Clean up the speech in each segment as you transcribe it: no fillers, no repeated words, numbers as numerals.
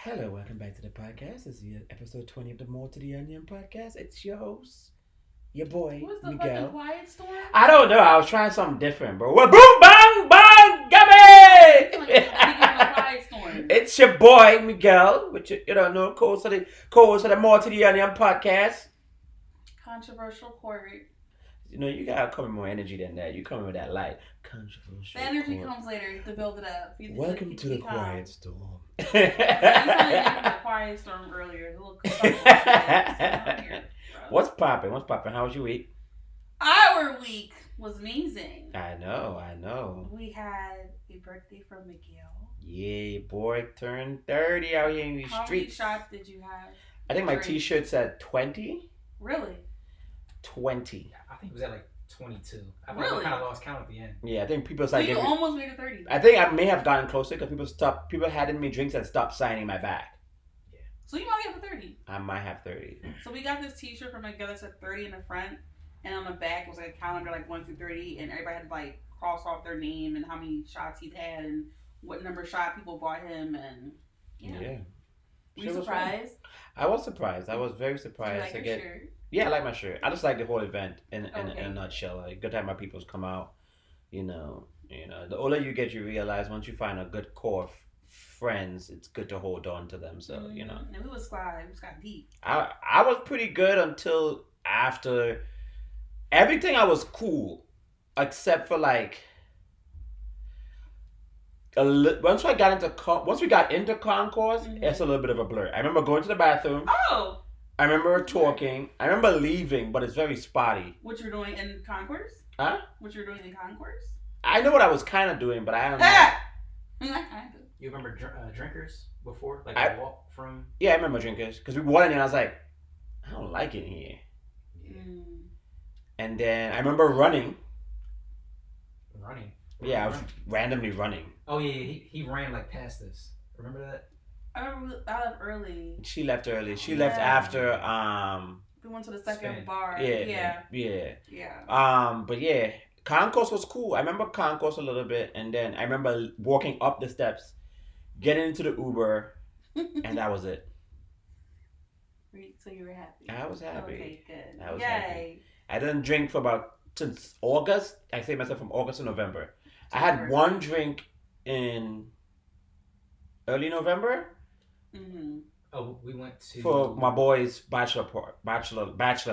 Hello, welcome back to the podcast. This is episode 20 of the More to the Onion podcast. It's your host, your boy, What's the fucking Miguel. quiet storm? I don't know. I was trying something different, bro. What? Boom, bang, bang, It's like gummy! a quiet storm. It's your boy, Miguel, which you don't know, co-host of the More to the Onion podcast. Controversial court. You know, you gotta come with more energy than that. You come with that light. Controversial. The energy court. comes later to build it up. Welcome to the quiet storm. You sounded like the quiet storm earlier. A little here, What's popping? How was your week? Our week was amazing. I know. We had a birthday from Miguel. Yeah, boy turned 30 out here in these How streets. many shots did you have? I think my Drinks. t-shirt said 20. Really? 20. I think it was at like 22. I Really? kind of lost count at the end. Yeah, I think people So started you giving. almost made it 30. I think I may have gotten closer because people handed me drinks and stopped signing my back. So you might get to 30. I might have 30. So we got this t-shirt from Miguel that said 30 in the front, and on the back was like a calendar like 1 through 30, and everybody had to like cross off their name and how many shots he'd had and what number shot people bought him, and Yeah. Were you Sure was fun. surprised? I was surprised. I was very Did you surprised like to your get. shirt? Yeah, I like my shirt. I just like the whole event in Okay. a nutshell. Like, good to have my peoples come out. You know. The older you get, you realize once you find a good core of friends, it's good to hold on to them. So And we was got deep. I was pretty good until after everything. I was cool, except for like once we got into concourse, Mhm. it's a little bit of a blur. I remember going to the bathroom. Oh, I remember talking. I remember leaving, but it's very spotty. what you were doing in concourse? Huh? What you were doing in concourse? I know what I was kind of doing, but I don't know. Ah! You remember drinkers before? Like I- I walk from. Yeah, I remember drinkers because we walked in and I was like, I don't like it here. And then I remember running. Running. Yeah, I was randomly running. Oh yeah, he ran like past us. Remember that? I left early. She left early. She Yeah. left after We went to the second Spin. bar. yeah. Yeah. But yeah, concourse was cool. I remember concourse a little bit, and then I remember walking up the steps, getting into the Uber, and that was it. So you were happy. I was happy. Okay, good. I was Yay. happy. I didn't drink for about since August. I saved myself from August to November. I had one drink in early November Mm-hmm. Oh, we went to for my boys' bachelor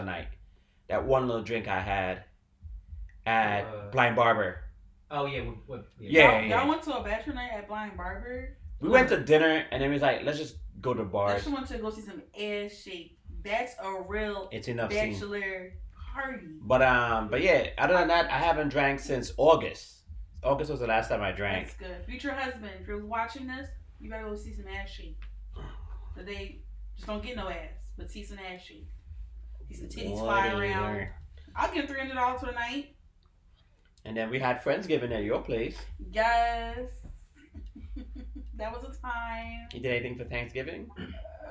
night. That one little drink I had at Blind Barber. Oh yeah, Yeah. Y'all went to a bachelor night at Blind Barber? We went to dinner and then we was like, let's just go to I bars. just want to go see some ass shake. That's a real It's enough scene. bachelor party. But yeah, other than that, I haven't drank since August. August was the last time I drank. That's good. Future husband, if you're watching this, you better go see some ass shake. But they just don't get no ass, but see some ass shake. See some titties fly around. Whatever. I'll give $300 for the night. And then we had Friendsgiving at your place. Yes. That was a time. You did anything for Thanksgiving?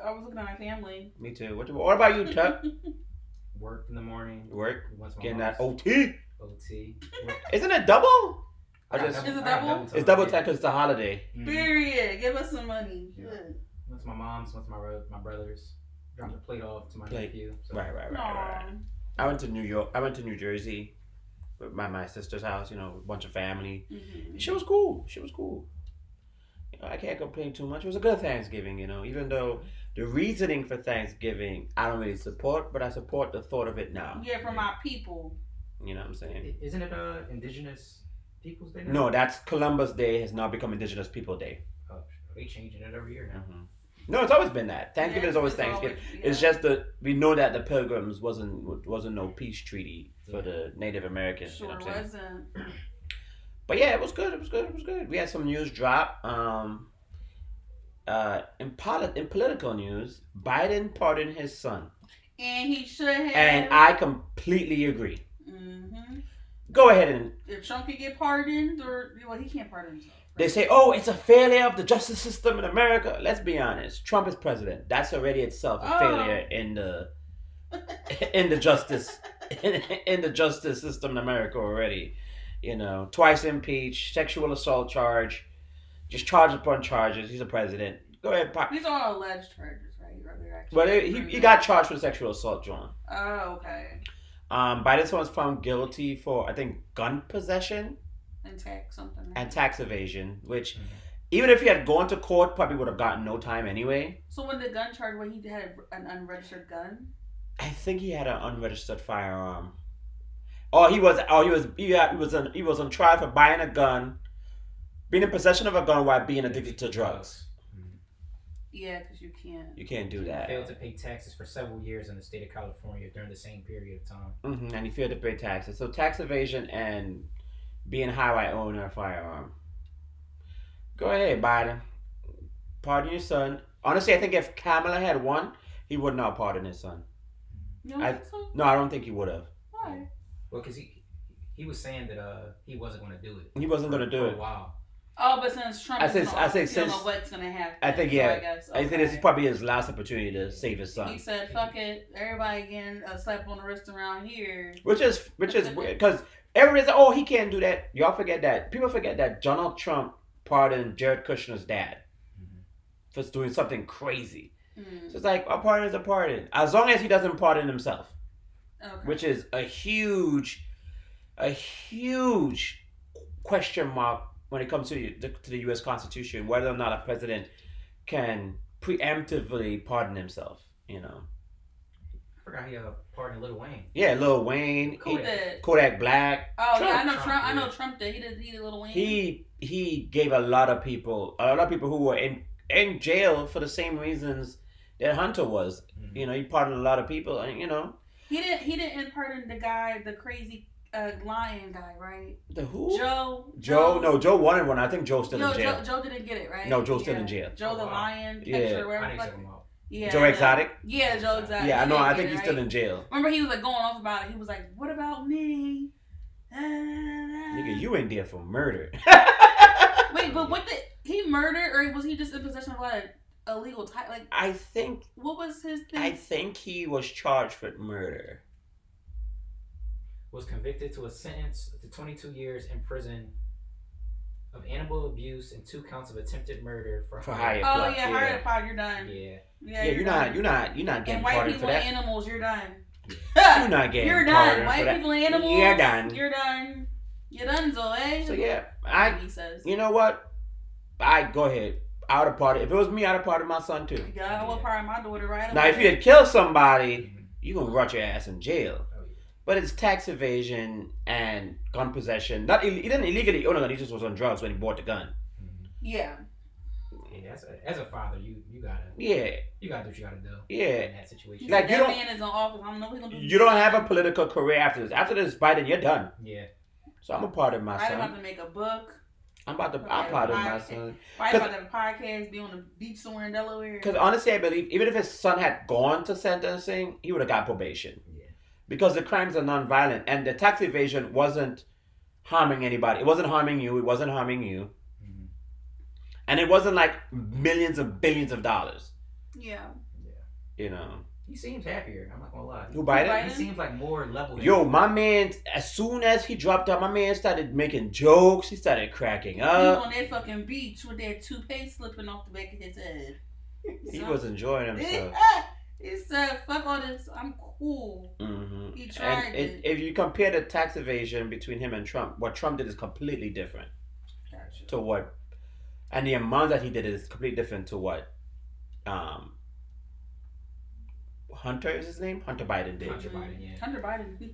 I was looking at my family. Me too. What about you, Tuck? worked in the morning. Work? We went to my Getting mom's. that OT? OT. Isn't it double? I got Is it I got double? It's double time because it's a holiday. Mhm. Period. Give us some money. Yeah. Good. Went to my mom's. Went to my brothers. Dropped the plate off to my Plate. nephew. So. Right. Aw. I went to New York. I went to New Jersey with my sister's house, a bunch of family. Mhm. She was cool. I can't complain too much. It was a good Thanksgiving, even though the reasoning for Thanksgiving I don't really support, but I support the thought of it now. Yeah, for my people. You know what I'm saying? Isn't it Indigenous Peoples Day now? No, that's Columbus Day has now become Indigenous People Day. Oh, they changing it every year now. No, it's always been that. Thanksgiving is always It's Thanksgiving. always- It's just that we know that the Pilgrims wasn't no peace treaty for Yeah. the Native Americans. Sure You know what I'm saying? wasn't. But yeah, it was good. We had some news drop. In political news, Biden pardoned his son, And he should have. and I completely agree. Mm-hmm. Go ahead and If Trump can get pardoned, or well, he can't pardon himself. they say, "Oh, it's a failure of the justice system in America." Let's be honest. Trump is president. That's already itself a Oh. failure in the justice in the justice system in America already. Twice impeached, sexual assault charge, just charge upon charges. He's a president. Go ahead, pop. These are all alleged charges, right? Or they're actually But he got charged for sexual assault, John. Oh, okay. Biden was found guilty for, I think, gun possession And tax something. Right? and tax evasion, which even if he had gone to court, probably would have gotten no time anyway. So when the gun charge, when he had an unregistered gun. I think he had an unregistered firearm. He was on trial for buying a gun, being in possession of a gun while being addicted to drugs. Yeah, because you can't. You can't do that. He failed to pay taxes for several years in the state of California during the same period of time. And he failed to pay taxes. So tax evasion and being high while owning a firearm. Go ahead, Biden. Pardon your son. Honestly, I think if Kamala had won, he would not pardon his son. You don't think so? No, I don't think he would have. Why? Well, because he was saying that he wasn't going to do it. He wasn't going to do for it. a while. Oh, but since Trump is in office, you don't know what's going to happen. I think, so yeah. I guess, I think this is probably his last opportunity to save his son. He said, fuck it. Everybody getting a slap on the wrist around here. Which is weird. Because everybody's like, oh, he can't do that. Y'all forget that. People forget that Donald Trump pardoned Jared Kushner's dad for doing something crazy. So it's like, a pardon is a pardon. As long as he doesn't pardon himself. Okay. Which is a huge question mark when it comes to the U.S. Constitution, whether or not a president can preemptively pardon himself, you know. I forgot he pardoned Lil Wayne. Yeah, Lil Wayne, Kodak Black. Oh, Trump. yeah, I know Trump. I know Trump did. He did Lil Wayne. He gave a lot of people who were in jail for the same reasons that Hunter was. You know, he pardoned a lot of people, and you know. He didn't pardon the guy, the crazy lion guy, right? The who? Joe. No, Joe wanted one. I think Joe's still in jail. Joe didn't get it, right? No, Joe's still in jail. Joe the lion Yeah. catcher, whatever. I didn't say him out. Yeah. Joe Exotic? Yeah, Joe Exotic. Yeah, I know. I think it, he's right? still in jail. Remember, he was like going off about it. He was like, "What about me?" Nigga, you ain't there for murder. Wait, but what did he murder, or was he just in possession of a lot of illegal type? Like, I think. What was his thing? I think he was charged with murder. Was convicted to a sentence to 22 years in prison of animal abuse and 2 counts of attempted murder for hire. Oh yeah, hire the pod, you're done. Yeah. Yeah, you're not getting and white pardoned people for that. and animals, you're done. You're not getting You're pardoned done. White for that. people and animals, You're done. You're done. You're done, Zoe. So yeah, he says. You know what? I go ahead. I would have pardoned. If it was me, I'd have pardoned my son too. Yeah, I would pardon my daughter right Now, away. if you had killed somebody, you gonna rot your ass in jail. But it's tax evasion and gun possession. He didn't illegally own a gun. He just was on drugs when he bought the gun. Yeah. Yeah, as a father, you gotta. Yeah. You gotta do what you gotta do. Yeah. In that situation. Like that man is in office. I don't know what he's gonna do. You don't have a political career after this. After this, Biden, you're done. Yeah. So I'm a part of my son. I'm about to make a book. I'm part of my son. Probably about to have a podcast, be on the beach somewhere in Delaware. Because honestly, I believe even if his son had gone to sentencing, he would have got probation. Yeah. Because the crimes are non-violent and the tax evasion wasn't harming anybody. It wasn't harming you. It wasn't harming you. Mm-hmm. And it wasn't like millions and billions of dollars. Yeah. You know. He seems happier. I'm not gonna lie. Who, Biden? He seems like more level. Yo, my man, as soon as he dropped out, my man started making jokes. He started cracking up. He was on that fucking beach with that toupee slipping off the back of his head. He was enjoying himself. He said, fuck all this, I'm cool. Mm-hmm. He tried it. If you compare the tax evasion between him and Trump, what Trump did is completely different. Gotcha. To what, and the amount that he did is completely different to what Hunter is his name? Hunter Biden did. Hunter Biden, yeah. Hunter Biden.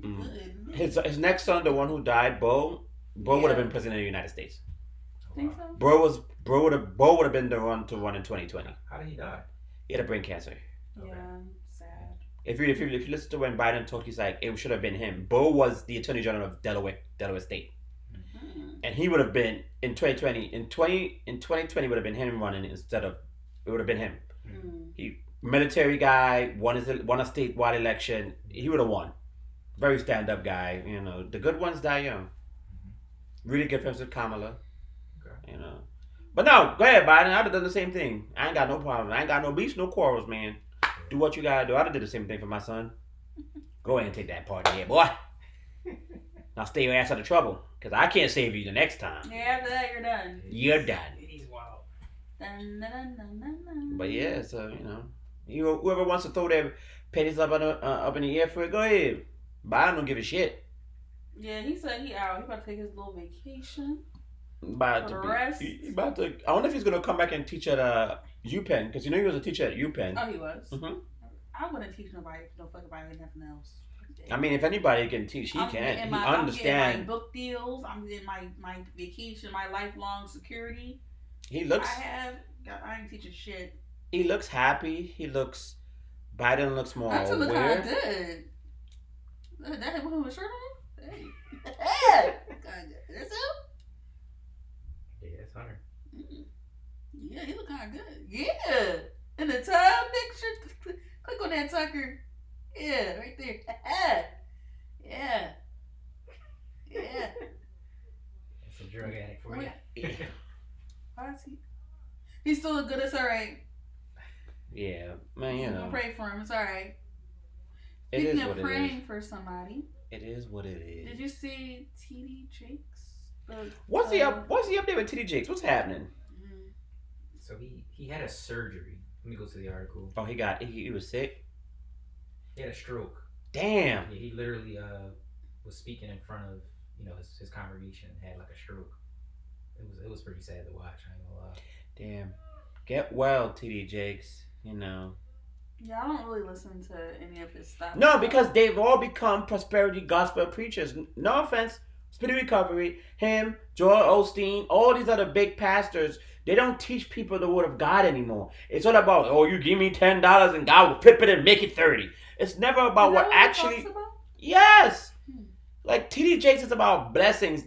Mm-hmm. His next son, the one who died, Bo would have been president of the United States. Think so? Bo would have been the one to run in 2020. How did he die? He had a brain cancer. Yeah, sad. If you listen to when Biden talked, he's like, it should have been him. Bo was the Attorney General of Delaware State. Mm-hmm. And he would have been in 2020. In 2020 would have been him running instead of it would have been him. Mm-hmm. He military guy, won a statewide election. He would have won. Very stand up guy. You know, the good ones die young. Really good friends with Kamala. Okay. You know, but no, go ahead, Biden. I'd have done the same thing. I ain't got no problem. I ain't got no beefs, no quarrels, man. Do what you gotta do. I'd have did the same thing for my son. Go ahead and take that part, yeah, boy. Now stay your ass out of trouble, cause I can't save you the next time. Yeah, after that you're done. You're done. He's wild. Dun, dun, dun, dun, dun. But yeah, so whoever wants to throw their pennies up in the air for it, go ahead. But I don't give a shit. Yeah, he said he out. He about to take his little vacation. About For to the be, rest. about to. I wonder if he's gonna come back and teach at UPenn, because he was a teacher at UPenn. Oh, he was. Mm-hmm. I wouldn't teach nobody if no fuck about it, nothing else. I mean, if anybody can teach, he can. He understand. I'm getting my book deals. I'm getting my vacation, my lifelong security. He looks. I ain't teaching shit. He looks happy. He looks. Biden looks more That look kind of good. That one with a shirt on. Hey, that's him. Yeah, it's Hunter. Yeah, he look kind of good. Yeah, in the tub picture. Click on that sucker. Yeah, right there. Yeah. Yeah. That's a drug addict for you. Why is he? He's still look good. It's all right. Yeah, man, I'm pray for him. It's all right. It Speaking is what of it praying is. for somebody. It is what it is. Did you see TD Jakes? What's the update with TD Jakes? What's happening? So he had a surgery. Let me go to the article. Oh, he was sick. He had a stroke. Damn. Yeah, he literally was speaking in front of his congregation and had like a stroke. It was pretty sad to watch. I ain't gonna lie. Damn. Get well, TD Jakes. Yeah, I don't really listen to any of his stuff. No, because they've all become prosperity gospel preachers. No offense. Speedy Recovery, him, Joel Osteen, all these other big pastors, they don't teach people the word of God anymore. It's all about, oh, you give me $10 and God will flip it and make it 30. It's never about what actually. Yes. Like TD Jakes is about blessings.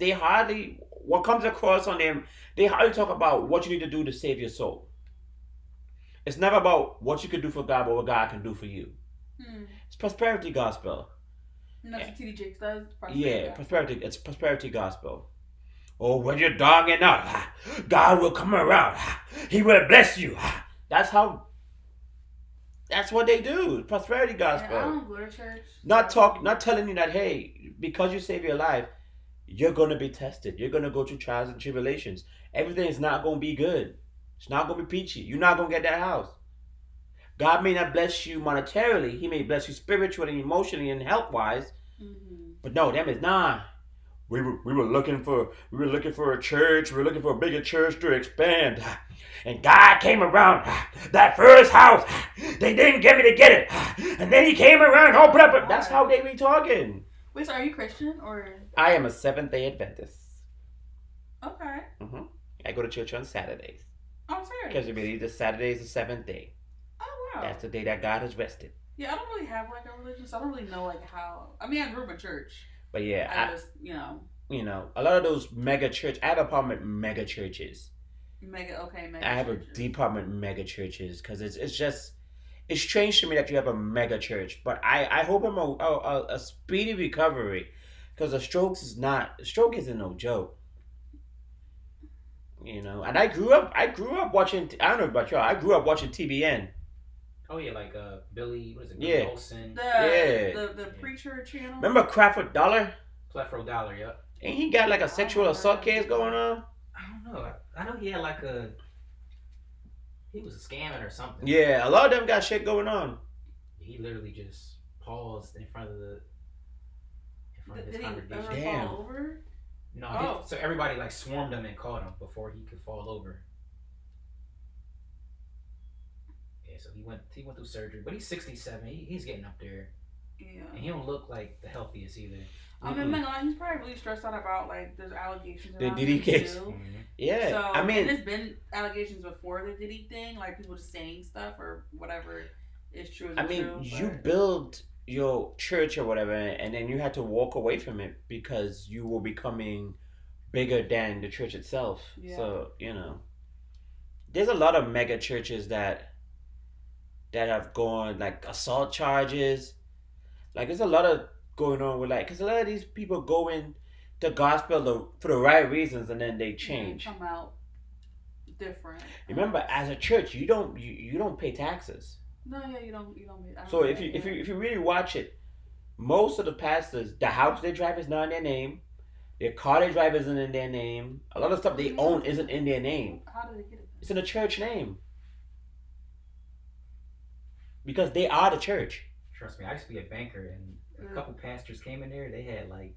What comes across on them, they hardly talk about what you need to do to save your soul. It's never about what you can do for God, but what God can do for you. It's prosperity gospel. And that's what TD Jakes does? Prosperity. It's prosperity gospel. Oh, when you're dogging out, God will come around. He will bless you. That's what they do. Prosperity gospel. Yeah, I don't go to church. Not telling you that, hey, because you save your life, you're going to be tested. You're going to go through trials and tribulations. Everything is not going to be good. It's not going to be peachy. You're not going to get that house. God may not bless you monetarily. He may bless you spiritually, emotionally, and health-wise. Mm-hmm. But no, them is nah. We were looking for a church. We were looking for a bigger church to expand. And God came around that first house. They didn't get me to get it. And then he came around. Oh, blah. That's how they be talking. Wait, so are you Christian or? I am a Seventh-day Adventist. Okay. Mm-hmm. I go to church on Saturdays. Oh, serious? Because we believe that Saturday is the seventh day. Oh, wow. That's the day that God has rested. Yeah, I don't really have like a religion, so I don't really know like how. I mean, I grew up in church. But yeah, I just, a lot of those mega church. I have a problem with mega churches. Mega I have a deep problem with mega churches because it's strange to me that you have a mega church. But I hope I'm a speedy recovery, because a stroke isn't no joke. And I grew up watching. I don't know about y'all. I grew up watching TBN. Oh yeah, like Billy. What is it? Yeah. Billy Olsen. The preacher channel. Remember Crawford Dollar? Plethora Dollar. Yep. Ain't he got like a sexual assault case going on? I don't know. I know he had like he was scamming or something. Yeah, a lot of them got shit going on. He literally just paused in front of his congregation. Did he ever fall over? No, so everybody like swarmed him and caught him before he could fall over. Yeah, so he went through surgery, but he's 67. He's getting up there. Yeah. And he don't look like the healthiest either. I mean, he's probably really stressed out about like there's allegations the around Diddy case. Mm-hmm. Yeah, so, I mean, there's been allegations before the Diddy thing, like people just saying stuff or whatever is true. You build your church or whatever, and then you had to walk away from it because you were becoming bigger than the church itself. Yeah. So there's a lot of mega churches that have gone like assault charges. Like there's a lot of going on with because a lot of these people go in the gospel for the right reasons and then they change. Come out different. Remember, as a church, you don't pay taxes. No, yeah, you don't. So if you really watch it, most of the pastors, the house they drive is not in their name, their car they drive isn't in their name. A lot of stuff they own isn't in their name. How do they get it? It's in the church name. Because they are the church. Trust me, I used to be a banker, and a couple pastors came in there. They had like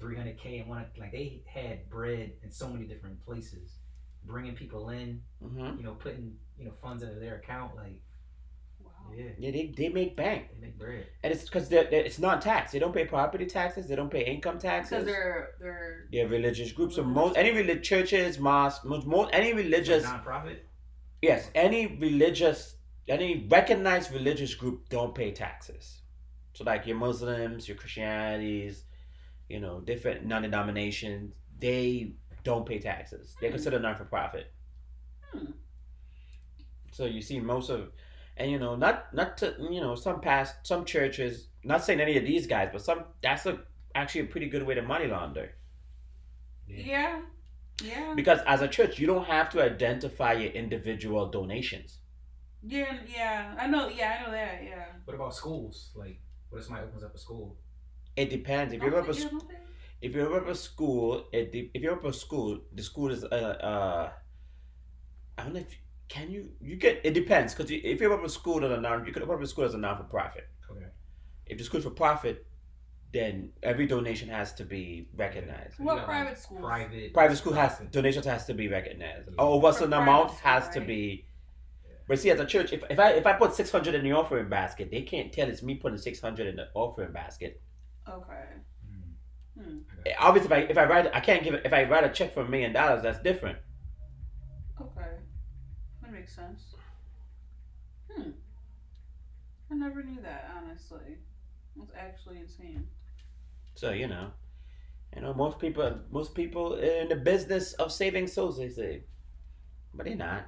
300K and one, like they had bread in so many different places, bringing people in, putting funds into their account, like. Wow. Yeah, they make bank. They make bread, and it's because it's not taxed. They don't pay property taxes. They don't pay income taxes. Because they're religious groups. So most any churches, mosques, most any religious nonprofit. Yes, any recognized religious group don't pay taxes. So like your Muslims, your Christianities, different non-denominations, they don't pay taxes. They're considered non-for-profit. So you see most of, and not to some churches. Not saying any of these guys, but that's actually a pretty good way to money launder. Yeah. Because as a church, you don't have to identify your individual donations. Yeah. I know that. Yeah. What about schools? Like, what if somebody opens up a school? It depends. If you're up a school, if you're up a school, the school is I don't know if you get. It depends because if you're up a school you could open up a school as a non-for-profit. Okay. If the school's for profit, then every donation has to be recognized. What private schools? Private school donations has to be recognized. Or what's an amount has to be. But see, as a church, if I put 600 in the offering basket, they can't tell it's me putting 600 in the offering basket. Okay. Obviously, if I write, I can't give it. If I write a check for $1 million, that's different. Okay, that makes sense. I never knew that. Honestly, it's actually insane. So most people are in the business of saving souls, they say, but they're not.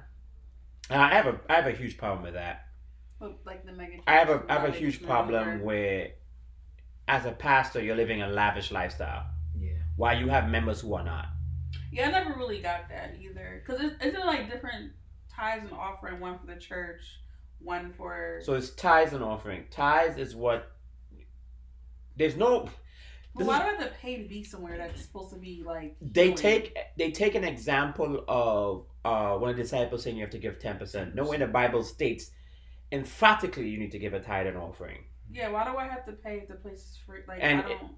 I have a huge problem with that. Like the mega. I have a huge problem where, as a pastor, you're living a lavish lifestyle. Yeah. While you have members who are not. Yeah, I never really got that either. Cause isn't like different tithes and offering, one for the church, one for. So it's tithes and offering. Tithes is what. There's no. But why do I have to pay to be somewhere that's supposed to be like? They take an example of one of the disciples saying you have to give 10%. Nowhere in the Bible states emphatically you need to give a tithe and offering. Yeah, why do I have to pay if the place is free? Like and, I don't.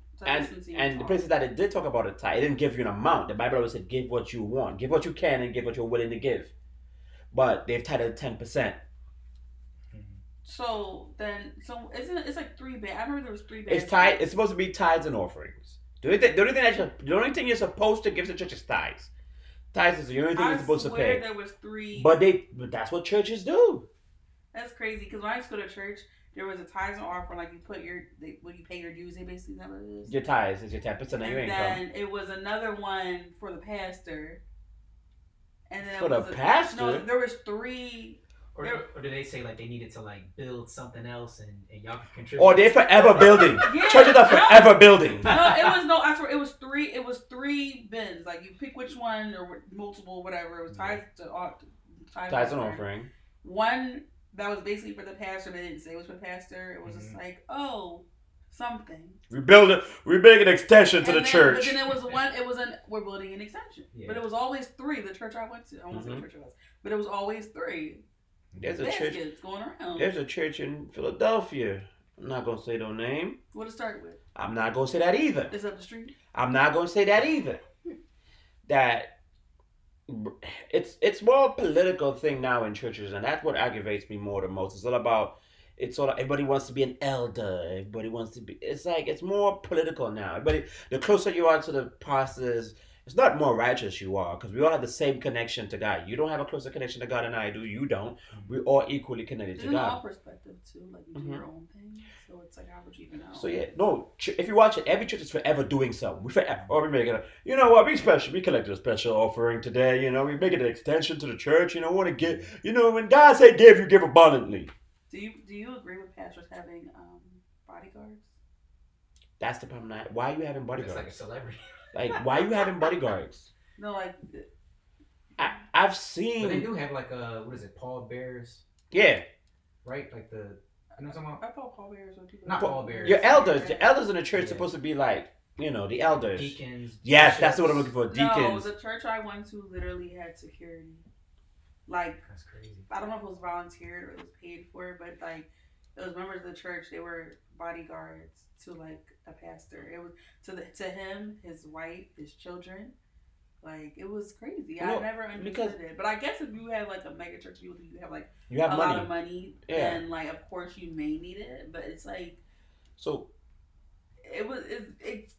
And the places that it did talk about a tithe, it didn't give you an amount. The Bible always said give what you want, give what you can, and give what you're willing to give. But they've titled 10%. So isn't it? It's like 3 bags. I remember there was 3 bags. It's supposed to be tithes and offerings. The only thing you're supposed to give to church is tithes. Tithes is the only thing you're supposed to pay. There was 3. But that's what churches do. That's crazy because when I used to go to church, there was a tithes and offering. Like you put when you pay your dues, they basically have it is. Your tithes is your 10% of your income. And then it was another one for the pastor. And then for the pastor. No, there was 3. Or do they say like they needed to like build something else and y'all could contribute? Or they're forever building. Yeah, Churches are forever building. I swear it was 3. It was 3 bins. Like you pick which one or multiple, whatever. It was tithes and offering. One that was basically for the pastor. They didn't say it was for the pastor. It was just like something. We're building an extension to the church. But then it was one. It was we're building an extension. Yeah. But it was always 3. The church I went to. I won't say the church it was, but it was always 3. There's a church going around. There's a church in Philadelphia. I'm not gonna say no name. What it start with? I'm not gonna say that either. It's up the street. I'm not gonna say that either. That it's more a political thing now in churches, and that's what aggravates me more the most. It's all about. It's all everybody wants to be an elder. Everybody wants to be. It's like it's more political now. Everybody, the closer you are to the pastors. It's not more righteous you are, because we all have the same connection to God. You don't have a closer connection to God than I do. You don't. We're all equally connected to God. It's all perspective too. Like you do your own thing, so it's like how would you even know? So yeah, no. If you watch it, every church is forever doing something. We make it. You know what? We special. We collected a special offering today. We make it an extension to the church. Want to give. When God say give, you give abundantly. Do you agree with pastors having bodyguards? That's the problem. Why are you having bodyguards? It's like a celebrity. Like, why are you having bodyguards? No, like... I've seen... But they do have, like, what is it, pallbearers? Yeah. Right? Like the... You know what I'm talking about? I thought pallbearers were people... Not pallbearers. Your elders. The elders in the church supposed to be like, the elders. Deacons. Yes, that's what I'm looking for. Deacons. No, the church I went to literally had security. Like, That's crazy. I don't know if it was volunteered or it was paid for, but like those members of the church, they were bodyguards to like a pastor. It was to him, his wife, his children. Like it was crazy. I never understood it. But I guess if you have like a mega church, you have like you have a money. lot of money, then like of course you may need it. But it's like so it's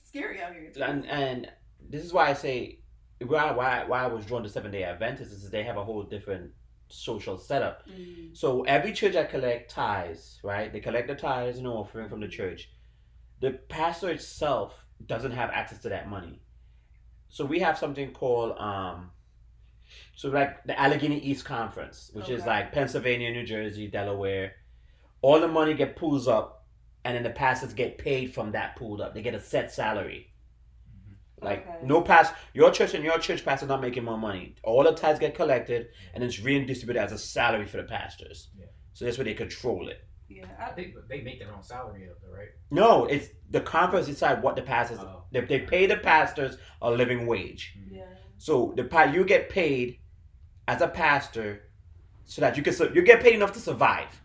scary out here. And this is why I say why I was drawn to Seventh-day Adventists is they have a whole different social setup. Mm-hmm. So every church that collect tithes, right? They collect the tithes and offering from the church. The pastor itself doesn't have access to that money. So we have something called so like the Allegheny East Conference, which is like Pennsylvania, New Jersey, Delaware. All the money get pools up, and then the pastors get paid from that pooled up. They get a set salary. Like no pastor, your church and your church pastor not making more money. All the tithes get collected and it's redistributed as a salary for the pastors. Yeah. So that's where they control it. Yeah, they make their own salary up there, right? No, it's the conference decide what the pastors. They pay the pastors a living wage. Yeah. So you get paid as a pastor so that you get paid enough to survive.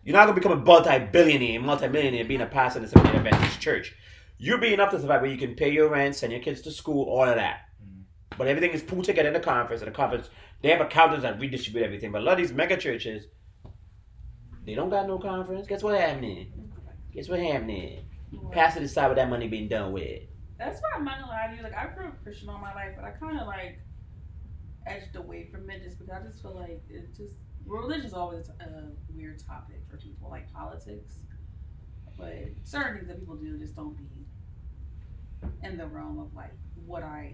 You're not gonna become a multi-billionaire, multi-millionaire being a pastor in a Seventh-day Adventist church. You'll be enough to survive where you can pay your rent, send your kids to school, all of that. Mm-hmm. But everything is pooled together in the conference. And the conference, they have accountants that redistribute everything. But a lot of these mega churches, they don't got no conference. Guess what happening? Pastor decide what that money being done with. That's why I'm not gonna lie to you. Like I grew up Christian all my life, but I kind of like edged away from it just because I just feel like religion is always a weird topic for people, like politics. But certain things that people do just don't be in the realm of like what I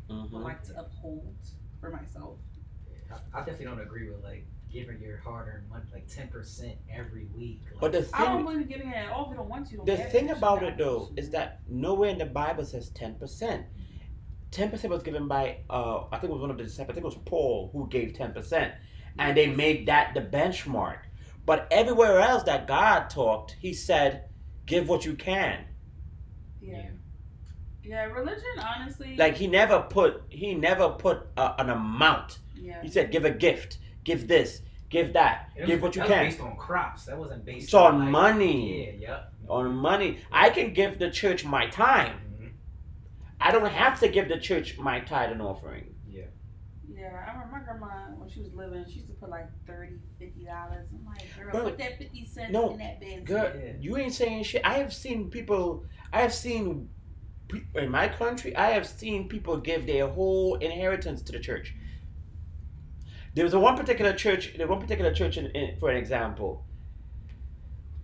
would like to uphold for myself. I definitely don't agree with like giving your hard-earned money like 10% every week. Like, but I don't believe in giving it all if you don't want to. The thing about it though is that nowhere in the Bible says 10%. 10% was given by I think it was one of the disciples. I think it was Paul who gave 10%, and they made that the benchmark. But everywhere else that God talked, He said, "Give what you can." Yeah, religion, honestly. Like He never put an amount. Yeah. He said, "Give a gift, give this, give that, give what you can." That was based on crops. That wasn't based. It's on like, money. Yeah, yep. On money. I can give the church my time. Mm-hmm. I don't have to give the church my tithe and offering. Yeah, I remember my grandma when she was living, she used to put like $30, $50. I'm like, girl, put that 50 cents in that bed. Girl, you ain't saying shit. I have seen in my country, I have seen people give their whole inheritance to the church. There was one particular church, for an example,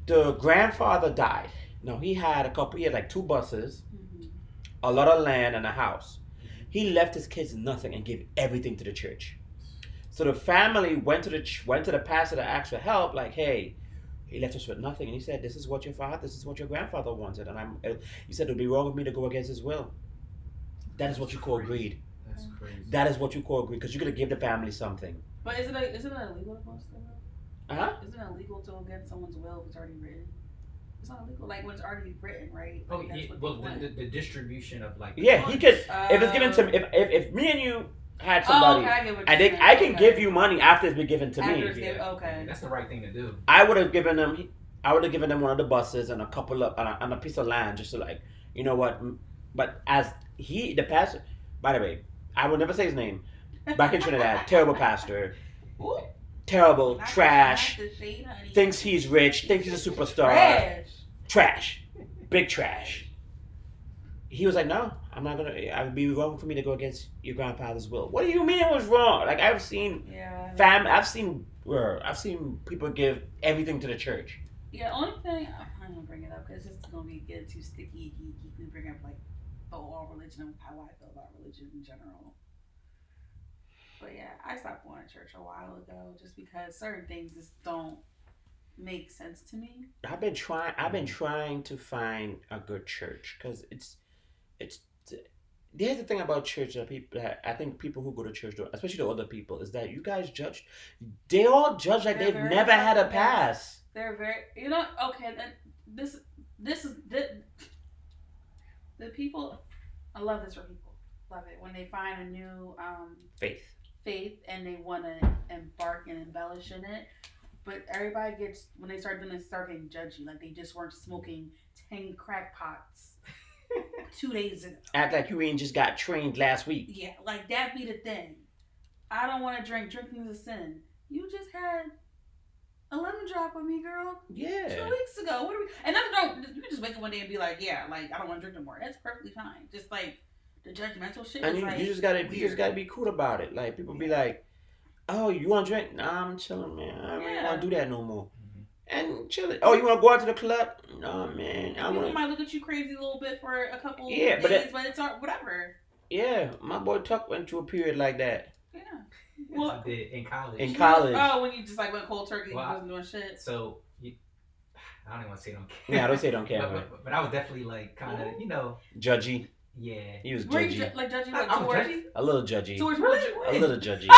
the grandfather died. Now he had like 2 buses, a lot of land and a house. He left his kids nothing and gave everything to the church. So the family went to the pastor to ask for help. Like, hey, he left us with nothing, and he said, "This is what your grandfather wanted." And he said, "It would be wrong of me to go against his will." That is what you call greed. That's crazy. That is what you call greed, because you're gonna give the family something. But is it illegal to post that? Isn't it illegal to go against someone's will if it's already written? It's not illegal, like when it's already written, right? Like, oh, yeah. Well, the distribution of like. Yeah, he could. If it's given to me, if me and you had somebody, I can give you money after it's been given to me. Okay, that's the right thing to do. I would have given them one of the buses and a couple of and a piece of land just to like, you know what? But as the pastor, by the way, I will never say his name. Back in Trinidad, terrible pastor. Ooh. Terrible, trash, thinks he's rich, thinks he's a superstar. Trash. Big trash. He was like, "No, I'm not gonna. It would be wrong for me to go against your grandfather's will." What do you mean it was wrong? Like I've seen I've seen people give everything to the church. Yeah, only thing I'm gonna bring it up because it's just gonna be getting too sticky. We bring up like all religion and how I feel about religion in general. But yeah, I stopped going to church a while ago just because certain things just don't make sense to me. I've been trying to find a good church because it's. Here's the thing about church that I think people who go to church, especially the older people, is that you guys judge. They all judge like they've never had a pass. They're very, okay. Then this is the people. I love this for people. Love it when they find a new faith. faith and they want to embark and embellish in it. But everybody gets, when they start doing it, start getting judgy. Like they just weren't smoking 10 crack pots 2 days ago. Act like you ain't just got trained last week. Yeah, like that be the thing. I don't want to drink. Drinking is a sin. You just had a lemon drop with me, girl. Yeah. 2 weeks ago. What are we? And don't. You can just wake up one day and be like, yeah, like I don't want to drink no more. That's perfectly fine. Just like the judgmental shit. And is you just gotta weird. be cool about it. Like people be like, "Oh, you want to drink? Nah, I'm chilling, man. I don't really want to do that no more." And chilling. Oh, you want to go out to the club? No, man. People might look at you crazy a little bit for a couple days, but it's whatever. Yeah, my boy Tuck went through a period like that. Yeah. Well, I did in college. In college. Oh, when you just like went cold turkey, well, you wasn't doing shit. So I don't even want to say don't care. Yeah, I don't say don't care. But I was definitely like kind of judgy. Yeah. He was judgy. Were you like judgy? Like judgy? A little judgy. Towards a little judgy.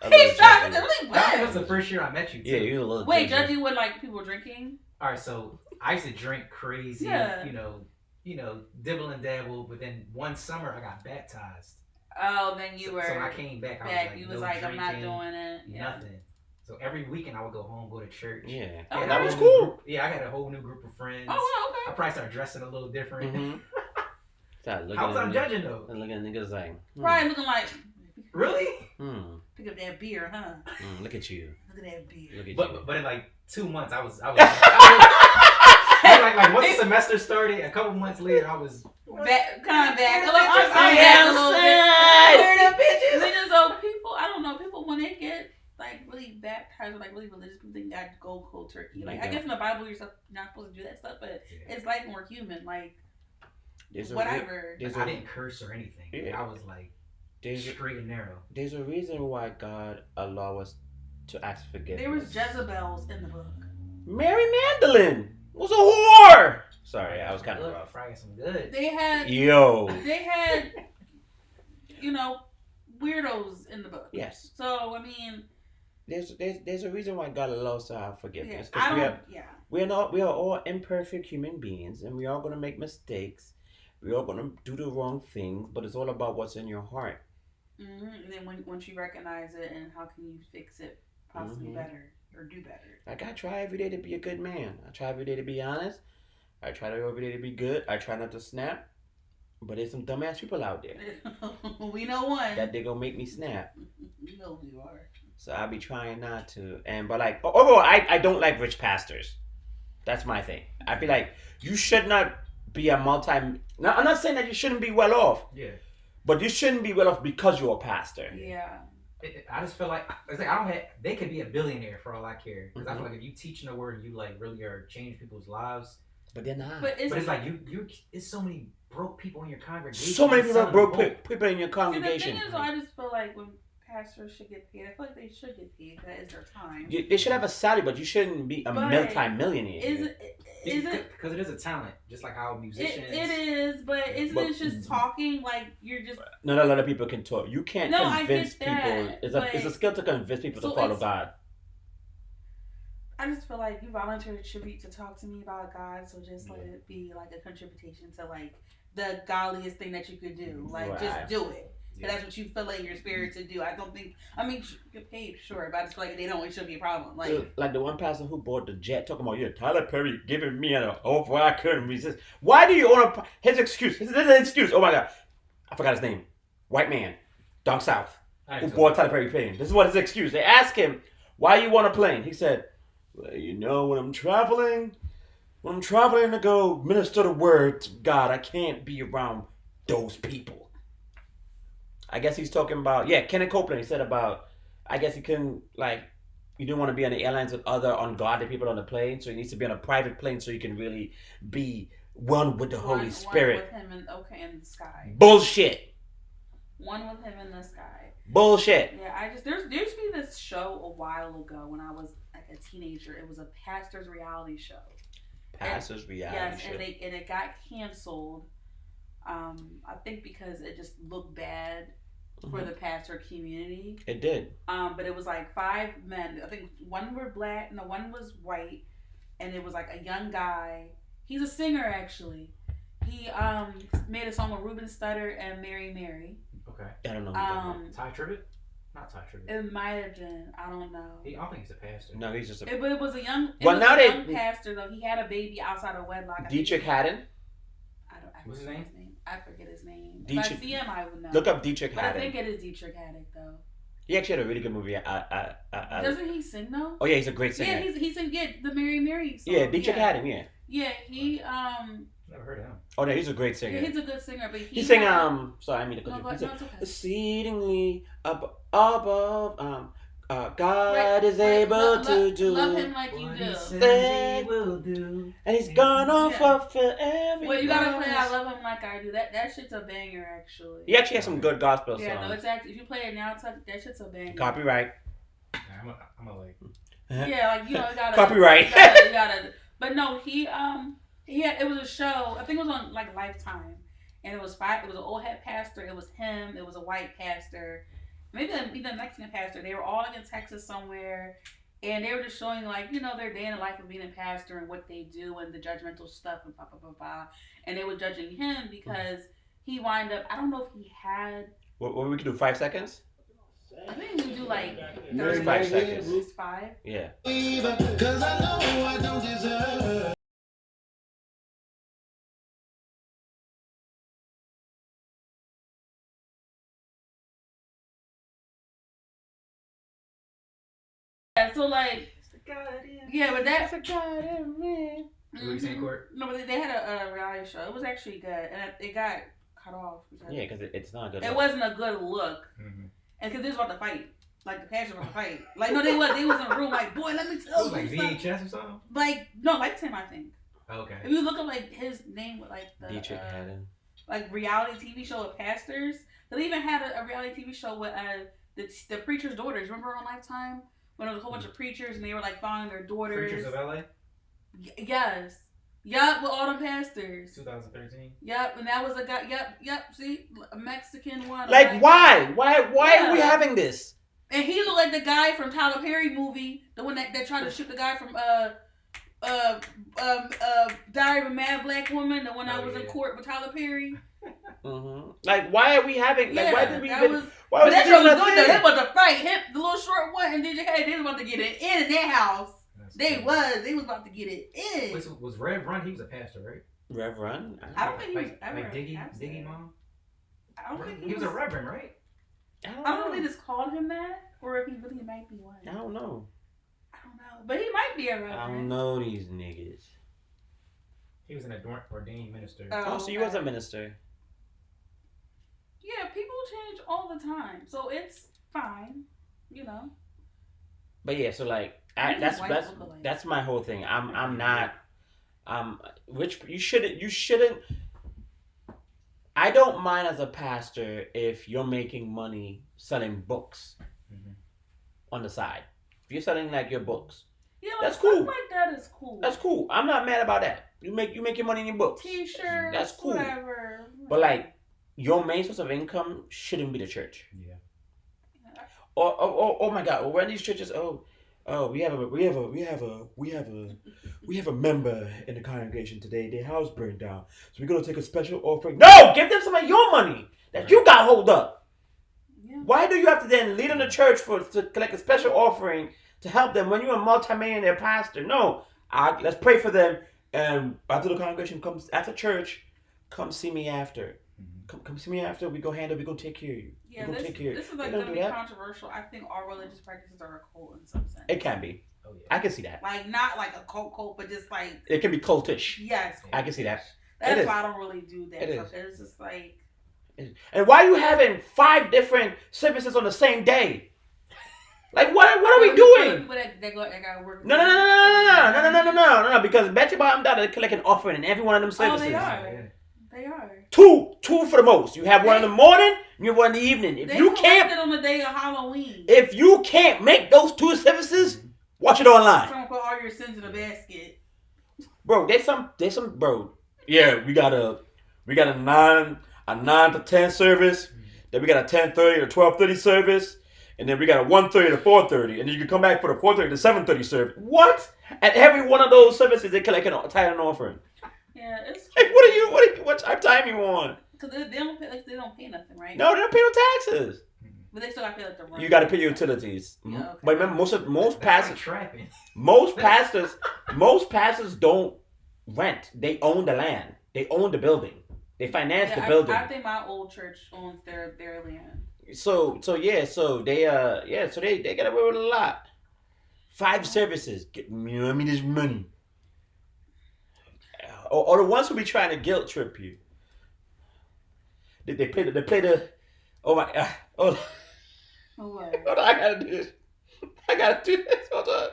He's judgy. Really that was the first year I met you. Too. Yeah, you were a little. Wait, judgy when like people were drinking? All right, so I used to drink crazy. Yeah. You know, dibble and dabble. But then one summer I got baptized. Oh, then you were. So when I came back, I was like, I'm not doing it. Yeah. Nothing. So every weekend I would go home, go to church. Yeah, okay. That was cool. Yeah, I had a whole new group of friends. Oh, okay. I probably started dressing a little different. Mm-hmm. How was I judging though? And looking at niggas like, Probably looking like, really? Pick up that beer, huh? Look at you. Look at that beer. Look at you. But in like 2 months, I was like once the semester started, a couple months later, I was back. I'm back a little bit. Niggas, though, people, I don't know, people when they get like really baptized or like really religious, people think that go cold turkey. Like I guess in the Bible you're not supposed to do that stuff, but it's like more human. Like whatever. I didn't curse or anything. Yeah. I was like straight and narrow. There's a reason why God allowed us to ask forgiveness. There was Jezebels in the book. Mary Magdalene was a whore. Sorry, I was kind of rough. Frying some good. They had weirdos in the book. Yes. So I mean, there's a reason why God allows us to have forgiveness. We are all imperfect human beings, and we are going to make mistakes. We are going to do the wrong things, but it's all about what's in your heart. Mm-hmm. And then once you recognize it, and how can you fix it possibly better or do better? Like I try every day to be a good man. I try every day to be honest. I try every day to be good. I try not to snap. But there's some dumbass people out there. We know one. That they gonna make me snap. You know who you are. So I'll be trying not to. But like overall, I don't like rich pastors. That's my thing. I feel like you should not be a I'm not saying that you shouldn't be well off. Yeah. But you shouldn't be well off because you're a pastor. Yeah. I just feel like it's like they could be a billionaire for all I care. Because I feel like if you teaching the word, you like really are changing people's lives. But they're not. But it's like you. It's so many broke people in your congregation. So many people are broke people in your congregation. See, the thing is, I just feel like when pastors should get paid, I feel like they should get paid. That is their time. They should have a salary, but you shouldn't be a multi-millionaire. Because it is a talent, just like how musicians. It is, but it just talking like you're just. Not a lot of people can talk. You can't convince people. It's a skill to convince people to follow God. I just feel like you volunteered to talk to me about God, so just let it be like a contribution to like the godliest thing that you could do. Like just do it. Yeah. That's what you feel like your spirit to do. You get paid, sure, but I just feel like it shouldn't be a problem. Like the one pastor who bought the jet talking about, Tyler Perry giving me an offer I couldn't resist. Why do you own his excuse? This is an excuse. Oh my God. I forgot his name. White man. Down south. Who bought Tyler Perry plane. This is what his excuse. They asked him, why you want a plane? He said, well, when I'm traveling to go minister the word to God, I can't be around those people. I guess he's talking about, Kenneth Copeland. He said about, I guess he couldn't, you didn't want to be on the airlines with other ungodly people on the plane, so he needs to be on a private plane so he can really be one with the Holy Spirit. One with him in the sky. Bullshit. One with him in the sky. Bullshit. Yeah, there used to be this show a while ago when I was like a teenager. It was a pastor's reality show. Reality show. Yes, and it got canceled. I think because it just looked bad for the pastor community. It did. But it was like 5 men. I think one were black, and the one was white, and it was like a young guy. He's a singer actually. He made a song with Ruben Studdard and Mary. Okay. I don't know. Ty Tribbett? Not Ty Tribbett. It might have been. I don't know. I don't think he's a pastor. No, he's just a. But it was a young. Well, now they young pastor though. He had a baby outside of wedlock. Dietrich Haddon. What's his name? I forget his name. Dietrich, if I see him, I would know. Look up Dietrich But Haddon. I think it is Dietrich Haddon though. He actually had a really good movie. Doesn't he sing though? Oh yeah, he's a great singer. Yeah, he sang the Mary song. Yeah, Dietrich Haddon. Yeah. Yeah, he Never heard of him. Oh no, he's a great singer. Yeah, he's a good singer, but he sang Sorry, I mean to no, cut you. it's okay. Exceedingly above God right, is able to do. Love him like you do. He will do. And he's gonna fulfill every. Well, you gotta play I Love Him Like I Do. That shit's a banger, actually. He actually has some good gospel songs. Yeah, no, it's actually, if you play it now, that shit's a banger. Copyright. I'm a like. Yeah, like, you know, you gotta. Copyright. You gotta. But no, he had, it was a show, I think it was on, like, Lifetime. And it was an old head pastor, it was him, it was a white pastor. Maybe even a Mexican pastor. They were all like in Texas somewhere, and they were just showing like, you know, their day in the life of being a pastor and what they do and the judgmental stuff and blah blah blah blah. And they were judging him because he wound up. I don't know if he had. What we can do? 5 seconds. I think we do like 5 seconds. Just 5. Yeah. Cause I know I don't deserve. So like, yeah, but that's a God in me. What were you saying, Court? No, but they had a reality show. It was actually good, and it got cut off. Yeah, because it's not good. It wasn't a good look, Mm-hmm. and because they was about to fight, like the pastor was about to fight. Like no, they was in the room. Like boy, let me tell you, Like something. VHS or something? Like no, Lifetime, I think. Okay. If you look up like his name with like the Dietrich Haddon. like reality TV show with pastors. They even had a reality TV show with the preacher's daughters. Remember on Lifetime when there was a whole bunch of preachers and they were like following their daughters. Preachers of LA? Yes. Yup, with all the pastors. 2013. Yep, and that was a guy. Yep. See, a Mexican one. Like why? Why Yeah. are we having this? And he looked like the guy from Tyler Perry movie, the one that tried to shoot the guy from Diary of a Mad Black Woman, the one that was in court with Tyler Perry. Mm-hmm. Like why are we having? Like why did we even? Why But was that it show was even a good though. They thing? about to fight him, the little short one, and DJ Hay. They was about to get it in their house. They was about to get it in. Was Rev Run? He was a pastor, right? Reverend? I don't think he was like ever Diggy Mom? I don't think He was a reverend, right? I I don't know if they just called him that, or if he really might be one. I don't know. I don't know, but he might be a reverend. I don't know these niggas. He was an ordained minister. Oh, so you was a minister. Yeah, people change all the time, so it's fine, you know. But yeah, so like I think his wife that's look alike. that's my whole thing. I'm not which you shouldn't I don't mind as a pastor if you're making money selling books on the side. If you're selling like your books. Yeah, That's stuff cool. like that is cool. That's cool. I'm not mad about that. You make your money in your books. T-shirts, That's cool. whatever. But like your main source of income shouldn't be the church. Yeah. Oh my God! Well, when these churches, we have a member in the congregation today. Their house burned down, so we're gonna take a special offering. No, give them some of your money that you got hold up. Yeah. Why do you have to then lead on the church to collect a special offering to help them when you're a multimillionaire pastor? No, let's pray for them, and after the congregation comes after church, come see me after. Come see me after. We go take care of you. Yeah, this is like gonna be controversial. I think all religious practices are a cult in some sense. It can be. Oh, yeah. I can see that. Like not like a cult, but just like It can be cultish. yes. I can see that. That's why I don't really do that. It is. It's just like. And why are you having 5 different services on the same day? Like what are we doing? People that gotta work. No. Because bet your bottom dollar they're collecting offering in every one of them services. Oh, they are. They are. Two for the most. You have one in the morning, and you have one in the evening. If they you can't, on the day of Halloween. if you can't make those 2 services, watch it online. Someone put all your sins in a basket. Bro, there's some bro. Yeah, we got a 9 to 10 service. Then we got a 10:30 to 12:30 service. And then we got a 1:30 to 4:30. And then you can come back for the 4:30 to 7:30 service. What? At every one of those services, they collect a tithe and offering. Yeah, it's Like, what time you on? because they don't pay, like, they don't pay nothing, right? No, they don't pay no taxes. But they still got to pay like the rent. You got to pay your utilities. Yeah, okay. But remember, most That's pastors, like trapping. most pastors don't rent. They own the land. They own the building. They finance the building. I think my old church owns their land. So they get away with a lot. 5 services. Get me this money. Or the ones who be trying to guilt trip you. They play the. Oh my God. Hold on, I gotta do this. Hold on.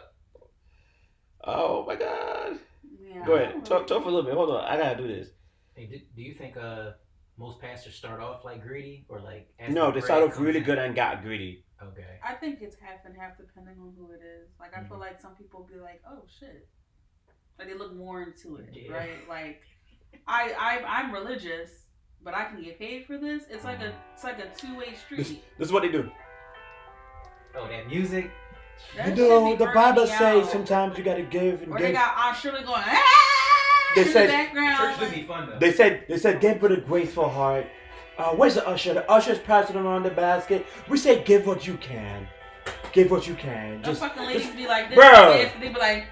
Oh my God. Yeah, Go ahead. Talk for a little bit. Hold on. I gotta do this. Hey, do you think most pastors start off like greedy or like? No, they start off really good and got greedy. Okay. I think it's half and half depending on who it is. Like I feel like some people be like, oh shit, like they look more into it, right? Like I'm religious, but I can get paid for this. It's like a 2-way street. This is what they do. Oh, that music. That You know, shit be the Bible burning me says out. sometimes you gotta give and Or give. they got Aunt Shirley going, They in said- the background. Church would be fun though. They said give with a graceful heart. Where's the usher? The usher's passing around the basket. We say give what you can. Give what you can. Those fucking ladies be like this. Bro. They be like,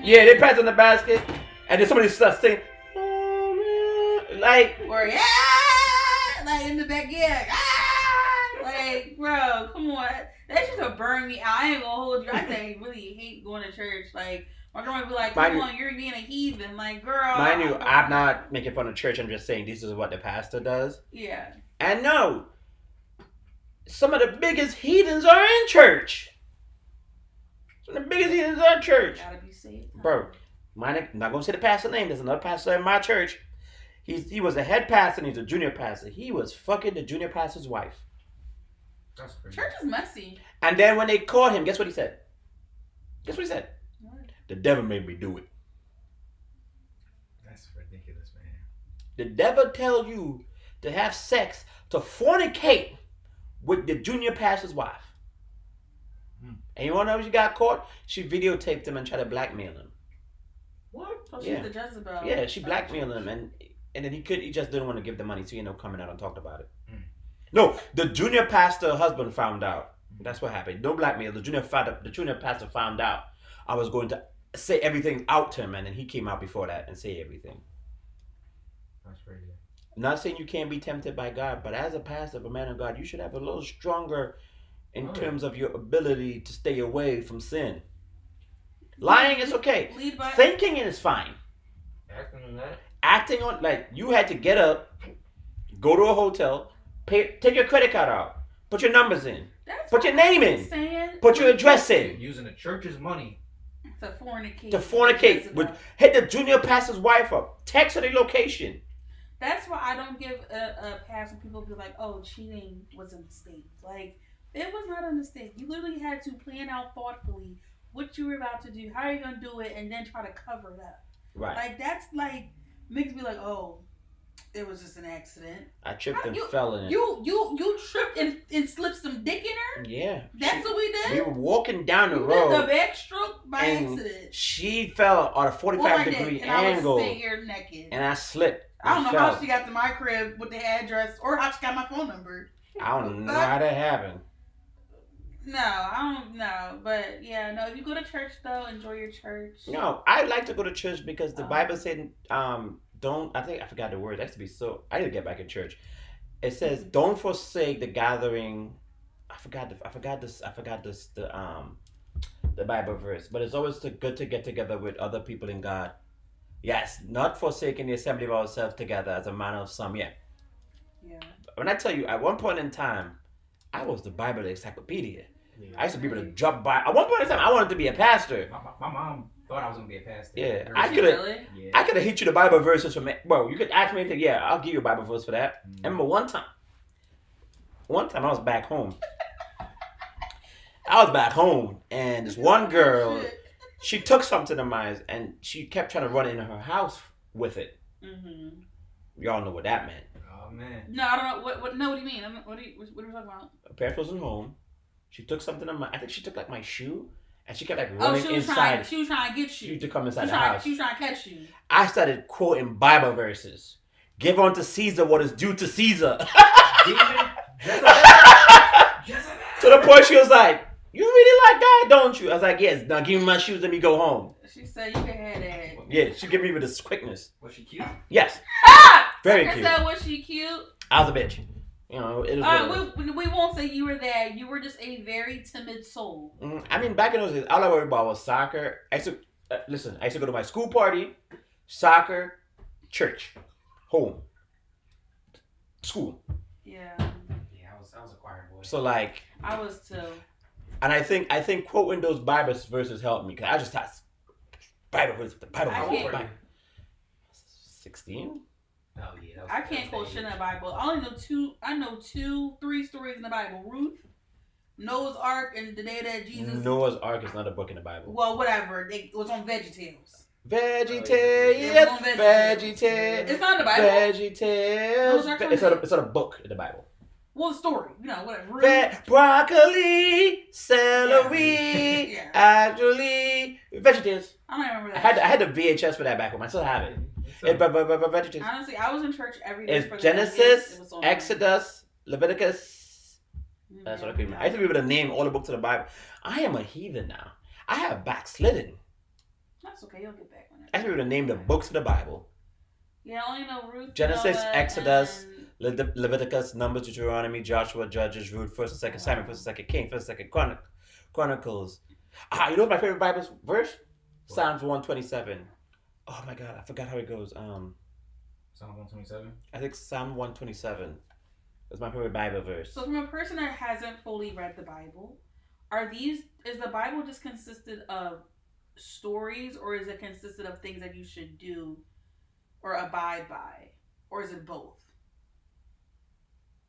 Yeah, they pass in the basket, and then somebody starts singing. Oh, man. Like, or yeah, like in the back, yeah, like bro, come on, that shit will burn me out. I ain't gonna hold you. I think really hate going to church. Like my grandma be like, come on, you're being a heathen. Like girl, mind you, I'm not making fun of church. I'm just saying this is what the pastor does. Yeah. And no, some of the biggest heathens are in church. Some of the biggest heathens are in church. Gotta be safe, Bro, I'm not gonna say the pastor's name. There's another pastor in my church. He was a head pastor and he's a junior pastor. He was fucking the junior pastor's wife. That's crazy. Church is messy. And then when they caught him, guess what he said? Guess what he said? What? The devil made me do it. That's ridiculous, man. The devil tell you to have sex, to fornicate with the junior pastor's wife. And you wanna know how she got caught? She videotaped him and tried to blackmail him. What? Oh, she's Yeah. the Jezebel. Yeah, she blackmailed him and then he just didn't want to give the money, so he ended up coming out and talked about it. No, the junior pastor husband found out. That's what happened. No blackmail. The junior pastor found out I was going to say everything out to him, and then he came out before that and say everything. That's crazy. I'm not saying you can't be tempted by God, but as a pastor, of a man of God, you should have a little stronger in terms of your ability to stay away from sin. Lying is okay. Thinking is fine. Acting on that. Acting on, like, you had to get up, go to a hotel, take your credit card out, put your numbers in, put your name in, put your address in. Using the church's money. To fornicate. Hit the junior pastor's wife up. Text her the location. That's why I don't give a pass when people be like, oh, cheating was a mistake. Like, it was not a mistake. You literally had to plan out thoughtfully what you were about to do, how you're going to do it, and then try to cover it up. Right. Like, that's like, makes me like, oh, it was just an accident. I tripped and fell in it. You tripped and slipped some dick in her? Yeah. That's what we did? We were walking down the You road. did the backstroke by accident. She fell on a 45-degree angle. I was sitting here naked. And I slipped. I don't know how she got to my crib with the address or how she got my phone number. I don't know how that happened. No, I don't know. But yeah, no, if you go to church though, enjoy your church. No, I like to go to church because the Bible said, don't, I think I forgot the word. That has to be so, I need to get back in church. It says, don't forsake the gathering. I forgot the Bible verse, but it's always good to get together with other people in God. Yes, not forsaking the assembly of ourselves together as a manner of some. Yeah. When I tell you, at one point in time, I was the Bible encyclopedia. Yeah. I used to be able to drop by. At one point in time, I wanted to be a pastor. My mom thought I was going to be a pastor. Yeah, I could have hit you the Bible verses from it. Well, you could ask me anything. Yeah, I'll give you a Bible verse for that. I remember one time I was back home. And this one girl, she took something of mine, and she kept trying to run into her house with it. Mm-hmm. Y'all know what that meant. Oh, man. No, I don't know. What do you mean? What are you talking about? Her parents wasn't home. She took something of mine. I think she took like my shoe. And she kept like running inside. She was trying to get you. To come inside the house. She was trying to catch you. I started quoting Bible verses. Give unto Caesar what is due to Caesar. To the point she was like, "You really like God, don't you?" I was like, "Yes." Now give me my shoes. Let me go home. She said you can have that. Yeah, she gave me with this quickness. Was she cute? Yes, Ah! very Tucker cute. said, was she cute? I was a bitch. You know, it was. We won't say you were that. You were just a very timid soul. I mean, back in those days, all I worried about was soccer. I used to go to my school party, soccer, church, home, school. Yeah. Yeah, I was a choir boy. So like, I was too. and I think quoting those Bible verses helped me because I just thought Bible verse. How old were you? 16. Oh yeah. I can't quote shit in the Bible. I only know two. I know 3 stories in the Bible: Ruth, Noah's Ark, and the day that Jesus. Noah's Ark is not a book in the Bible. Well, whatever. It was on VeggieTales. VeggieTales, VeggieTales. It's not in the Bible. VeggieTales. It's not a book in the Bible. Well, the story, whatever. Broccoli, celery, Yeah. actually, VeggieTales. I don't remember that. I had the VHS for that back home. I still have it. VeggieTales. Honestly, I was in church every day. It's Genesis, Exodus, Leviticus. That's what I remember. I used to be able to name all the books of the Bible. I am a heathen now. I have backslidden. That's okay. You'll get back on it. I used to be able to name the books of the Bible. Yeah, I only know Ruth. Genesis, Noah, Exodus, and... Leviticus, Numbers, Deuteronomy, Joshua, Judges, Ruth, 1st and 2nd Samuel, 1st and 2nd King, 1st and 2nd Chronicles. You know what my favorite Bible verse? What? Psalms 127. Oh my God, I forgot how it goes. Psalm 127? I think Psalm 127 is my favorite Bible verse. So from a person that hasn't fully read the Bible, is the Bible just consisted of stories, or is it consisted of things that you should do or abide by? Or is it both?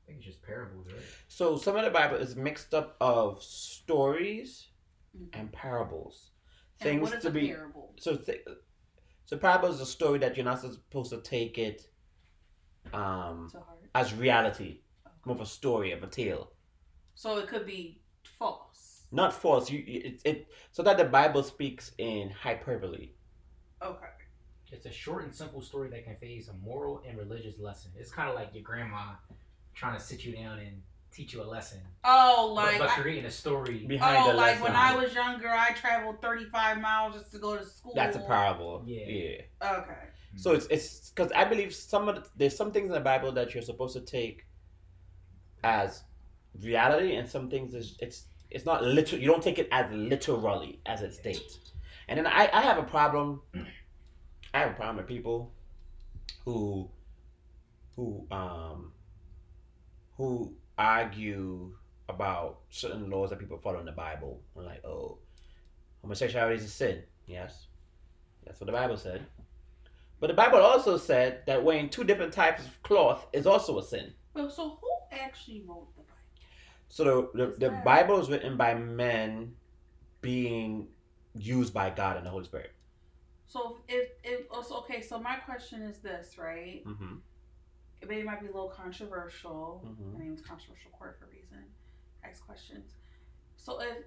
I think it's just parables, right? So some of the Bible is mixed up of stories and parables. And things what is to be parable? So parable is a story that you're not supposed to take it as reality. Okay. More of a story, of a tale. So it could be false. Not false. So that the Bible speaks in hyperbole. Okay. It's a short and simple story that conveys a moral and religious lesson. It's kind of like your grandma trying to sit you down and teach you a lesson. Oh, like but creating a story behind the lesson. When I was younger, I traveled 35 miles just to go to school. That's a parable. Yeah. Okay. So it's because I believe there's some things in the Bible that you're supposed to take as reality, and some things it's not literal. You don't take it as literally as it states. And then I have a problem. I have a problem with people who argue about certain laws that people follow in the Bible. I'm like, oh, homosexuality is a sin. Yes, that's what the Bible said. But the Bible also said that wearing 2 different types of cloth is also a sin. Well, so who actually wrote the Bible? So the Bible is written by men being used by God and the Holy Spirit. So okay, so my question is this, right? Mm-hmm. It maybe might be a little controversial. Mm-hmm. My name is Controversial Court for a reason. Ask questions. So if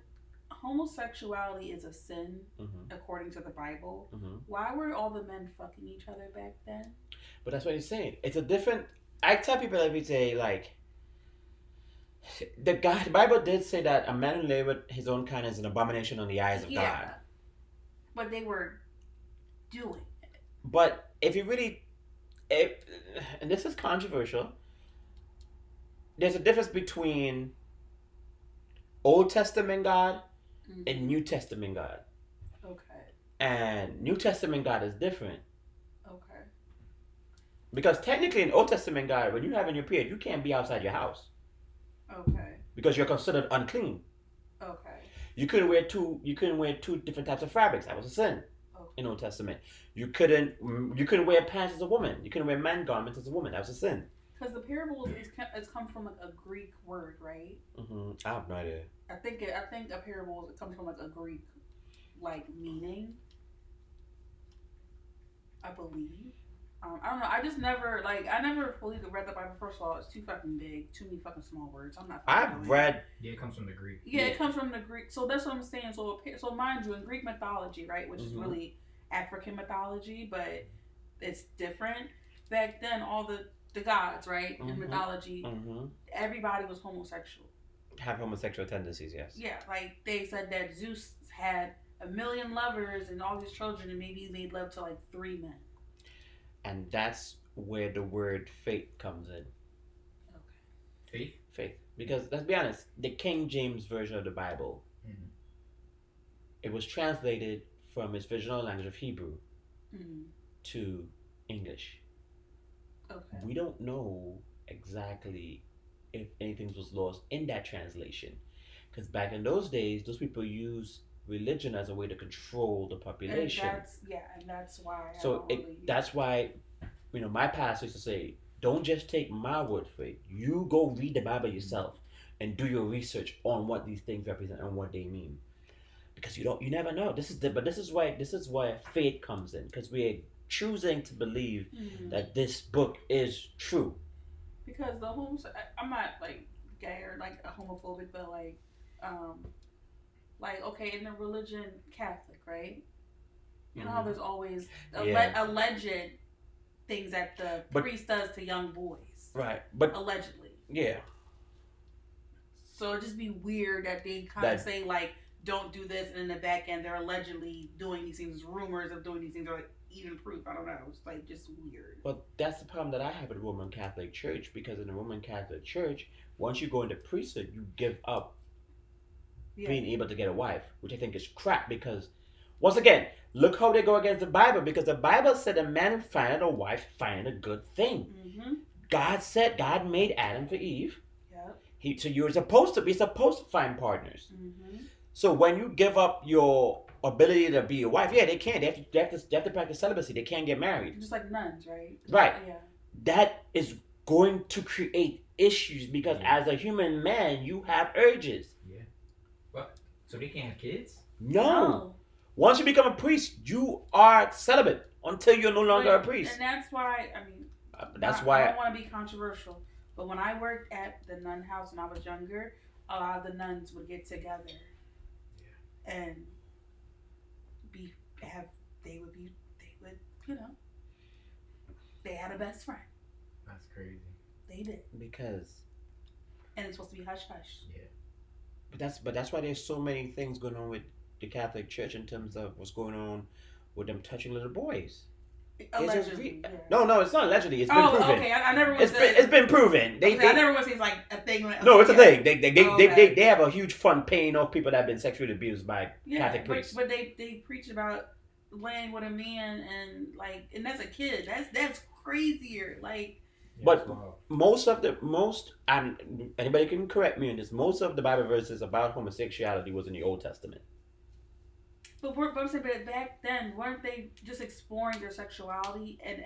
homosexuality is a sin, according to the Bible, why were all the men fucking each other back then? But that's what he's saying. It's a different... I tell people every day, like... The Bible did say that a man who lay with his own kind is an abomination on the eyes of God. But they were doing it. But if you really... and this is controversial, there's a difference between Old Testament God and New Testament God. Okay. And New Testament God is different. Okay. Because technically in Old Testament God, when you're having your period, you can't be outside your house. Okay. Because you're considered unclean. Okay. You couldn't wear two different types of fabrics. That was a sin. In Old Testament, you couldn't wear pants as a woman. You couldn't wear man garments as a woman. That was a sin. Because the parables it's come from like a Greek word, right? I have no idea. I think a parable comes from like a Greek meaning. I believe. I don't know. I just never I never fully read the Bible. First of all, it's too fucking big, too many fucking small words. I'm not. I've read. Yeah, it comes from the Greek. Yeah, it comes from the Greek. So that's what I'm saying. So mind you, in Greek mythology, right, which is really African mythology, but it's different. Back then, all the gods, right, in mythology, everybody was homosexual. have homosexual tendencies. Yes. Yeah, like they said that Zeus had 1,000,000 lovers and all his children, and maybe he made love to like 3 men. And that's where the word faith comes in. Okay. Faith? Faith. Because let's be honest, the King James version of the Bible, it was translated from its original language of Hebrew to English. Okay. We don't know exactly if anything was lost in that translation. Because back in those days, those people used religion as a way to control the population. And that's why. So that's why, my pastor used to say, don't just take my word for it. You go read the Bible yourself and do your research on what these things represent and what they mean. Because you never know. This is why faith comes in, because we're choosing to believe that this book is true. Because I'm not like gay or like a homophobic, but like okay, in the religion Catholic, right? You know how there's always alleged things that the priest does to young boys, right? But allegedly, yeah. So it'd just be weird that they kind of say like, don't do this, and in the back end they're allegedly doing these things, rumors of doing these things, or like even proof. I don't know. It's like just weird. Well, that's the problem that I have with the Roman Catholic Church, because in the Roman Catholic Church, once you go into priesthood, you give up being able to get a wife, which I think is crap. Because once again, look how they go against the Bible, because the Bible said a man who findeth a wife findeth a good thing. God made Adam for Eve. So you're supposed to find partners. So when you give up your ability to be a wife, they can't. They have to practice celibacy. They can't get married. Just like nuns, right? Right. Yeah. That is going to create issues, because as a human man, you have urges. Yeah. What? So they can't have kids? No. Once you become a priest, you are celibate until you're no longer a priest. And that's why, I don't want to be controversial, but when I worked at the nun house when I was younger, a lot of the nuns would get together and they had a best friend. That's crazy. They did. And it's supposed to be hush hush. Yeah. But that's why there's so many things going on with the Catholic Church in terms of what's going on with them touching little boys. Allegedly. No, it's not allegedly. It's been proven. Okay. I never. It's been proven. I never want to say it's like a thing. No, it's a thing. They have a huge fund paying off people that have been sexually abused by Catholic priests. But they preach about laying with a man and that's a kid. That's crazier. But most and anybody can correct me on this, most of the Bible verses about homosexuality was in the Old Testament. But back then, weren't they just exploring their sexuality and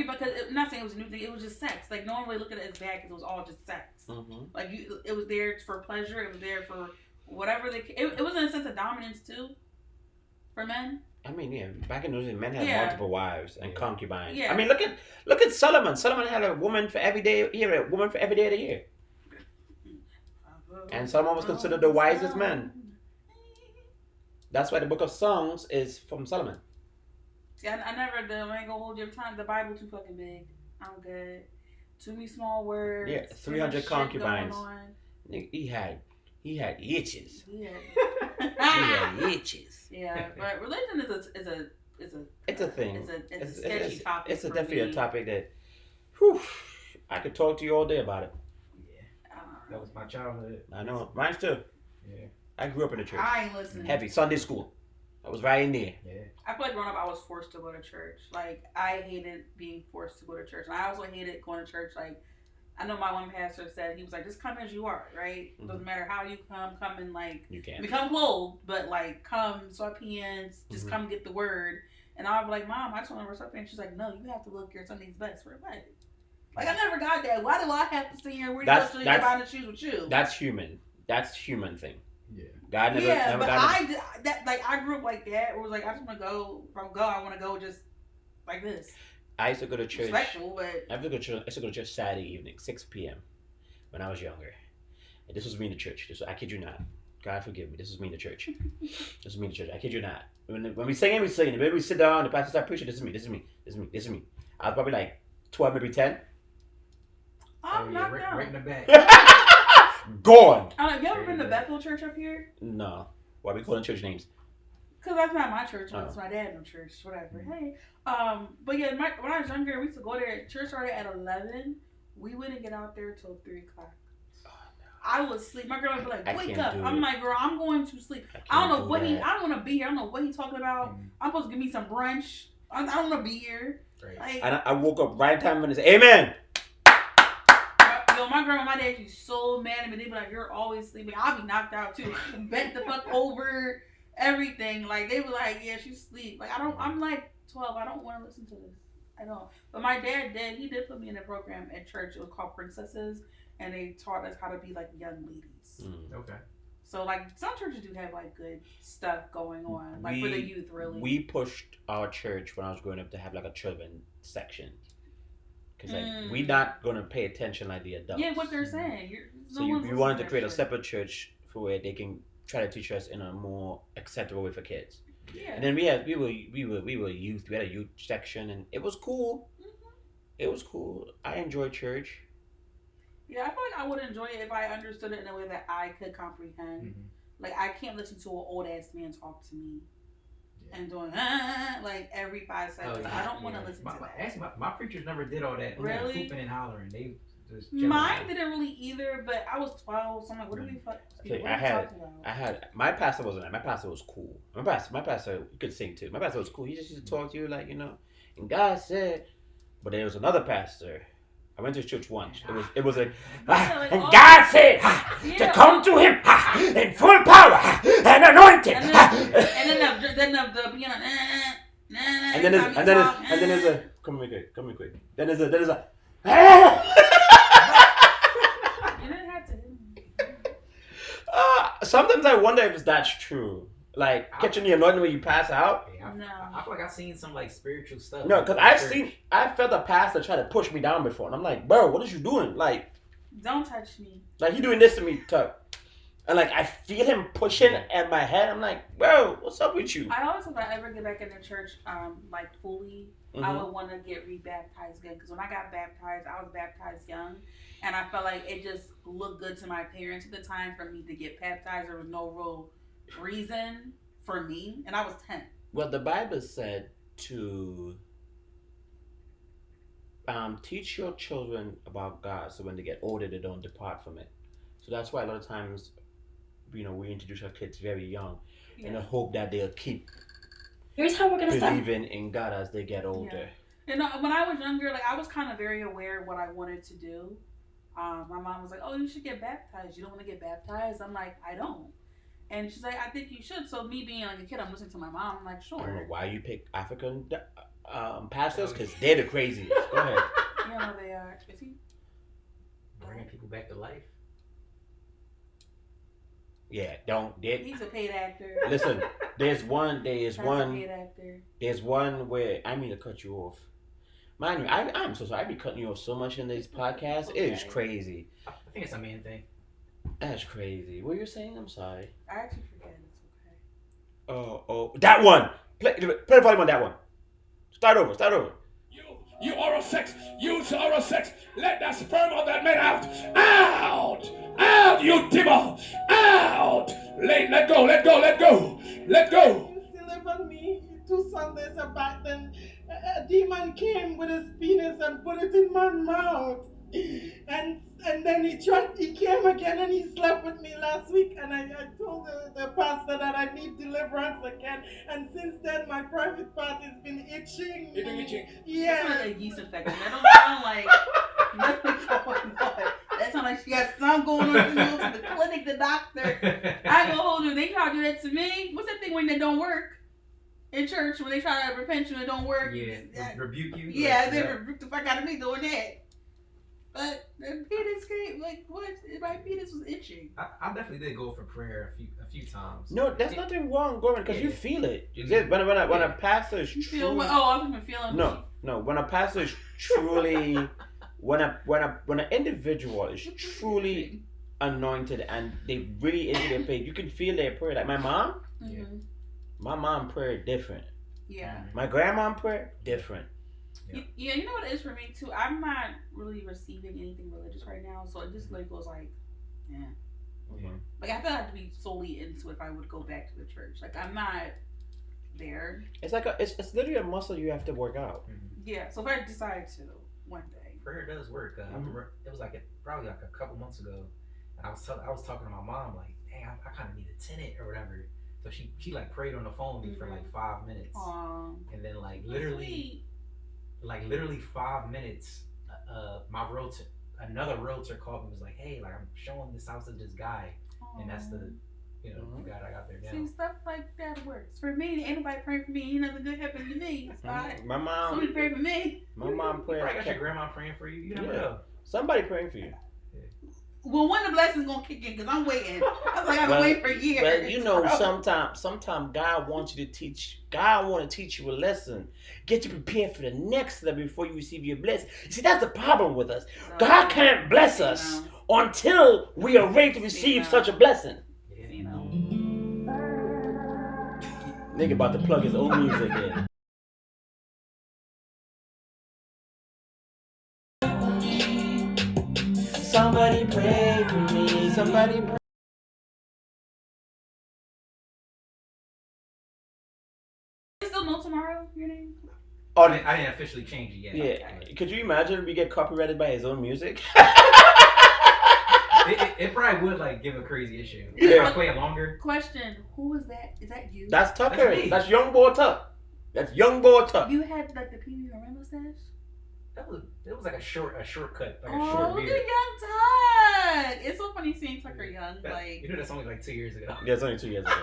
because I'm not saying it was a new thing, it was just sex. Like no one really looked at it as bad because it was all just sex. Like it was there for pleasure. It was there for whatever it was in a sense of dominance too, for men. I mean, back in those days, men had multiple wives and concubines. Yeah. I mean, look at Solomon. Solomon had a woman for every day of the year, of the year. And Solomon was considered the wisest man. That's why the book of Songs is from Solomon. See, I ain't gonna hold your time. The Bible too fucking big. I'm good. Too many small words. Yeah, 300 concubines. He had itches. Yeah. He had itches. Yeah, but religion is a thing. It's a sketchy topic. It's definitely a topic that, I could talk to you all day about it. Yeah, that was my childhood. I know, mine too. Yeah, I grew up in the church. I ain't listening. Heavy Sunday school. I was right in there. Yeah. I feel like growing up, I was forced to go to church. Like I hated being forced to go to church, and I also hated going to church. Like I know my one pastor said, he was like, just come as you are, right? Mm-hmm. Doesn't matter how you come and like, you can become clothed, but like come sweatpants, just come get the word. And I'll be like, Mom, I just want to wear sweatpants. She's like, no, you have to look your Sunday's best for what? Like I never got that. Why do I have to sit here and wear your buying the shoes with you? That's human. That's human thing. Yeah. God never. Yeah, never but got I grew up like that. It was like I just want to go. If I go, I want to go just like this. I used to go to church. Respectful, but I used to go to church Saturday evening, 6 p.m. when I was younger. And this was me in the church. I kid you not. God forgive me. This was me in the church. This is me in the church. I kid you not. When we sing, we sing. Maybe we sit down. The pastor start preaching. This is me. I was probably like 12, maybe 10. I'm not right in the back. Gone. You ever been to Bethel Church up here? No. Why we calling church names? Because that's not my church. It's my dad's church. Whatever. Hey. But yeah, when I was younger, we used to go there. Church started at 11. We wouldn't get out there till 3 o'clock. I would sleep. My girl would be like, "Wake up!" I'm like, "Girl, I'm going to sleep. I don't know what I don't want to be here. I don't know what he's talking about. I'm supposed to give me some brunch. I don't want to be here." Right. Like, and I woke up right time when they say, "Amen." Yo, my grandma, my dad, she's so mad at me. They be like, "You're always sleeping." I'll be knocked out too. Bent the fuck over, everything. Like they were like, "Yeah, she's asleep." Like I'm like 12. I don't want to listen to this. I don't. But my dad did. He did put me in a program at church. It was called Princesses. And they taught us how to be like young ladies. Okay. So like some churches do have like good stuff going on, like for the youth, really. We pushed our church when I was growing up to have like a children section, because like we're not gonna pay attention like the adults. Yeah, what they're saying. You wanted to create a separate church for where they can try to teach us in a more acceptable way for kids. Yeah. And then we were youth. We had a youth section, and it was cool. Mm-hmm. It was cool. I enjoyed church. Yeah, I feel like I would enjoy it if I understood it in a way that I could comprehend. Mm-hmm. Like, I can't listen to an old-ass man talk to me and doing, like, every 5 seconds. Oh, yeah, I don't want to listen to that. Actually, my preachers never did all that. Really? Hooping and hollering. They just Mine didn't really either, but I was 12, so I'm like, what are we talking about? My pastor wasn't that. My pastor was cool. My pastor could sing, too. My pastor was cool. He just used to talk to you, like, and God said, but there was another pastor. I went to his church once. It was like, and God said to come to him in full power and anointed. And then the piano. And then there's a come here quick. Then there's a. You didn't have to. Sometimes I wonder if that's true. Like catching the anointing when you pass out. No. I feel like I've seen some like spiritual stuff. No, because I felt a pastor try to push me down before, and I'm like, bro, what is you doing? Like, don't touch me. Like he doing this to me, Tuck. And like I feel him pushing at my head. I'm like, bro, what's up with you? I always, if I ever get back in the church, like fully, I would want to get rebaptized again. Because when I got baptized, I was baptized young, and I felt like it just looked good to my parents at the time for me to get baptized. There was no real reason for me, and I was 10. Well, the Bible said to teach your children about God, so when they get older, they don't depart from it. So that's why a lot of times, we introduce our kids very young, in the hope that they'll keep believing in God as they get older. Yeah. When I was younger, like I was kind of very aware of what I wanted to do. My mom was like, "Oh, you should get baptized. You don't want to get baptized?" I'm like, "I don't." And she's like, "I think you should." So me being like a kid, I'm listening to my mom. I'm like, "Sure." I don't know why you pick African pastors, because they're the craziest. Go ahead. Yeah, no, they are. Is he bringing people back to life? Yeah, He's a paid actor. Listen, there's one a paid actor. There's one where I mean to cut you off. Mind you, I'm so sorry. I be cutting you off so much in this podcast. Okay. It is crazy. I think it's a man thing. That's crazy. What were you saying? I'm sorry. I actually forget. It's okay. Oh, that one. Play the volume on that one. Start over. You oral sex. Use oral sex. Let that sperm of that man out. Out, you devil. Out. Let go. Deliver me. 2 Sundays back then, a demon came with his penis and put it in my mouth. And then he came again and he slept with me last week, and I told the pastor that I need deliverance again, and since then my private part has been itching. It's been itching? Yeah. That's not a yeast infection. That don't sound like nothing going on. That sounds like she got something going on. You go to the clinic, the doctor. I go hold you. They try to do that to me. What's that thing when they don't work? In church, when they try to repent you and it don't work. Yeah, rebuke you. Yeah, they rebuke the fuck out of me doing that. But the penis came, like, what? My penis was itching. I definitely did go for prayer a few times. No, there's nothing wrong going because you feel it. When a pastor is truly... I've been feeling No. When a pastor is truly... when an individual is truly anointed and they really into their faith, you can feel their prayer. Like my mom, my mom prayer different. Yeah. My grandma prayer different. Yeah, you know what it is for me too? I'm not really receiving anything religious right now, so it just like goes like Yeah. Yeah. Like I feel I have to be solely into it if I would go back to the church. Like I'm not there. It's like it's literally a muscle you have to work out. Yeah. So if I decide to one day. Prayer does work. I remember it was like probably like a couple months ago. And I was talking to my mom like, dang, I kind of need a tenant or whatever. So she like prayed on the phone with me for like 5 minutes. Aww. And then like literally 5 minutes, another realtor called me and was like, hey, like I'm showing this house to this guy. Aww. And that's the the guy I got there now. See, stuff like that works. For me, ain't nobody praying for me. Ain't nothing good happening to me. It's fine. My mom. Somebody pray for me. My mom You prayed. probably got your grandma praying for you. You never know. Somebody praying for you. Well, when the blessing's gonna kick in, because I'm waiting. I was like, I've been waiting for years. But you know, sometimes God wants you to teach. God want to teach you a lesson, get you prepared for the next level before you receive your blessing. See, that's the problem with us. God can't bless us until we are ready to receive such a blessing. You know. Nigga about to plug his own music in. Somebody pray for me. Somebody pray. You still know tomorrow your name? Oh, I didn't officially change it yet. Yeah. Could you imagine if we get copyrighted by his own music? It probably would like give a crazy issue. Yeah. If I play it longer. Question: who is that? Is that you? That's Tucker. That's me. That's young boy Tuck. That's young boy Tuck. You had like the PB Herman mustache. It was like a shortcut, like a Oh, short look beard. at young Tuck. It's so funny seeing Tucker young. You know that's only like 2 years ago. Yeah, it's only 2 years ago.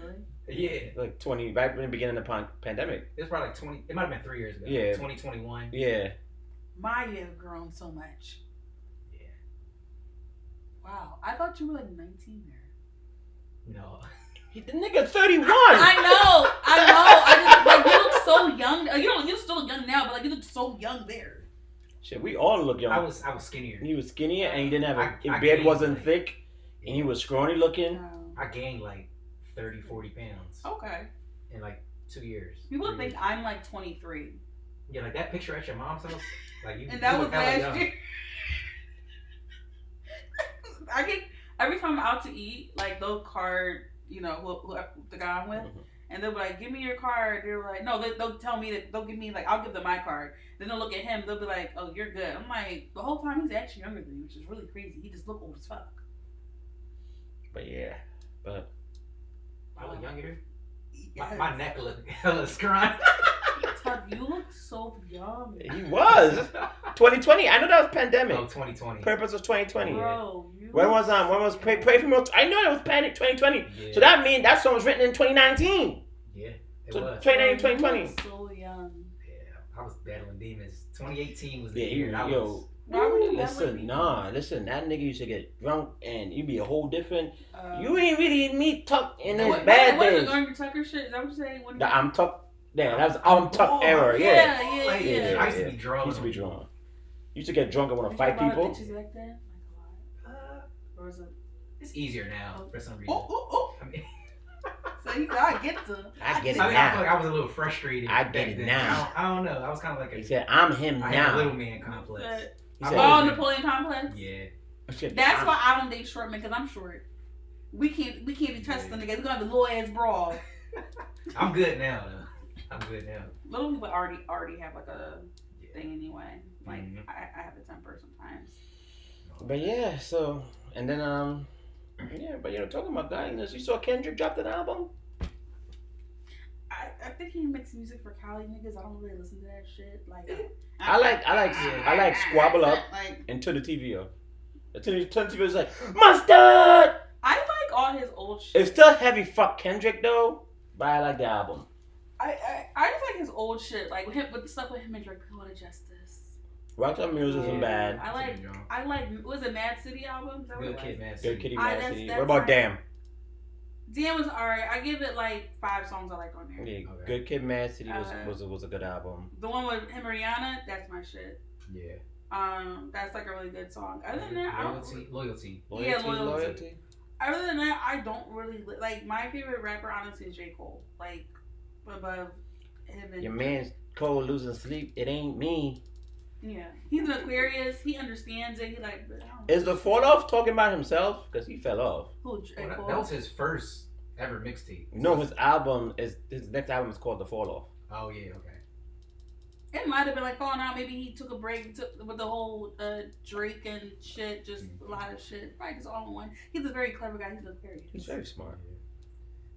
Really? Yeah. Like 20, back in the beginning of the pandemic. It was probably like 20. It might have been 3 years ago. Yeah. 2021. Yeah. Maya have grown so much. Yeah. Wow, I thought you were like 19 there. No. The nigga 31. I know. I just like you look so young. You're still young now, but like you look so young there. Shit, we all look young. I was skinnier. He was skinnier and he didn't have his I beard gained, wasn't like, thick and he was scrawny looking. I gained like 30, 40 pounds Okay. in like 2 years. People 3 think years. I'm like 23. Yeah, like that picture at your mom's house. Like you. And that you was look hella last young. year. I get every time I'm out to eat, like they'll card, who the guy I'm with, and they'll be like, "Give me your card." They're like, "No," they'll tell me that they'll give me like I'll give them my card. Then they'll look at him. They'll be like, "Oh, you're good." I'm like, the whole time he's actually younger than me, which is really crazy. He just look old as fuck. But yeah, but I look younger. Yes. My neck look hella scrawny. Tuck, you look so young. he was 2020. I know that was pandemic. Oh, 2020. Purpose was 2020. Bro, When was pray for me? I know it was panic 2020. Yeah. So that means that song was written in 2019. Yeah, it So was. 2019, You 2020. look so young. Yeah, I was battling demons. 2018 was the Yeah, year. you, I yo. was. Why would you Listen, that nigga used to get drunk and you be a whole different. Uh, You ain't really meet Tuck in his what, bad what is days. it, Garner Tucker shit? Is that what you're saying? What The I'm Tuck. Yeah, that was I'm Tuck era. Yeah. Yeah. Yeah. I used to be drunk. Used to be drunk. Used to get drunk and want to Did fight you have a lot people. of bitches back then? Like a lot. Or is it? It's easier now for some reason. Oh. I mean, So he said, I get to. I get it I now. feel like I was a little frustrated. I back get it then. now. I don't know. I was kind of like He said, I'm him I had a now. little man complex. He said, Oh, Napoleon complex. Yeah. That's why I don't date short men because I'm short. We can't be trusted together. We're gonna have a little ass brawl. I'm good now though. I'm good now. Little people already have like a thing anyway. Like Mhm. I have a temper sometimes. But yeah, so and then talking about godliness, you saw Kendrick dropped an album. I think he makes music for Cali niggas. I don't really listen to that shit. Like I like Squabble Up Like and Turn the TV up. Turn the TV is like mustard. I like all his old shit. It's still heavy fuck Kendrick though, but I like the album. I just like his old shit, like with the stuff with him and Drake, Poet of Justice. Rockstar Music isn't bad. I like was it Mad City album? Is that what Good it Kid, was? man. Good Kitty, I- Mad that's- City. that's What about right. Damn? DM was alright. I give it like 5 songs I liked on there. Yeah, Okay. Good Kid, Mad City was a good album. The one with him and Rihanna, that's my shit. Yeah. That's like a really good song. Other than that, I don't. Loyalty. Yeah, loyalty. Other than that, I don't really like. My favorite rapper, honestly, is J. Cole. Like above him and Your man's Cole losing sleep. It ain't me. Yeah, he's an Aquarius. He understands it. He like. Is the fall off talking about himself? Because he fell off. Who? Well, that was his first ever mixtape. No, his next album is called The Fall Off. Oh yeah, okay. It might have been like falling out. Maybe he took a break with the whole Drake and shit. Just a lot of shit. Probably just all in one. He's a very clever guy. He's an Aquarius. He's very smart.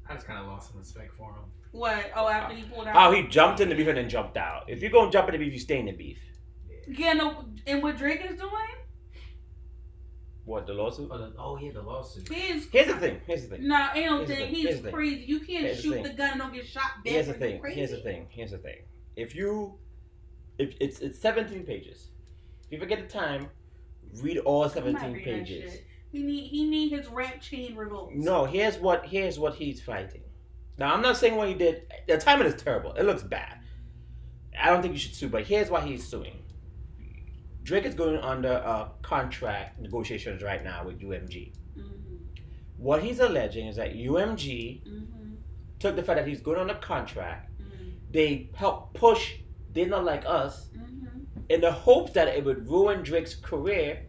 I just kind of lost some respect for him. What? Oh, after he pulled out. How he jumped in the beef and then jumped out. If you're gonna jump in the beef, you stay in the beef. Yeah, no. And what Drake is doing? What, the lawsuit? Oh yeah, the lawsuit. He's. Here's the thing. Nah, ain't no Here's the thing. thing. He's Here's the thing. crazy. You can't Here's the shoot thing. the gun and don't get shot dead. Here's the thing. Crazy. Here's the thing. If it's 17 pages. If you forget the time, read all 17 pages. He need his rap chain revoked. No, here's what he's fighting. Now I'm not saying what he did. The timing is terrible. It looks bad. I don't think you should sue, but here's why he's suing. Drake is going under contract negotiations right now with UMG. Mm-hmm. What he's alleging is that UMG took the fact that he's going on a contract. Mm-hmm. They helped push They Not Like Us in the hopes that it would ruin Drake's career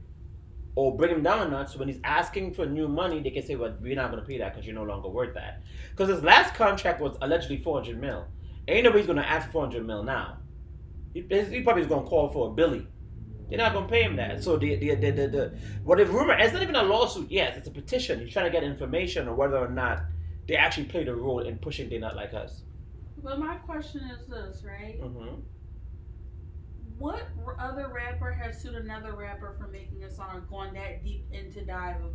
or bring him down a notch. So when he's asking for new money, they can say, well, we're not going to pay that because you're no longer worth that. Because his last contract was allegedly $400 million. Ain't nobody's going to ask for $400 million now. He probably is going to call for $1 billion. They're not gonna pay him that. So what the rumor? It's not even a lawsuit. Yes, it's a petition. He's trying to get information on whether or not they actually played a role in pushing They Not Like Us. But my question is this, right? Mm-hmm. What other rapper has sued another rapper for making a song, going that deep into dive of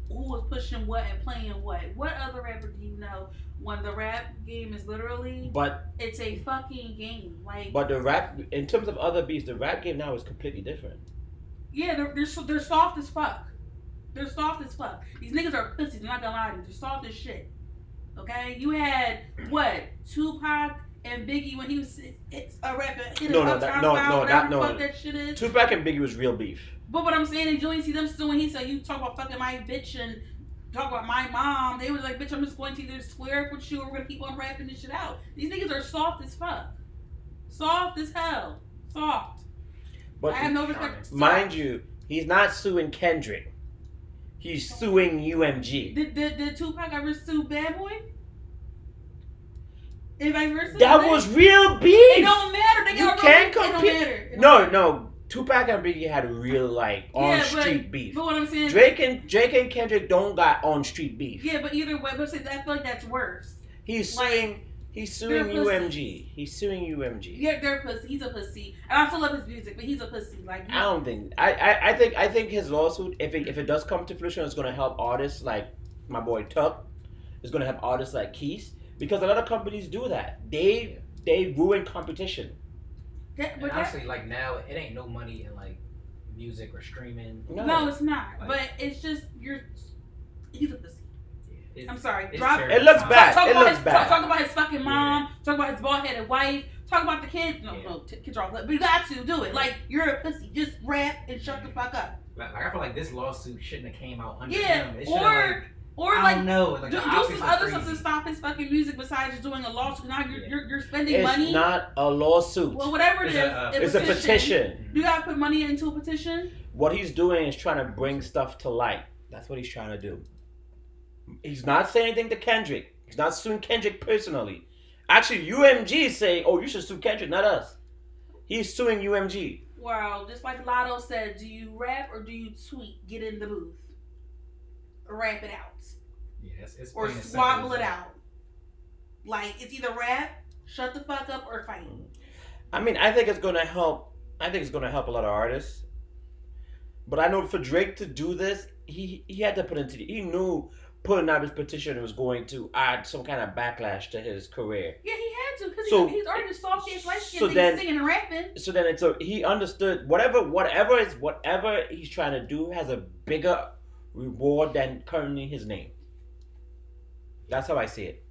who was pushing what and playing what? What other rapper do you know when the rap game is literally? But it's a fucking game, like. But the rap, in terms of other beats, the rap game now is completely different. Yeah, they're soft as fuck. They're soft as fuck. These niggas are pussies. I'm not gonna lie to you. They're soft as shit. Okay, you had what Tupac and Biggie when he was a rapper. That shit is. Tupac and Biggie was real beef. But what I'm saying is, you ain't see them suing. He said, you talk about fucking my bitch and talk about my mom. They was like, bitch, I'm just going to either square up with you or we're going to keep on rapping this shit out. These niggas are soft as fuck. Soft as hell. Soft. But I have no respect. Mind you, he's not suing Kendrick. He's suing UMG. Did Tupac ever sue Bad Boy? Anybody ever sue That was real beef. It don't matter. They got can't compete. It don't matter. No. Tupac and Biggie had a real on street beef. But what I'm saying, Drake and Kendrick don't got on street beef. Yeah, but either way, I feel like that's worse. He's suing UMG. He's suing UMG. Yeah, they're pussy. He's a pussy. And I still love his music, but he's a pussy. Like I don't think. I think his lawsuit, if it does come to fruition, it's gonna help artists like my boy Tuck. It's gonna help artists like Keys, because a lot of companies do that. They ruin competition. But honestly, like now, it ain't no money in like music or streaming. No, it's not. Like, but it's just he's a pussy. I'm sorry. It looks bad. Talk about his fucking mom. Talk about his bald-headed wife. Talk about the kids. No, kids are off. But you got to do it. Like, you're a pussy. Just rap and shut the fuck up. Like I feel like this lawsuit shouldn't have came out under him. It Or I like, don't know. Like, do some other stuff to stop his fucking music besides just doing a lawsuit. Now you're spending money. It's not a lawsuit. Well, whatever it is, it's a petition. You gotta put money into a petition. What he's doing is trying to bring stuff to light. That's what he's trying to do. He's not saying anything to Kendrick. He's not suing Kendrick personally. Actually, UMG is saying, "Oh, you should sue Kendrick, not us." He's suing UMG. Well, just like Lotto said, do you rap or do you tweet? Get in the booth. Rap it out. Yeah, it's or swabble it out. Like, it's either rap, shut the fuck up, or fight. I mean, I think it's gonna help. I think it's gonna help a lot of artists. But I know for Drake to do this, he had to put into he knew putting out this petition was going to add some kind of backlash to his career. Yeah, he had to, because he's already soft ass light skin singing and rapping. So then he understood whatever he's trying to do has a bigger reward than currently his name. That's how I see it.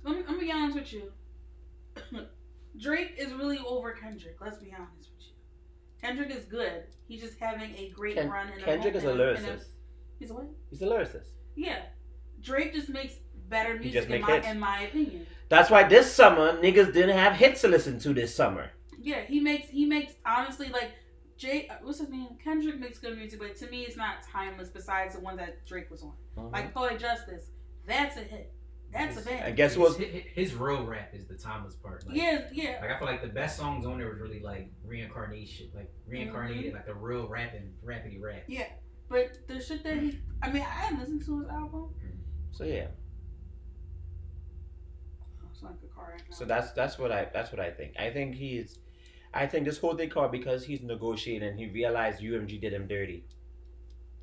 Let me be honest with you. Drake is really over Kendrick. Let's be honest with you. Kendrick is good. He's just having a great run. Kendrick is a lyricist. He's a what? He's a lyricist. Yeah. Drake just makes better music in my opinion. That's why this summer niggas didn't have hits to listen to this summer. Yeah, he makes honestly like what's his name? Kendrick makes good music, but to me it's not timeless besides the one that Drake was on. Like Poetic Justice. That's a hit. That's a band. I guess what his real rap is the timeless part. Like, yeah. Like I feel like the best songs on there was really like reincarnated, like the real rapidy rap. Yeah, but the shit that I haven't listened to his album. So yeah. It's like a car. So that's what I think. I think this whole thing called because he's negotiating and he realized UMG did him dirty.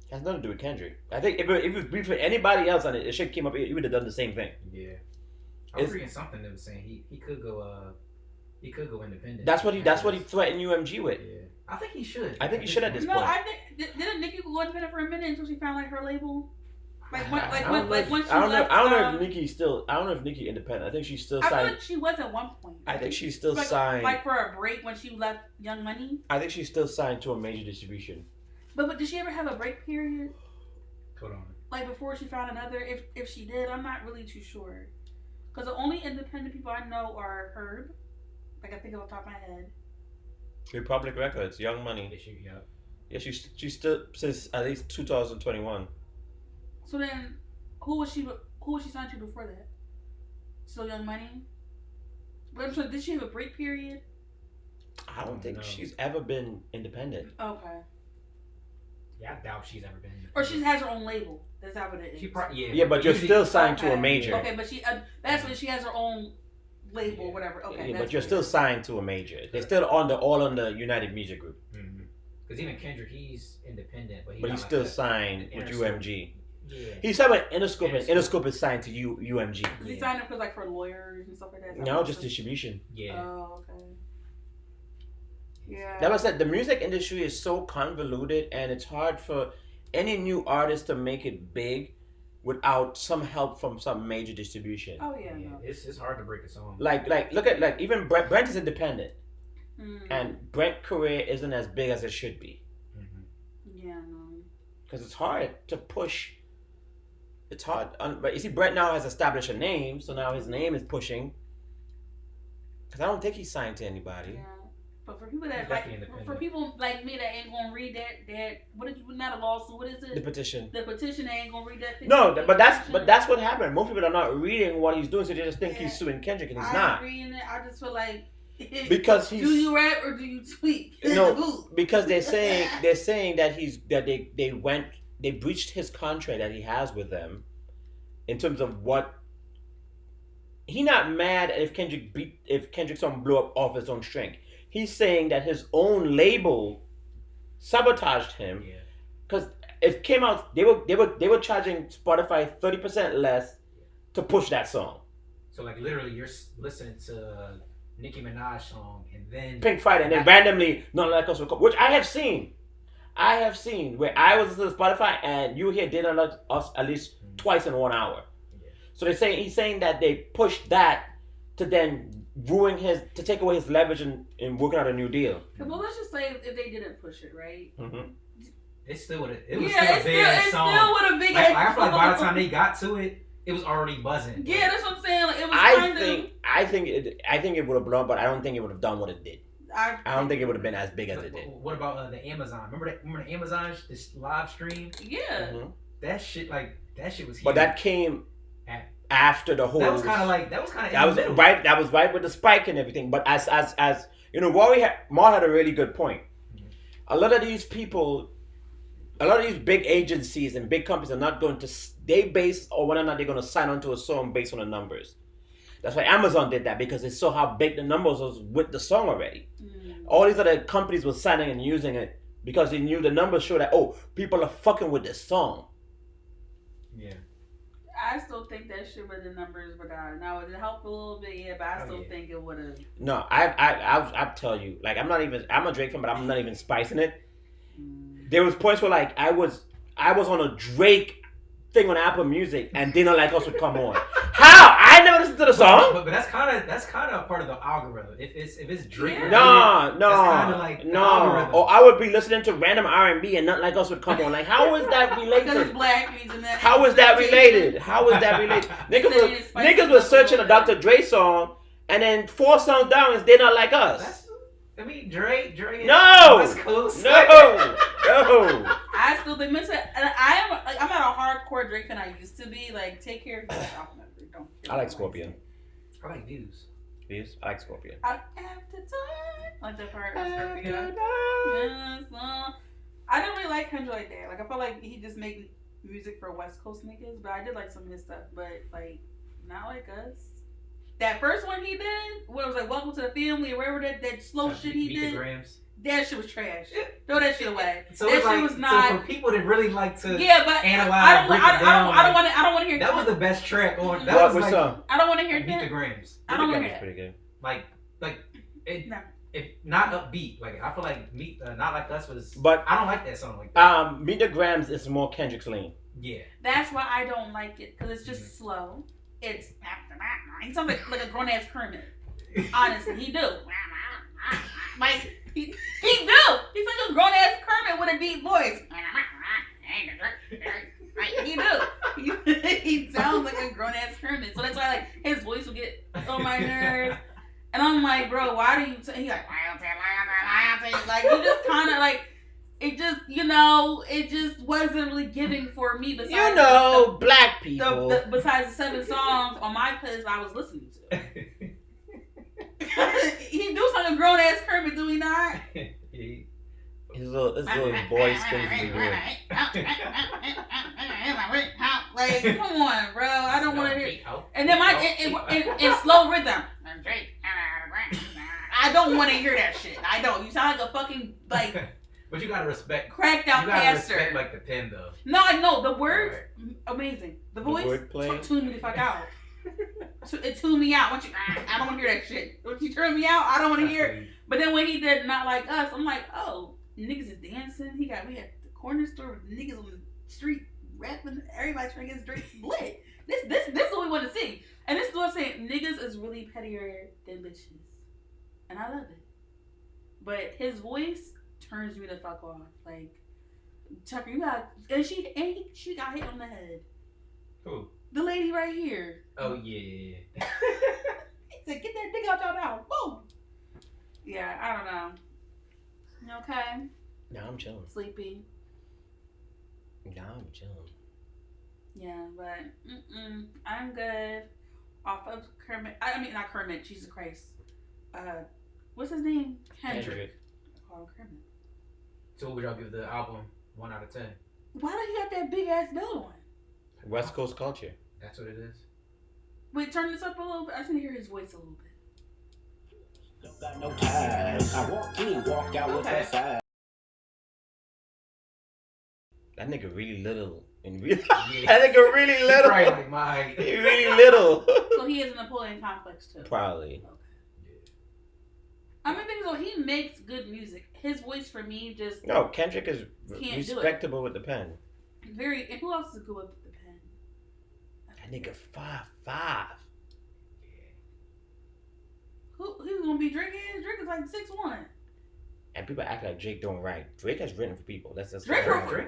It has nothing to do with Kendrick. I think if it was beef for anybody else on it, shit came up, he would have done the same thing. Yeah. I was reading something that was saying he could go independent. That's what he threatened UMG with. Yeah. I think he should. I think he should at this point. I think didn't Nicki go independent for a minute until she found like her label? I don't know if Nicki still. I don't know if Nicki independent. I think she's still signed. I feel like she was at one point. I think she's still signed. Like for a break when she left Young Money. I think she's still signed to a major distribution. But did she ever have a break period? Hold on. Like before she found another? If she did, I'm not really too sure. Because the only independent people I know are Herb. Like I think off the top of my head. Republic Records, Young Money. Yeah, she's still since at least 2021. So then, who was she signed to before that? Still Young Money. But I'm sorry, did she have a break period? I don't think she's ever been independent. Okay. Yeah, I doubt she's ever been. Or she has her own label. That's how it is. Yeah, but you're still signed to a major. Okay, but that's when she has her own label, whatever. Okay, yeah, but you're still signed to a major. They're still all under United Music Group. Because even Kendrick, he's independent, but he's still signed with UMG. Yeah. He's talking about Interscope, and Interscope is signed to UMG. Does he sign up for lawyers and stuff like that? No, just distribution. Yeah. Oh, okay. Yeah. That was said. The music industry is so convoluted, and it's hard for any new artist to make it big without some help from some major distribution. Oh yeah. No. It's hard to break a song. Like look at even Brent is independent, and Brent's career isn't as big as it should be. Yeah. No. Because it's hard to push. It's hard, but you see, Brent now has established a name, so now his name is pushing. Because I don't think he's signed to anybody. Yeah. But for people that for people like me that ain't gonna read that what is not a lawsuit? What is it? The petition. The petition, they ain't gonna read that. No, but that's what happened. Most people are not reading what he's doing, so they just think he's suing Kendrick, and he's not. Reading it, I just feel like because he's. Do you rap or do you tweet? No, because they're saying that they breached his contract that he has with them, in terms of what. He not mad if Kendrick's song blew up off his own string. He's saying that his own label sabotaged him because it came out. They were charging Spotify 30% less to push that song. So like literally, you're listening to Nicki Minaj song and then Pink Friday, and then randomly None Like Us will come, which I have seen. Where I was listening to Spotify and you hear They Don't Like Us at least twice in 1 hour. Yeah. So he's saying that they pushed that to then to take away his leverage in working out a new deal. Well, let's just say if they didn't push it, right? Mm-hmm. It still would have. It was still a big ass song. Still would have big ass. I feel like by the time they got to it, it was already buzzing. Yeah, that's what I'm saying. Like, it was I think it would have blown, but I don't think it would have done what it did. I don't think it would have been as big as it did. What about the Amazon? Remember the Amazon this live stream? Yeah. Mm-hmm. That shit was huge. But that came after the whole. That was kind of That was right with the spike and everything. But as you know, Mar had a really good point. Mm-hmm. A lot of these big agencies and big companies are not going to. They base on whether or not they're going to sign onto a song based on the numbers. That's why Amazon did that, because they saw how big the numbers was with the song already. Mm. All these other companies were signing and using it because they knew the numbers showed that, people are fucking with this song. Yeah. I still think that shit with the numbers would have. Now, it helped a little bit, yeah, but I still think it would have. No, I'll tell you. Like, I'm a Drake fan, but I'm not even spicing it. Mm. There was points where, like, I was on a Drake thing on Apple Music and They Don't Like Us would come on. How? I never listened to the song. But that's kind of part of the algorithm. If it's Drake, no. Or I would be listening to random R&B and Nothing Like Us would come on. Like, how is that related? Because it's black music. How is that related? Niggas was searching a Dr. Dre song, and then 4 songs down is They Not Like Us. I mean, Drake. No! West Coast. No! I still think I'm not a hardcore Drake fan I used to be. Like, Take Care of Yourself. Don't. I like Scorpion. I like Views. Views? I like Scorpion. I have to die. Like that part of Scorpion. Yes, I didn't really like Kendrick like that. Like, I felt like he just made music for West Coast niggas, but I did like some of his stuff. But, like, not like us. That first one he did, where it was like Welcome to the Family or whatever that slow shit he did. The Grams. That shit was trash. Throw that shit away. So that shit was not. So for people that really like to but analyze, I don't want to hear that. That was the best track on. That What was like, song? I don't want to hear Meet that. the Grams. I don't want to Meet the Grams hear is pretty good. Like it. No. If not upbeat, like I feel like Not Like Us was. But I don't like that song like that. Meet the Grams is more Kendrick's lean. Yeah. That's why I don't like it because it's just slow. It's he sounds like a grown ass Kermit. Honestly, he do. Like he do. He's like a grown ass Kermit with a deep voice. Like, he do. He sounds like a grown ass Kermit. So that's why like his voice will get on my nerves. And I'm like, bro, why do you? He's like, like you just kind of like. It just, it just wasn't really giving for me. Besides black people. Besides the 7 songs on my playlist I was listening to. He do something grown ass Kermit, do he not? His little voice things he doing. Like, come on, bro. I don't want to hear. And then in slow rhythm. I don't want to hear that shit. I don't. You sound like a fucking like. But you gotta respect. Cracked out pastor. Respect like the pen though. No, I know the words. Right. Amazing. The voice. Tune me the fuck out. It tuned me out. I don't want to hear that shit. Once you turn me out, I don't want to hear it. But then when he did Not Like Us, I'm like, oh, niggas is dancing. We had the corner store with niggas on the street rapping. Everybody trying to get straight split. This is what we want to see. And this is what I'm saying. Niggas is really pettier than bitches, and I love it. But his voice turns me the fuck off. Like, Tucker, you got, she got hit on the head. Who? The lady right here. Oh yeah. He said, "Get that dick out your mouth." Boom. Yeah, I don't know. You okay? No, I'm chilling. Sleepy. No, I'm chilling. Yeah, but I'm good. Off of Kermit. I mean, not Kermit. Jesus Christ. What's his name? Kendrick. I call him Kermit. So what would y'all give the album 1 out of 10? Why do he got that big ass belt on? West Coast culture. That's what it is. Wait, turn this up a little bit. I just want to hear his voice a little bit. Don't got no ties. I walk in, walk out with that side. That nigga really little. That nigga really little. Probably like my height. He really little. So he has a Napoleon complex too. Probably. Okay. I mean, so he makes good music. His voice for me just Kendrick is respectable with the pen. Very. And who else is good with the pen? That nigga 5'5". Who's gonna be Drake? Drake is like 6'1". And people act like Drake don't write. Drake has written for people. That's just Drake wrote for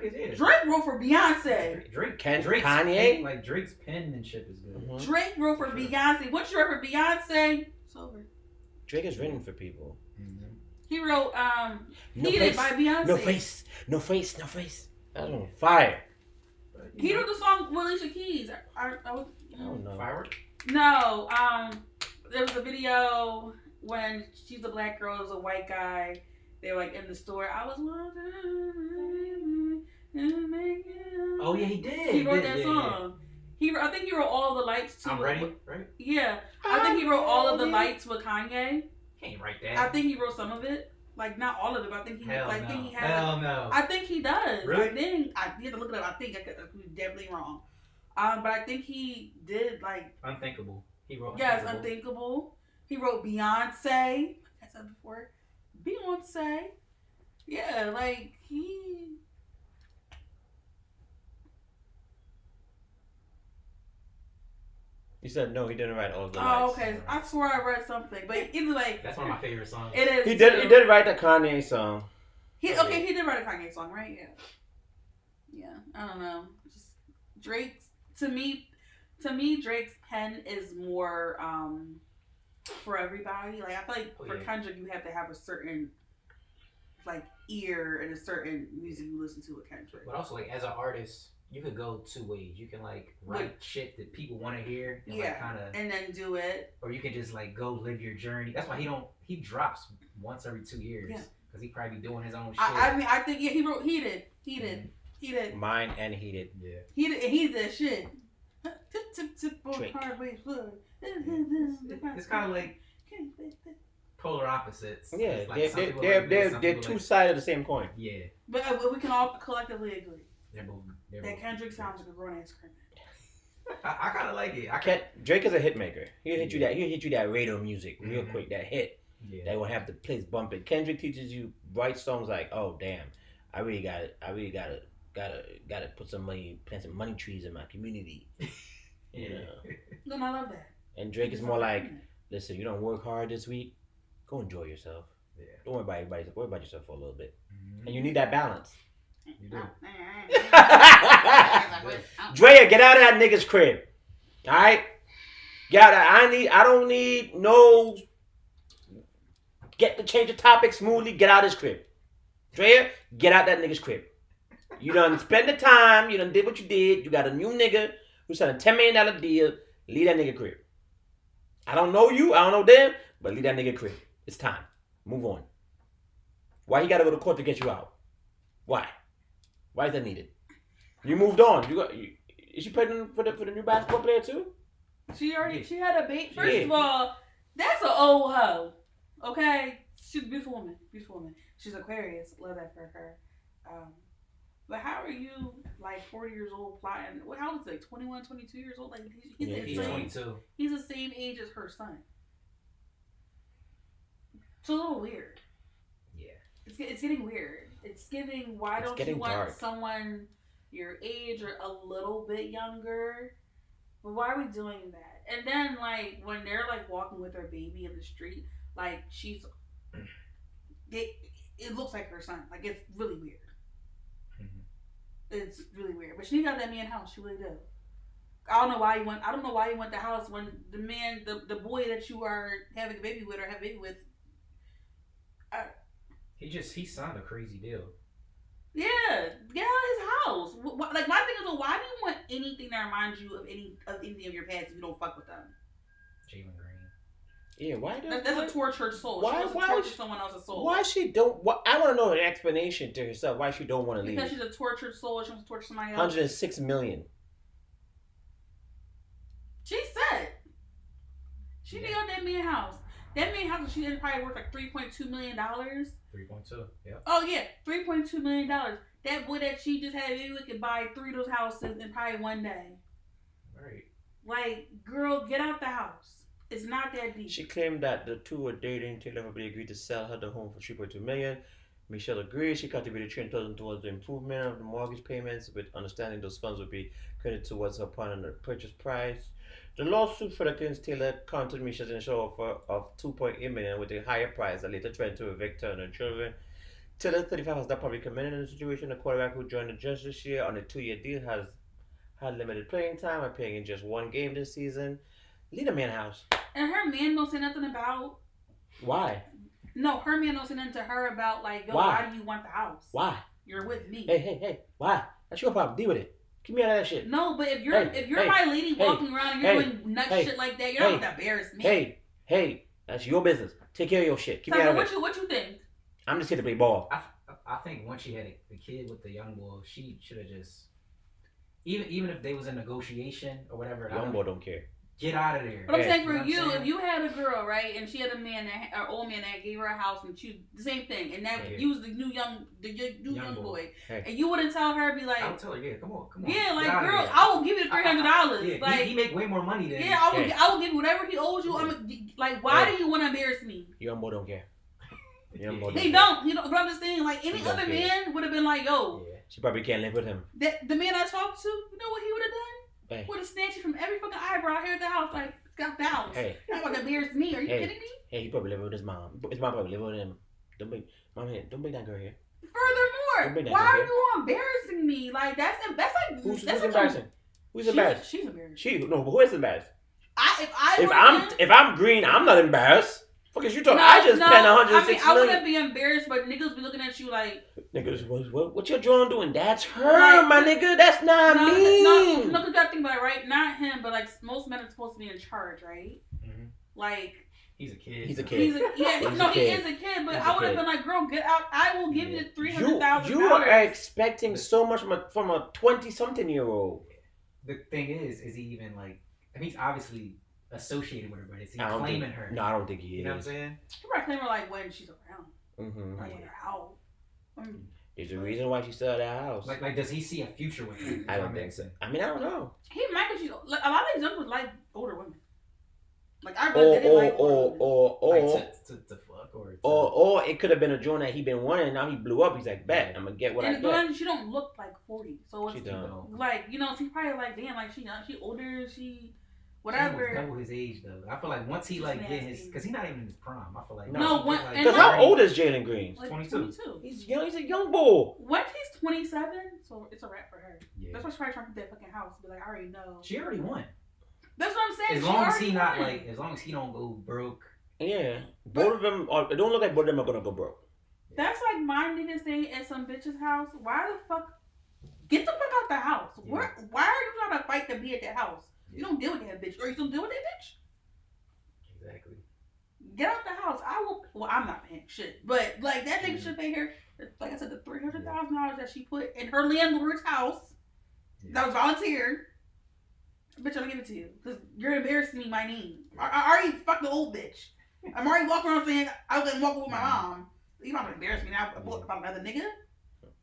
Beyonce. Kanye. Like Drake's penmanship is good. Mm-hmm. Drake wrote for Beyonce. Once you wrote for Beyonce, it's over. Drake has written for people. Mm-hmm. He wrote Heated by Beyonce. No face. That was on fire. He wrote the song with Alicia Keys. I don't know. Firework? No. There was a video when she's a black girl, there's a white guy. They were like in the store. I was wondering. Oh yeah, he did. He wrote that song. Yeah. I think he wrote All of the Lights too. I'm Ready, right? Yeah. I think he wrote All of the Lights with Kanye. He ain't write that. I think he wrote some of it. Like not all of it, but I think he Hell has. No. I think he does. Really? I think you have to look it up. I think I could be definitely wrong. But I think he did like Unthinkable. He wrote Unthinkable. He wrote Beyonce. I said before. Beyonce. Yeah, like he. You said no, he didn't write All of the Lights. Oh, okay. I swore I read something, but either way, that's one of my favorite songs. It is. He did write the Kanye song. He did write a Kanye song, right? Yeah. I don't know. Just Drake's to me, Drake's pen is more for everybody. Like I feel like for Kendrick, you have to have a certain like ear and a certain music you listen to with Kendrick. But also, like as an artist, you could go two ways. You can like write shit that people want to hear, and like kind of, and then do it, or you can just like go live your journey. That's why he drops once every 2 years because he probably be doing his own shit. I mean, I think he wrote Heated. Mine and Heated. Yeah. He's that shit. It's kind of like polar opposites. Yeah, like they're two sides of the same coin. Yeah, but we can all collectively agree they're both Kendrick sounds like a grown ass criminal. I kind of like it. Drake is a hit maker. He'll hit you that radio music real quick, that hit. Yeah. They won't have the place bumping. Kendrick teaches you write songs like, oh damn, I really gotta put some money, plant some money trees in my community. You know. No, I love that. And Drake is more like, listen, you don't work hard this week, go enjoy yourself. Yeah. Don't worry about everybody. Worry about yourself for a little bit. Mm-hmm. And you need that balance. You do. Drea, get out of that nigga's crib. Alright? Get out of that. I don't need no get to change the topic smoothly, get out of his crib. Drea, get out that nigga's crib. You done spend the time, you done did what you did, you got a new nigga who signed a $10 million deal, leave that nigga crib. I don't know you, I don't know them, but leave that nigga crib. It's time. Move on. Why he gotta go to court to get you out? Why? Why is that needed? You moved on. Is she pregnant for the new basketball player too? She had a baby. First of all, that's an old hoe. Okay? She's a beautiful woman. She's Aquarius. Love that for her. But how are you, like, 40 years old, plotting? How old is he? Like, 21, 22 years old? Like, he's 22. He's the same age as her son. It's a little weird. Yeah. It's getting weird. It's giving, why don't you want someone your age or a little bit younger? But why are we doing that? And then, like, when they're, like, walking with her baby in the street, like, it looks like her son. Like, it's really weird. It's really weird. But she got that man house. She really did. I don't know why you want the house when the man, the boy that you are having a baby with or have a baby with. He signed a crazy deal. Yeah, get out of his house. Like my thing is, well, why do you want anything that reminds you of anything of your past if you don't fuck with them? Jalen Green. Yeah, why? That's a tortured soul. Why? She wants to torture someone else's soul. Why she don't? I want to know an explanation to herself why she don't want to leave. Because she's a tortured soul. She wants to torture somebody else. $106 million. She said. She did on that man house. That man house, she did probably worth like $3.2 million. 3.2. Yeah. Oh yeah, $3.2 million. That boy that she just had a baby with could buy 3 of those houses in probably one day. Right. Like, girl, get out the house. It's not that deep. She claimed that the two were dating. Taylor agreed to sell her the home for $3.2 million. Michelle agreed. She contributed $300,000 towards the improvement of the mortgage payments, with understanding those funds would be credited towards her upon the purchase price. The lawsuit further claims Taylor countered Michelle's initial offer of $2.8 million with a higher price that later threatened to evict her and her children. Taylor, 35, has not publicly commented on the situation. The quarterback who joined the Jets this year on a 2-year deal has had limited playing time, appearing in just one game this season. Leave the man house. And her man don't say nothing about. Why? No, her man don't say nothing to her about, like, yo, why do you want the house? Why? You're with me. Hey, why? That's your problem. Deal with it. Keep me out of that shit. No, but if you're my lady walking around and you're doing nut shit like that, you're not gonna embarrass me. Hey, that's your business. Take care of your shit. Keep me out of it. What you think? I'm just here to play ball. I think once she had the kid with the young boy, she should have just, even if they was in negotiation or whatever. Young boy don't care. Get out of there. But I'm saying for you, if you had a girl, right, and she had a man, an old man that gave her a house, and she the same thing, and that you was the new young boy, and you wouldn't tell her, be like, I would tell her, yeah, come on. Yeah, like, girl, I will give you the $300. Yeah, like he make way more money than. Yeah, I will give you whatever he owes you. Like, why do you want to embarrass me? Young boy don't care. They don't. You know, but I'm just saying, like, any other man would have been like, yo. Yeah. She probably can't live with him. The man I talked to, you know what he would have done? Hey. Would have snatched you from every fucking eyebrow here at the house, like, got the house. Hey. Not about to embarrass me. Are you kidding me? Hey, he probably live with his mom. His mom probably live with him. Don't bring that girl here. Furthermore, why are you embarrassing me? Like, that's like... Who's embarrassing? Who's embarrassed? She's embarrassed. But who is embarrassed? If I'm green, I'm not embarrassed. Fuck is you talking? I just spent 106 I million. wouldn't be embarrassed, but niggas be looking at you like niggas. What your drawing doing? That's her, my nigga. That's not me. No, cause you gotta think about it, right? Not him, but like most men are supposed to be in charge, right? Mm-hmm. Like. He's a kid. He is a kid. He is a kid. But I would have been like, girl, get out. I will give you $300,000. You are expecting so much from a 20-something-year-old. The thing is he even like? I mean, he's obviously associated with her, but is he claiming her? No, I don't think he is. You know what I'm saying? He probably claim her like when she's around. Mm-hmm. Like when they're out. There's a reason why she still at that house. Like, does he see a future with her? I don't think so. I mean, I don't know. He might, but like, a lot of these young would like older women. Like I really didn't like to fuck or it could have been a joint that he been wanting and now he blew up. He's like, bet I'm gonna get what I get. And she don't look like 40, so it's she don't. Like she's probably like damn, like she older, she whatever. Double his age though. I feel like once he like get his, because he's not even in his prime. I feel like because how old is Jalen Green? Like 22. He's young. He's a young bull. Once he's 27, so it's a wrap for her. Yeah. That's why she's probably trying to get that fucking house. Be like, I already know. She already won. That's what I'm saying. As long as he not like, as long as he don't go broke. Yeah, both of them. It don't look like both of them are gonna go broke. That's like my nigga staying at some bitch's house. Why the fuck? Get the fuck out the house. Yeah. Why are you trying to fight to be at that house? Yeah. You don't deal with that bitch, or you don't deal with that bitch. Exactly. Get out the house. I will. Well, I'm not paying shit, but like that nigga should pay her. Like I said, the $300,000 that she put in her landlord's house. Yeah. That was volunteered. Bitch, I'm gonna give it to you because you're embarrassing me. My name. I already fucked the old bitch. I'm already walking around saying I was walking with my mom. You not gonna embarrass me now about another nigga.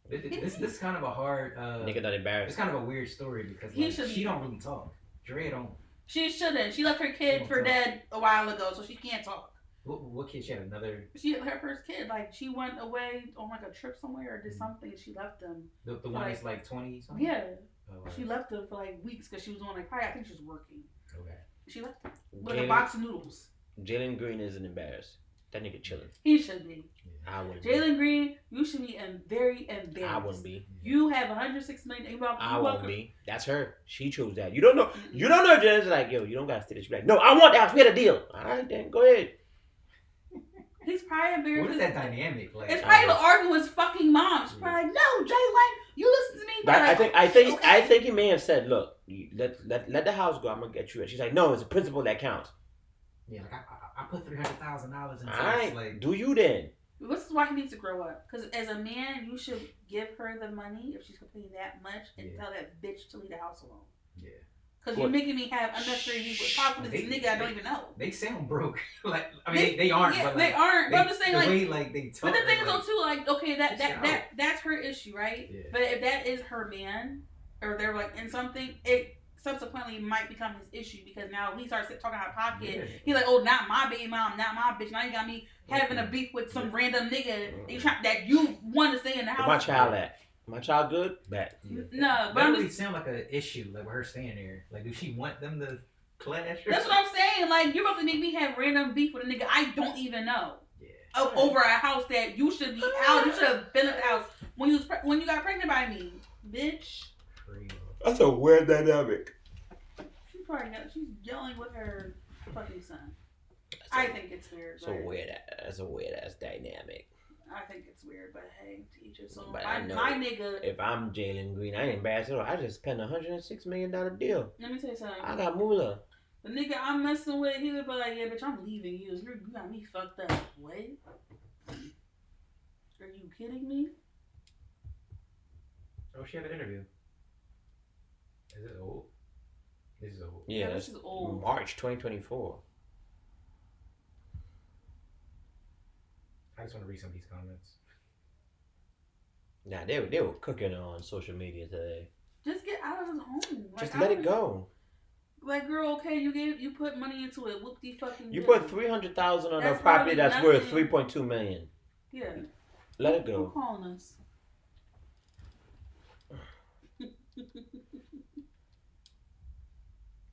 This is kind of a hard nigga not embarrassed. It's kind of a weird story because like, she don't really talk. Dre don't. She shouldn't. She left her kid for dead a while ago, so she can't talk. What kid? She had another. She had her first kid. Like she went away on like a trip somewhere or did something. And she left them. The one that's like 20 something. Yeah. Oh, wow. She left them for like weeks because she was on like probably I think she was working. Okay. She left them with a box of noodles. Jalen Green isn't embarrassed. That nigga chilling. He should be. I wouldn't. Jalen Green, you should be very embarrassed. I wouldn't be. You have 106 million. I won't be. That's her. She chose that. You don't know. Mm-hmm. You don't know if Jalen's like, yo, you don't gotta stay there. She's like, no, I want the house. We had a deal. All right, then go ahead. He's probably embarrassed. What is that dynamic like? It's probably arguing with his fucking mom. She's probably like, no, Jalen, you listen to me. Like, I think he may have said, look, let the house go. I'm gonna get you it. She's like, no, it's the principle that counts. Yeah, like I put $300,000 into this. Like, do you then? This is why he needs to grow up. Because as a man, you should give her the money if she's complaining that much and tell that bitch to leave the house alone. Yeah. Because you're making me have unnecessary views with possibly this nigga I don't even know. They sound broke. Like I mean they aren't. Yeah, but they aren't. But I'm just saying the like, way, like they talk, but the thing is like, though too, like okay, that's her issue, right? Yeah. But if that is her man, or they're like in something, it subsequently might become his issue because now he starts talking out of pocket. Yeah. He's like, oh, not my baby mom, not my bitch. Now you got me having a beef with some random nigga that you want to stay in the house. Where my child at? My child good? Bad. Yeah. No, but that really sound like an issue, like with her staying there. Like, does she want them to clash? That's what I'm saying. Like, you're about to make me have random beef with a nigga I don't even know. Yeah. Over a house that you should be out. You should have been at the house when you got pregnant by me, bitch. Crazy. That's a weird dynamic. She's yelling with her fucking son. I think it's weird. That's a weird ass dynamic. I think it's weird, but hey, teacher. So but my nigga. If I'm Jalen Green, I ain't embarrassed at all. I just spent $106 million deal. Let me tell you something. I got moolah. The nigga I'm messing with, he would be like, yeah, bitch, I'm leaving you. You got me fucked up. What? Are you kidding me? Oh, she had an interview. Is it old? This is old. Yeah, this is old. March 2024. I just want to read some of these comments. Nah, they were cooking on social media today. Just get out of his home. Just let it go. Like, girl, okay, you put money into it. Whoop de fucking. You put $300,000 on a property that's worth $3.2 million. Yeah. Let it go. Who's calling us?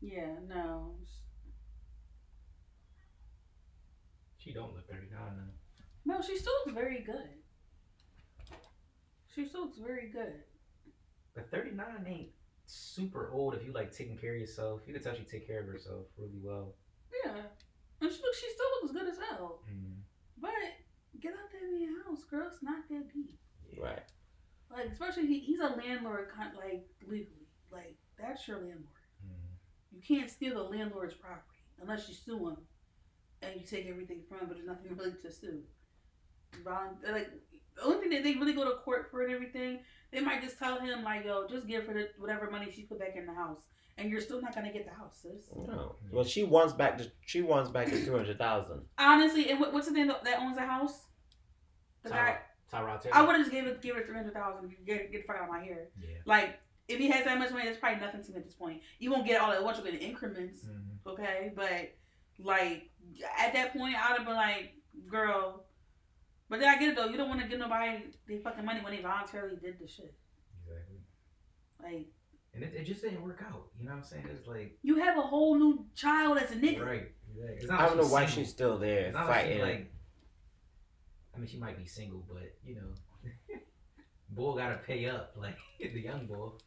Yeah, no. She don't look 39 now. No, she still looks very good. She still looks very good. But 39 ain't super old if you like taking care of yourself. You can tell she take care of herself really well. Yeah, and she still looks good as hell. Mm-hmm. But get out that man house, girl. It's not that deep. Right. Like, especially he's a landlord, like legally. Like, that's your landlord. Mm-hmm. You can't steal the landlord's property unless you sue him and you take everything from him. But there's nothing really to sue. Like, the only thing that they really go to court for and everything, they might just tell him like, "Yo, just give her whatever money she put back in the house, and you're still not gonna get the house, sis." No. Well, she wants back the $300,000. Honestly, and what's the name that owns the house? The guy. Tyrod Taylor. I would have just gave it $300,000. Get the fuck out of my hair. Yeah. Like, if he has that much money, that's probably nothing to me at this point. You won't get all at once, you'll get in increments, okay? But like at that point, I'd have been like, girl. But then I get it though. You don't want to give nobody their fucking money when they voluntarily did the shit. Exactly. Like. And it just didn't work out. You know what I'm saying? It's like you have a whole new child as a nigga. Right. Exactly. I don't know why she's still there fighting. Like, I mean, she might be single, but you know, bull gotta pay up. Like the young bull.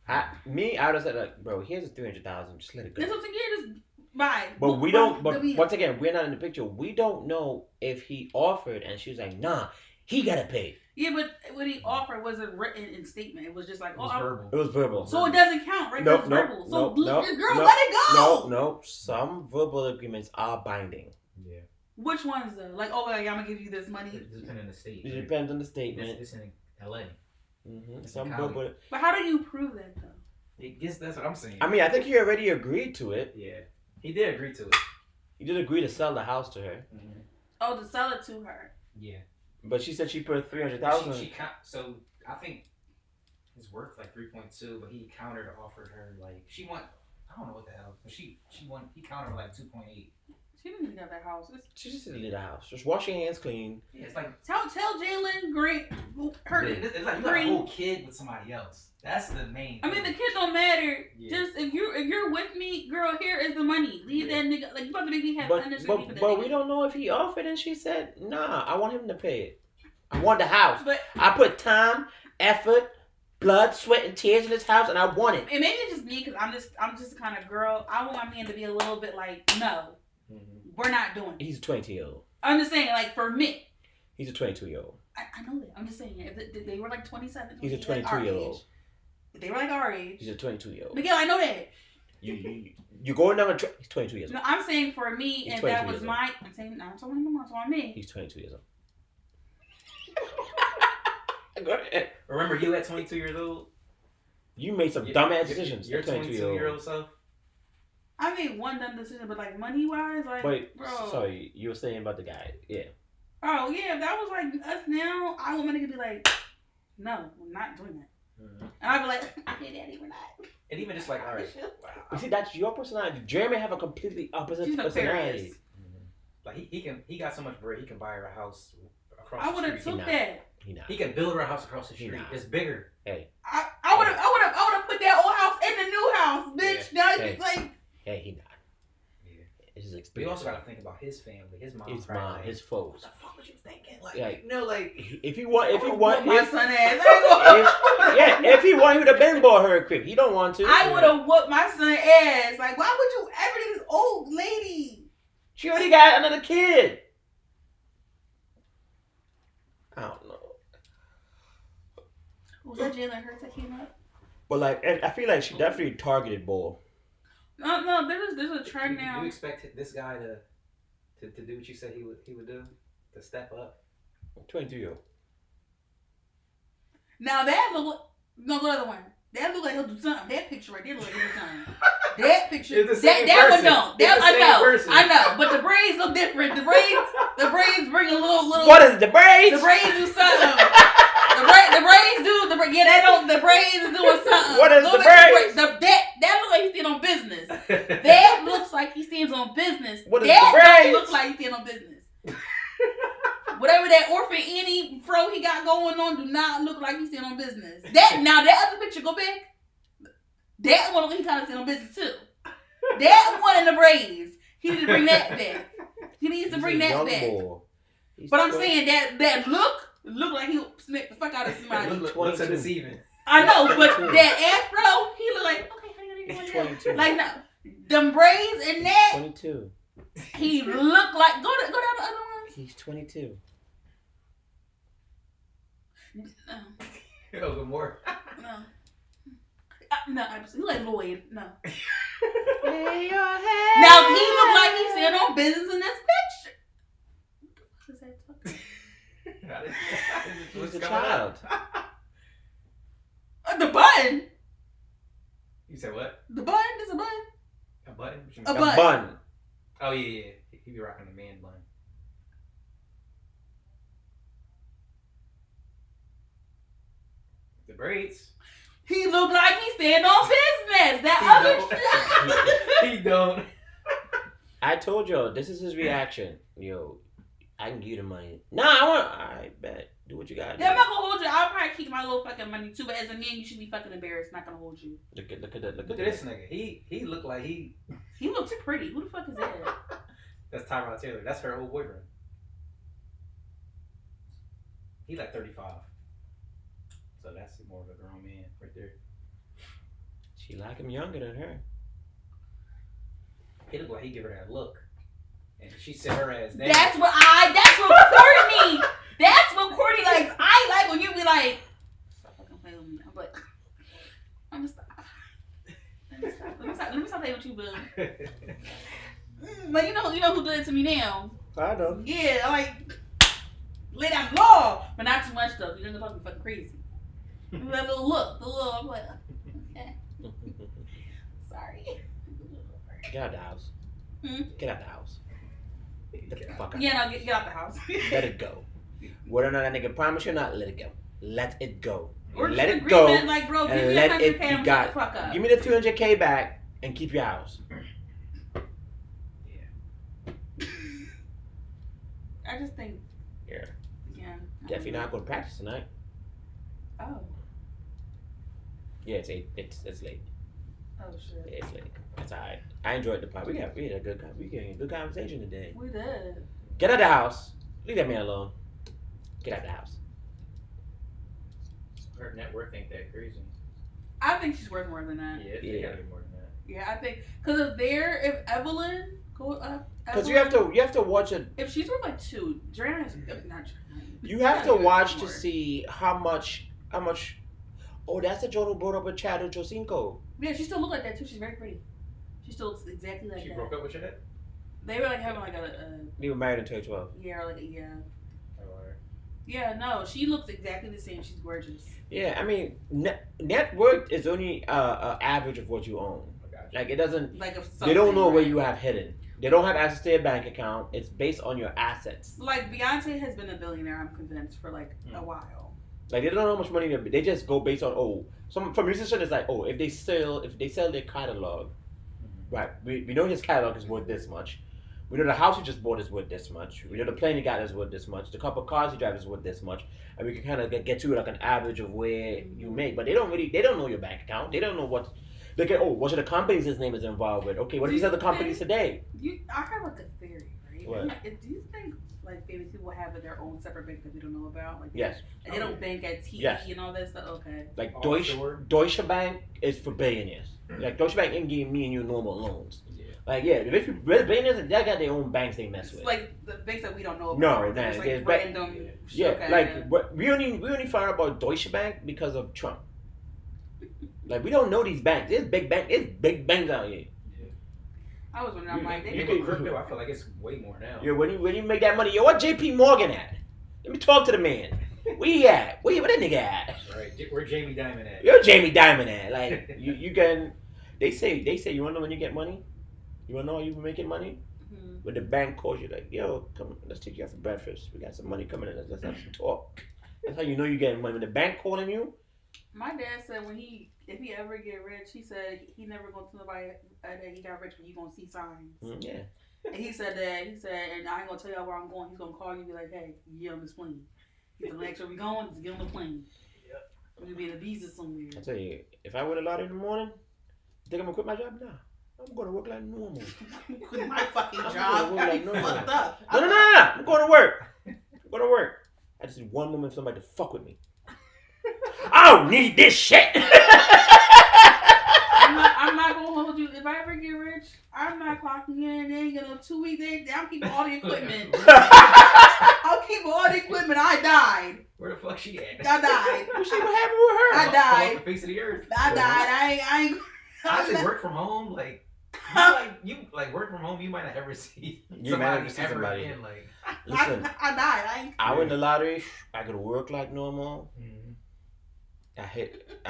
I would have said like, bro, here's $300,000. Just let it go. That's what I'm saying. Just buy. But we don't. But once again, we're not in the picture. We don't know if he offered and she was like, nah, he gotta pay. Yeah, but what he offered wasn't written in statement. It was just like, it was verbal. It was verbal. So it doesn't count, right? Nope, It's verbal. So girl, let it go. No. Some verbal agreements are binding. Yeah. Which ones though? Like, oh, like, I'm gonna give you this money. It depends on the state. It depends on the statement. It's in LA. Mm-hmm. Some verbal. But how do you prove that though? I guess that's what I'm saying. I mean, I think he already agreed to it. Yeah, he did agree to it. He did agree to sell the house to her. Mm-hmm. Oh, to sell it to her. Yeah. But she said she put $300,000. So I think it's worth like 3.2, but he countered offered her like I don't know what the hell, but he countered like 2.8. She didn't even get that house. She just didn't leave the house. Just wash your hands clean. Yeah, it's like tell Jalen Green it's like you got a whole kid with somebody else. That's the main. I mean, the kid don't matter. Yeah. Just if you're with me, girl, here is the money. Leave that nigga. Like, you about to make me have understanding for that. But we don't know if he offered and she said, nah, I want him to pay it. I want the house. But I put time, effort, blood, sweat, and tears in this house, and I want it. And maybe it's just me because I'm just the kind of girl. I want my man to be a little bit like, no, we're not doing it. He's a 22-year-old. I'm just saying, like, for me. He's a 22-year-old. I know that. I'm just saying, if they were like 27, he's a 22-year-old. If they were like our age. He's a 22-year-old. Miguel, I know that. You going down he's 22 years old. No, I'm saying for me, he's and that was my. I'm saying, I'm talking him, I'm talking me. He's 22 years old. Go ahead. Remember you at 22 years old? You made some dumbass decisions. Your 22-year-old self? I made one dumb decision, but like money-wise, like, wait, bro. Sorry, you were saying about the guy. Yeah. Oh, yeah, if that was like us now, I want my nigga to be like, no, I'm not doing that. Mm-hmm. And I'd be like, okay, daddy, we're not. And even just like, all right. You see, that's your personality. Jeremy have a completely opposite personality. Like he got so much bread, he can buy her a house across I the would have street. took that. He can build her a house across the street. It's bigger. Hey. I would have put that old house in the new house, bitch. Yeah. Now you like. Hey, he not. Yeah. It's his experience. But you also gotta think about his family, his mom, his folks. What the fuck was you thinking? Like, yeah. you know, like if he want my son ass. If he want, he would have been bought her a crib. He don't want to. I would have whooped my son ass. Like, why would you ever do this old lady? She already got another kid. I don't know. Was that Jalen Hurts that came up? But like, I feel like she definitely targeted Bull. No, there's a trend now. You expect this guy to do what you said he would do? To step up? 22-year-old. Now that look, no, the other one. That look like he'll do something. That picture right there look like he'll do something. That picture, that one don't. That I know, but the braids look different. The braids bring a little. What is it, the braids? The braids do something. The braids do they don't. The braids is doing something. What is the braids? That looks like he's standing on business. That looks like he stands on business. What is that the braids? Looks like he stands on business. Whatever that orphan Annie fro he got going on do not look like he's standing on business. That other picture, go back. That one he kind of standing on business too. That one in the braids. He needs to bring that back. He needs to bring that back. But I'm saying that look like he'll smack the fuck out of somebody. Looks deceiving. I know, but that afro, he look like, okay, how you gonna do 22. Like, no, them braids and that, 22. he look like, go down the other ones. He's 22. Oh, good more. No. No, absolutely. Like Lloyd. No. Lay your head. Now, he look like he's standing on business in this picture. What's that talking? He's a child. The button. You said what? The button. There's a button. A button? What you A mean? button. Bun. Oh, yeah. He be rocking the man bun. The braids. He look like he's standing on business. That He other shit. He don't. I told y'all, this is his reaction. Yo, I can give you the money. Nah, I bet. Do what you gotta do. Yeah, I'm not gonna hold you. I'll probably keep my little fucking money too. But as a man, you should be fucking embarrassed. Not gonna hold you. Look at This nigga. He look like he. He looks pretty. Who the fuck is that? That's Tyrod Taylor. That's her old boyfriend. He like 35. So that's more of a grown man right there. She like him younger than her. He look like he give her that look. And she sit her ass down. That's what Courtney like. I like when you be like, stop fucking playing with me. I'm like, I'm gonna stop. Let me stop playing with you, boo. But you know who did it to me now? I know. Yeah, like lay down low, but not too much though. You're gonna talk me fucking crazy. That little look, I'm like, okay, sorry. Get out the house. Get out the house. Get the fuck out. Yeah, no, get out the house. Let it go. Whether or not that nigga promise you or not, let it go. Let it go. Or Let just it go. agreement, like, bro, give And me let it 100K, be I'm got. shut the fuck up. Give me the 200K back and keep your house. I just think. Yeah. Yeah. Definitely not going to practice tonight. Oh. Yeah, it's 8. It's late. Oh shit. Yeah, it's late. That's alright. I enjoyed the part. We had a good conversation today. We did. Get out the house. Leave that man alone. Get out the house. Her net worth ain't that crazy. I think she's worth more than that. Yeah, Yeah. it gotta be more than that. Yeah, I think because if Evelyn go up, Because you have to watch it. If she's worth like 2, Joanna has not Joanna. You have to Joanna watch has to more. see how much. Oh, that's the Joan who brought up with Chad Jocinco. Yeah, she still look like that too. She's very pretty. She still looks exactly like She that. broke up with your head? They were like having like a They were married in 2012. yeah, like a yeah. Oh, alright. Yeah, no, she looks exactly the same. She's gorgeous. Yeah, I mean, net worth is only a average of what you own. I got you. Like it doesn't. Like if They don't know where right? you have hidden. They don't have access to your bank account. It's based on your assets. Like Beyonce has been a billionaire, I'm convinced, for like a while. Like they don't know how much money they just go based on some for musicians it's like if they sell their catalog, right? We know his catalog is worth this much. We know the house he just bought is worth this much. We know the plane he got is worth this much. The couple of cars he drives is worth this much, and we can kind of get to like an average of where you make. But they don't know your bank account. They don't know what. They get what are the companies his name is involved with? Okay, what are these other companies today? I have like a theory, right? What? Do you think like famous people have their own separate bank that we don't know about? Like Yes. and they don't bank at TD Yes. and all that stuff. Okay. Like Offshore. Deutsche Bank is for billionaires. Like Deutsche Bank ain't giving me and you normal loans. Like if you billionaires, they got their own banks they mess It's with. like the banks that we don't know about. No, right? nah, There's there's like ba- random. Yeah, okay. like we only found out about Deutsche Bank because of Trump. Like we don't know these banks. There's big banks out here. I was wondering, I'm like, they you Even crypto, I feel like it's way more now. Yeah, when you make that money, yo, what JP Morgan at? Let me talk to the man. Where he at? Where that nigga at? Right. Where Jamie Dimon at? Yo, Jamie Dimon at? Like you can. They say you wanna know when you get money? You wanna know how you making money? Mhm. When the bank calls you like, yo, come, let's take you out for breakfast. We got some money coming in. Let's have some talk. That's how you know you're getting money. When the bank calling you. My dad said if he ever get rich, he said he never gonna tell nobody that he got rich, but you gonna see signs. Yeah. And he said, and I ain't gonna tell y'all where I'm going. He's gonna call you and be like, hey, you get on this plane. He's gonna make sure we going, just get on the plane. Yep. We're gonna be in a visa somewhere. I tell you, if I win a lot in the morning, you think I'm gonna quit my job? Nah. I'm gonna work like normal. Quit my fucking I'm job. gonna work like You normal. fucked up. No. I'm going to work. I'm going to work. I just need one moment for somebody to fuck with me. I don't need this shit. I'm not gonna hold you. If I ever get rich, I'm not clocking in. They ain't gonna 2 weeks. I'm keeping all the equipment. I'll keep all the equipment. I died. Where the fuck she at? I died. You see what happened with her? I Fall died. off the face of the earth. I died. I ain't. Honestly, work from home, you work from home. You might not ever see somebody ever again. Like, listen, I died. I win the lottery. I could work like normal. mm-hmm. I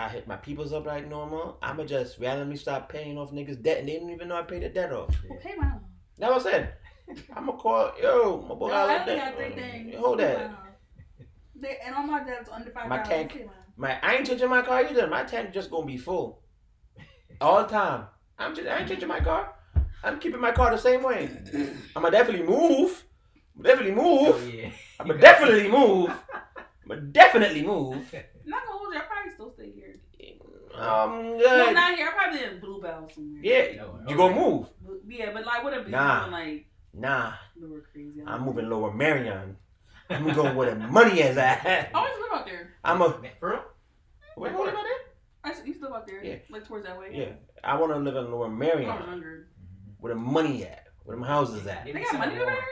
hit my peoples up like normal. I'ma just randomly start paying off niggas' debt, and they didn't even know I paid the debt off. Well, pay mine. That's what I said. I'ma call my boy. I only got 3 things. Hold that. And all my debts under $5. My tank. I ain't changing my car either. My tank just gonna be full all the time. I ain't changing my car. I'm keeping my car the same way. I'ma definitely move. Oh, yeah. I'ma definitely move. Not gonna hold you. I probably still stay here. Well, not here. I probably in Bluebell somewhere. Yeah, you gonna move? Yeah, but like, what if Nah. like? Nah. Lower crazy. I'm moving Lower Marion. I'm going where the money is at. I always live out there. For real? Wait, hold about that? I used to live out there. Yeah. Like towards that way. Yeah, I want to live in Lower Marion. I was younger. Where the money at? Where them houses at? They got money over there.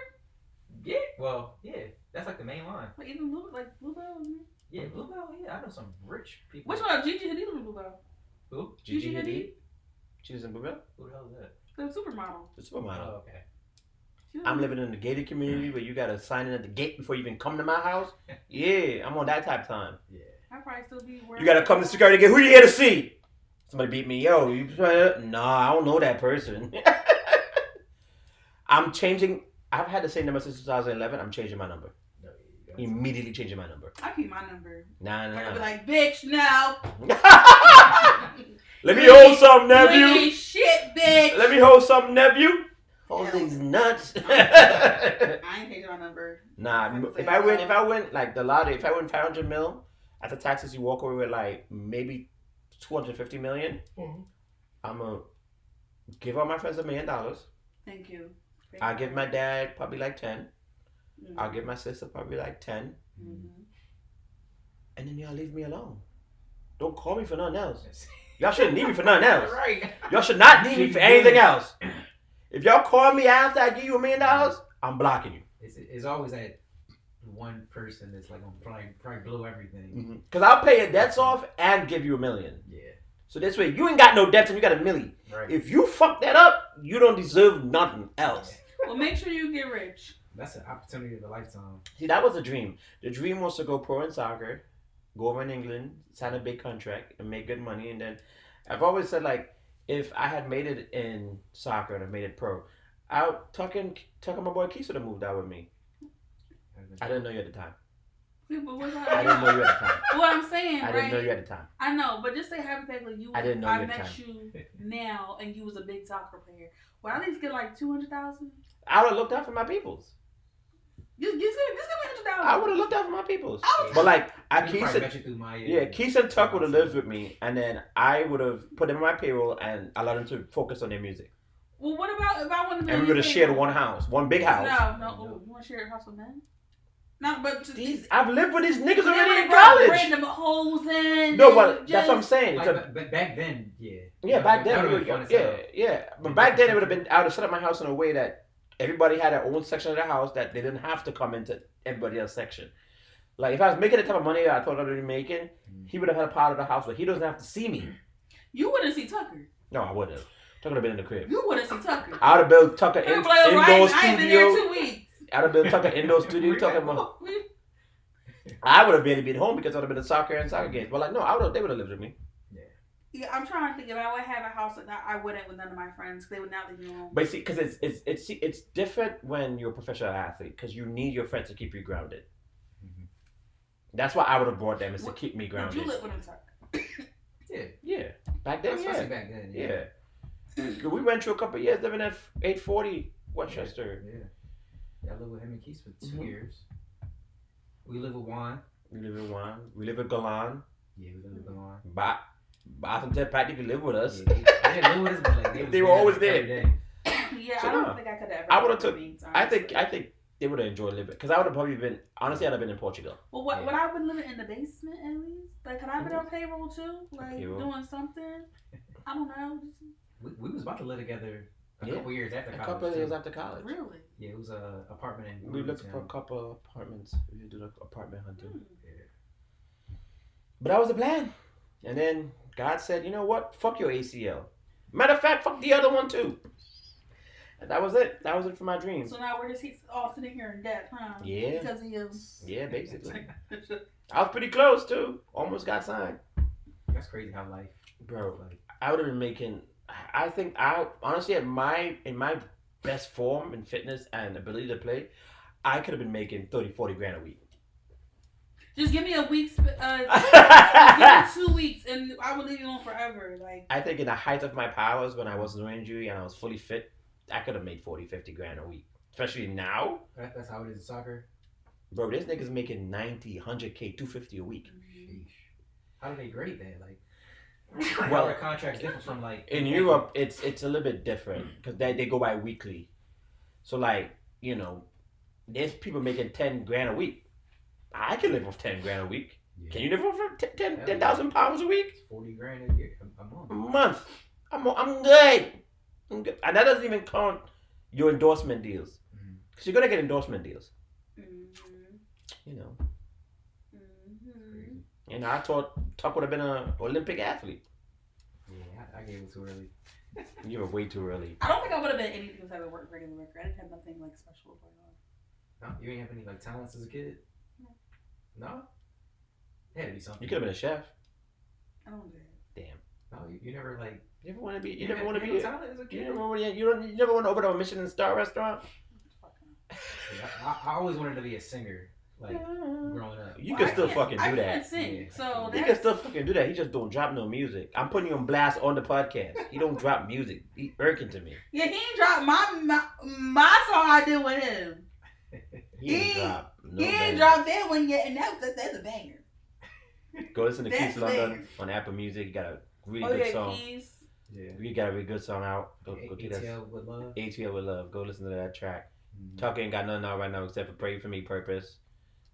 Yeah. Well, yeah. That's like the main line. Like even Bluebell. Yeah, Bluebell. Yeah, I know some rich people. Which one? Gigi Hadid live in Bluebell. Who? Gigi Hadid? She was in Bluebell? Who the hell is that? The supermodel. The supermodel. Oh, okay. I'm living in the gated community where you gotta sign in at the gate before you even come to my house. Yeah, I'm on that type of time. Yeah. I probably still be. You gotta come to security gate. Who you here to see? Somebody beat me. Yo, you nah, I don't know that person. I'm changing. I've had the same number since 2011. I'm changing my number. No, Immediately changing my number. I keep my number. Nah. I'll be like, bitch, no. Let me hold some, nephew. You ain't shit, bitch. Let me hold some, nephew. Hold these nuts. I ain't changing my number. Nah, if I win like the lottery, if I win 500 mil, after taxes you walk away with like maybe 250 million. Mm-hmm. I'm gonna give all my friends $1 million. Thank you. I'll give my dad probably like 10. Mm-hmm. I'll give my sister probably like 10. Mm-hmm. And then y'all leave me alone. Don't call me for nothing else. Y'all shouldn't need me for nothing else. Right. Y'all should not need me for anything else. If y'all call me after I give you $1 million, I'm blocking you. It's always that one person that's like gonna probably blow everything. Because I'll pay your debts off and give you $1 million. Yeah. So this way, you ain't got no debts and you got $1 million. Right. If you fuck that up, you don't deserve nothing else. Well, make sure you get rich. That's an opportunity of a lifetime. See, that was the dream. The dream was to go pro in soccer, go over in England, sign a big contract, and make good money. And then I've always said, like, if I had made it in soccer and I made it pro, Tucking my boy Keith would have moved out with me. I didn't know you at the time. Yeah, but I didn't know you at the time. What I'm saying, I right? didn't know you at the time. I know, but just say hypothetically, I didn't know you at the met time. you now, and you was a big soccer player. Well, I at least get like 200,000. I would have looked out for my peoples. Just give me 100,000. I would have looked out for my peoples. I But like, Keith and Tuck would have lived with me, and then I would have put them on my payroll and allowed them to focus on their music. Well, what about if I want to? And we would have shared one house, one big house. No. You want to share a house with men? No, but I've lived with these niggas already in college. Random hoes in. No, but that's what I'm saying. But back then, yeah. Yeah, back then, yeah. But back then, it would have been. I would have set up my house in a way that everybody had their own section of the house that they didn't have to come into everybody else's section. Like if I was making the type of money that I thought I would be making, he would have had a part of the house where he doesn't have to see me. You wouldn't see Tucker. No, I wouldn't. Tucker would have been in the crib. You wouldn't see Tucker. I would have built Tucker indoor studio. I ain't been there 2 weeks. I would have built Tucker indoor studio. I would have barely been home because I would have been at soccer and soccer games. But like, no, they would have lived with me. Yeah, I'm trying to think if I would have a house that I wouldn't with none of my friends because they would not leave me alone. But see, because it's different when you're a professional athlete because you need your friends to keep you grounded. Mm-hmm. That's why I would have brought them is to keep me grounded. Would you live with them, Tucker? Yeah. Back then, Especially back then, yeah. We went through a couple of years living at 840 Westchester. Yeah. I lived with him and Keith for 2 years. We live with Juan. We live with Galan. Yeah, we live with Galan. Boss and Ted Pat, you can live with us. Yeah, they live with us, but like they were always there. Yeah, so I don't think I could have ever. I would have took. I think they would have enjoyed living. Because I would have probably been, honestly, I'd have been in Portugal. Well, would I have been living in the basement at least? Like, could I have been on payroll too? Like, doing something? I don't know. We was about to live together a couple years after college. A couple of years after college. Really? Yeah, it was a apartment in. We looked for a couple of apartments. We did apartment hunting. Yeah. But that was the plan. And then God said, you know what? Fuck your ACL. Matter of fact, fuck the other one too. And that was it. That was it for my dreams. So now we're just all sitting here in debt, huh? Yeah. Because of you. Yeah, basically. I was pretty close too. Almost got signed. That's crazy how life. Bro, I would have been making. I think honestly in my best form in fitness and ability to play, I could have been making 30, 40 grand a week. Just give me a week's. Give me 2 weeks, and I would leave you alone forever. Like I think in the height of my powers, when I was no injury and I was fully fit, I could have made 40, 50 grand a week. Especially now. That's how it is in soccer. Bro, this nigga's making 90, 100K, 250 a week. Sheesh. How do they grade that? Like, well, the contract's different from like in Europe. It's a little bit different because they go by weekly. So like there's people making 10 grand a week. I can live off 10 grand a week. Yeah. Can you live off 10,000 pounds a week? 40 grand a year a month. A month. I'm good. And that doesn't even count your endorsement deals. Because you're gonna get endorsement deals. I thought Tuck would have been an Olympic athlete. Yeah, I gave it too early. You were way too early. I don't think I would have been anything type of regular record. I didn't have nothing like special going on. No, you didn't have any like talents as a kid. No, it had to be something. You could have been a chef. I don't do that. Damn. No, you never like. You never want to be. You never want to be. Talent as a kid. You never went over to a Michelin star restaurant. Yeah, I always wanted to be a singer. Like growing up, you can still fucking do that. I can't sing, so you can still fucking do that. He just don't drop no music. I'm putting you on blast on the podcast. He don't drop music. He irking to me. Yeah, he ain't dropped my song I did with him. He ain't dropped that one yet, and that's a banger. Go listen to Keith London on Apple Music. You got a really good song. Keys. Yeah, we got a really good song out. Go get that. ATL with Love. ATL with Love. Go listen to that track. Tuck ain't got nothing out right now except for Pray For Me, Purpose.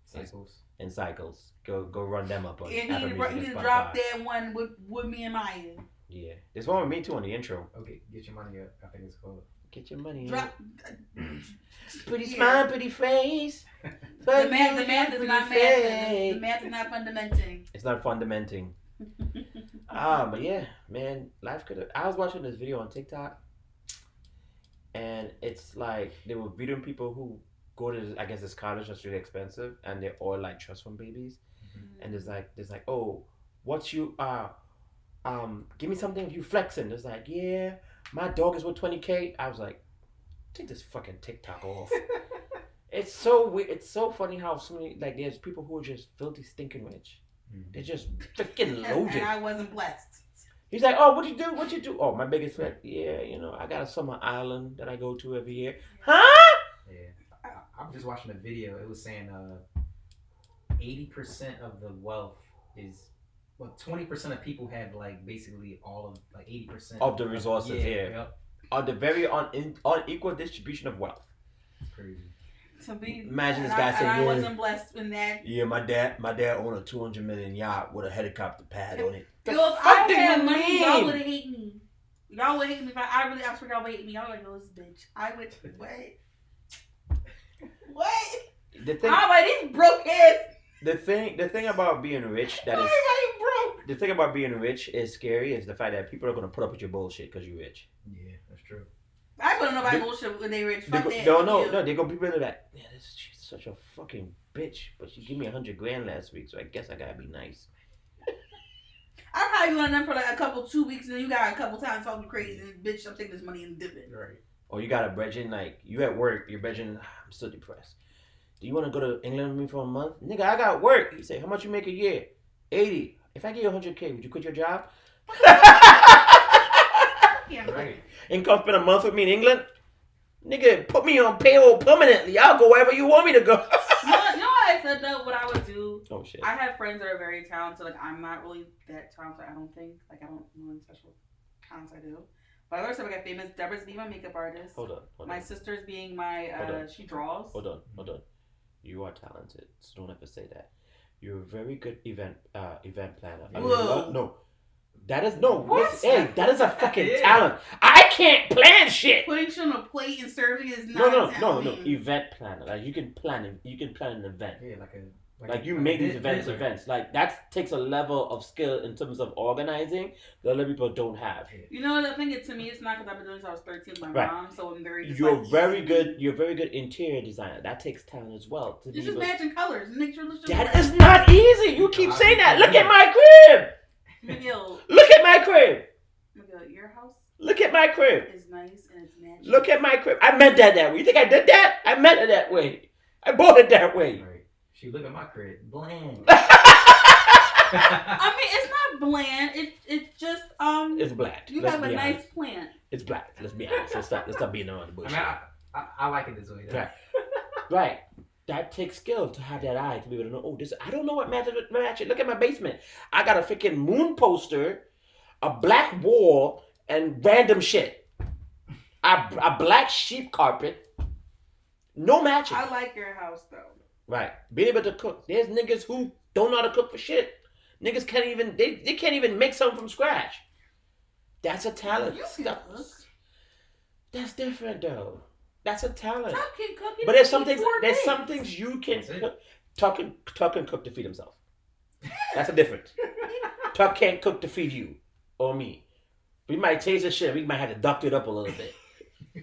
Cycles. Go run them up on Apple Music. He dropped that one with me and Maya. Yeah. There's one with me too on the intro. Okay, Get Your Money Up. I think it's called. Get your money up. Pretty smile, pretty face. The math is not math. The math is not fundamenting. It's not fundamenting. But yeah, man, life could have. I was watching this video on TikTok, and it's like they were videoing people who go to, I guess, this college that's really expensive, and they're all like trust fund babies, and there's like, oh, what's you give me something if you flexing. There's like, yeah, my dog is worth 20K. I was like, take this fucking TikTok off. It's so weird. It's so funny how so many, like, there's people who are just filthy stinking rich. They're just freaking loaded. And I wasn't blessed. He's like, oh, what'd you do? What'd you do? Oh, my biggest friend. Yeah, I got a summer island that I go to every year. Huh? Yeah. I was just watching a video. It was saying 80% of the wealth is, 20% of people have like basically all of like 80% of the resources here. Yep. On the very unequal distribution of wealth. It's crazy. Imagine this guy saying, I wasn't blessed in that. Yeah, my dad owned a $200 million yacht with a helicopter pad on it. If I had money, y'all would hate me. Y'all would hate me if I swear y'all would hate me. Y'all would like, this bitch. I would, what? I'm like, these broke ass. The thing about being rich the thing about being rich is scary is the fact that people are going to put up with your bullshit because you're rich. Yeah, that's true. I put nobody bullshit when they rich. Fuck that. No, they're going to be really like, yeah, she's such a fucking bitch, but she gave me $100 grand last week, so I guess I got to be nice. I probably went on them for like 2 weeks, and then you got a couple times talking crazy, and bitch, I'm taking this money and dipping. Right. Or you got a brethren, like, you at work, your brethren, I'm so depressed. Do you want to go to England with me for a month? Nigga, I got work. He said, how much you make a year? 80. If I give you 100K, would you quit your job? Yeah, right. And come spend a month with me in England? Nigga, put me on payroll permanently. I'll go wherever you want me to go. you know what I said though? What I would do? Oh shit. I have friends that are very talented. Like I'm not really that talented. I don't think. Like I don't know any special talents I do. By the way, I got famous. Deborah's being my makeup artist. Hold on. My sister's being my. She draws. Hold on. You are talented, so don't ever say that. You're a very good event planner. Whoa. No. That is no. What? Hey, that is a fucking talent. I can't plan shit. Putting shit on a plate and serving is not. No. Event planner. Like you can plan an event. Yeah, like you make these events. Like that takes a level of skill in terms of organizing that other people don't have. You know what? I think to me it's not because I've been doing this since I was 13 with my mom, so I'm very. You're very good. You're a very good interior designer. That takes talent as well. It's just matching colors. Make sure that is not easy. You keep saying that. Look at my crib. Miguel. Look at my crib. Miguel, your house. Look at my crib. It's nice and it's matching. Look at my crib. I meant that way. You think I did that? I meant it that way. I bought it that way. Right. She look at my crib. Bland. I mean, it's not bland. It's just It's black. You have a nice plant. It's black. Let's be honest. Let's stop being around the bush. I like it this way. Though. Right. That takes skill to have that eye to be able to know. Oh, this. I don't know what matches. Look at my basement. I got a freaking moon poster, a black wall, and random shit. A black sheep carpet. No matching. I like your house though. Right. Being able to cook. There's niggas who don't know how to cook for shit. Niggas can't even. They can't even make something from scratch. That's a talent. You can cook. That's different though. That's a talent. Tuck can cook. But there's some things. There's some things you can cook. Tuck can cook to feed himself. That's a difference. Tuck can't cook to feed you or me. We might taste the shit. We might have to duct it up a little bit. He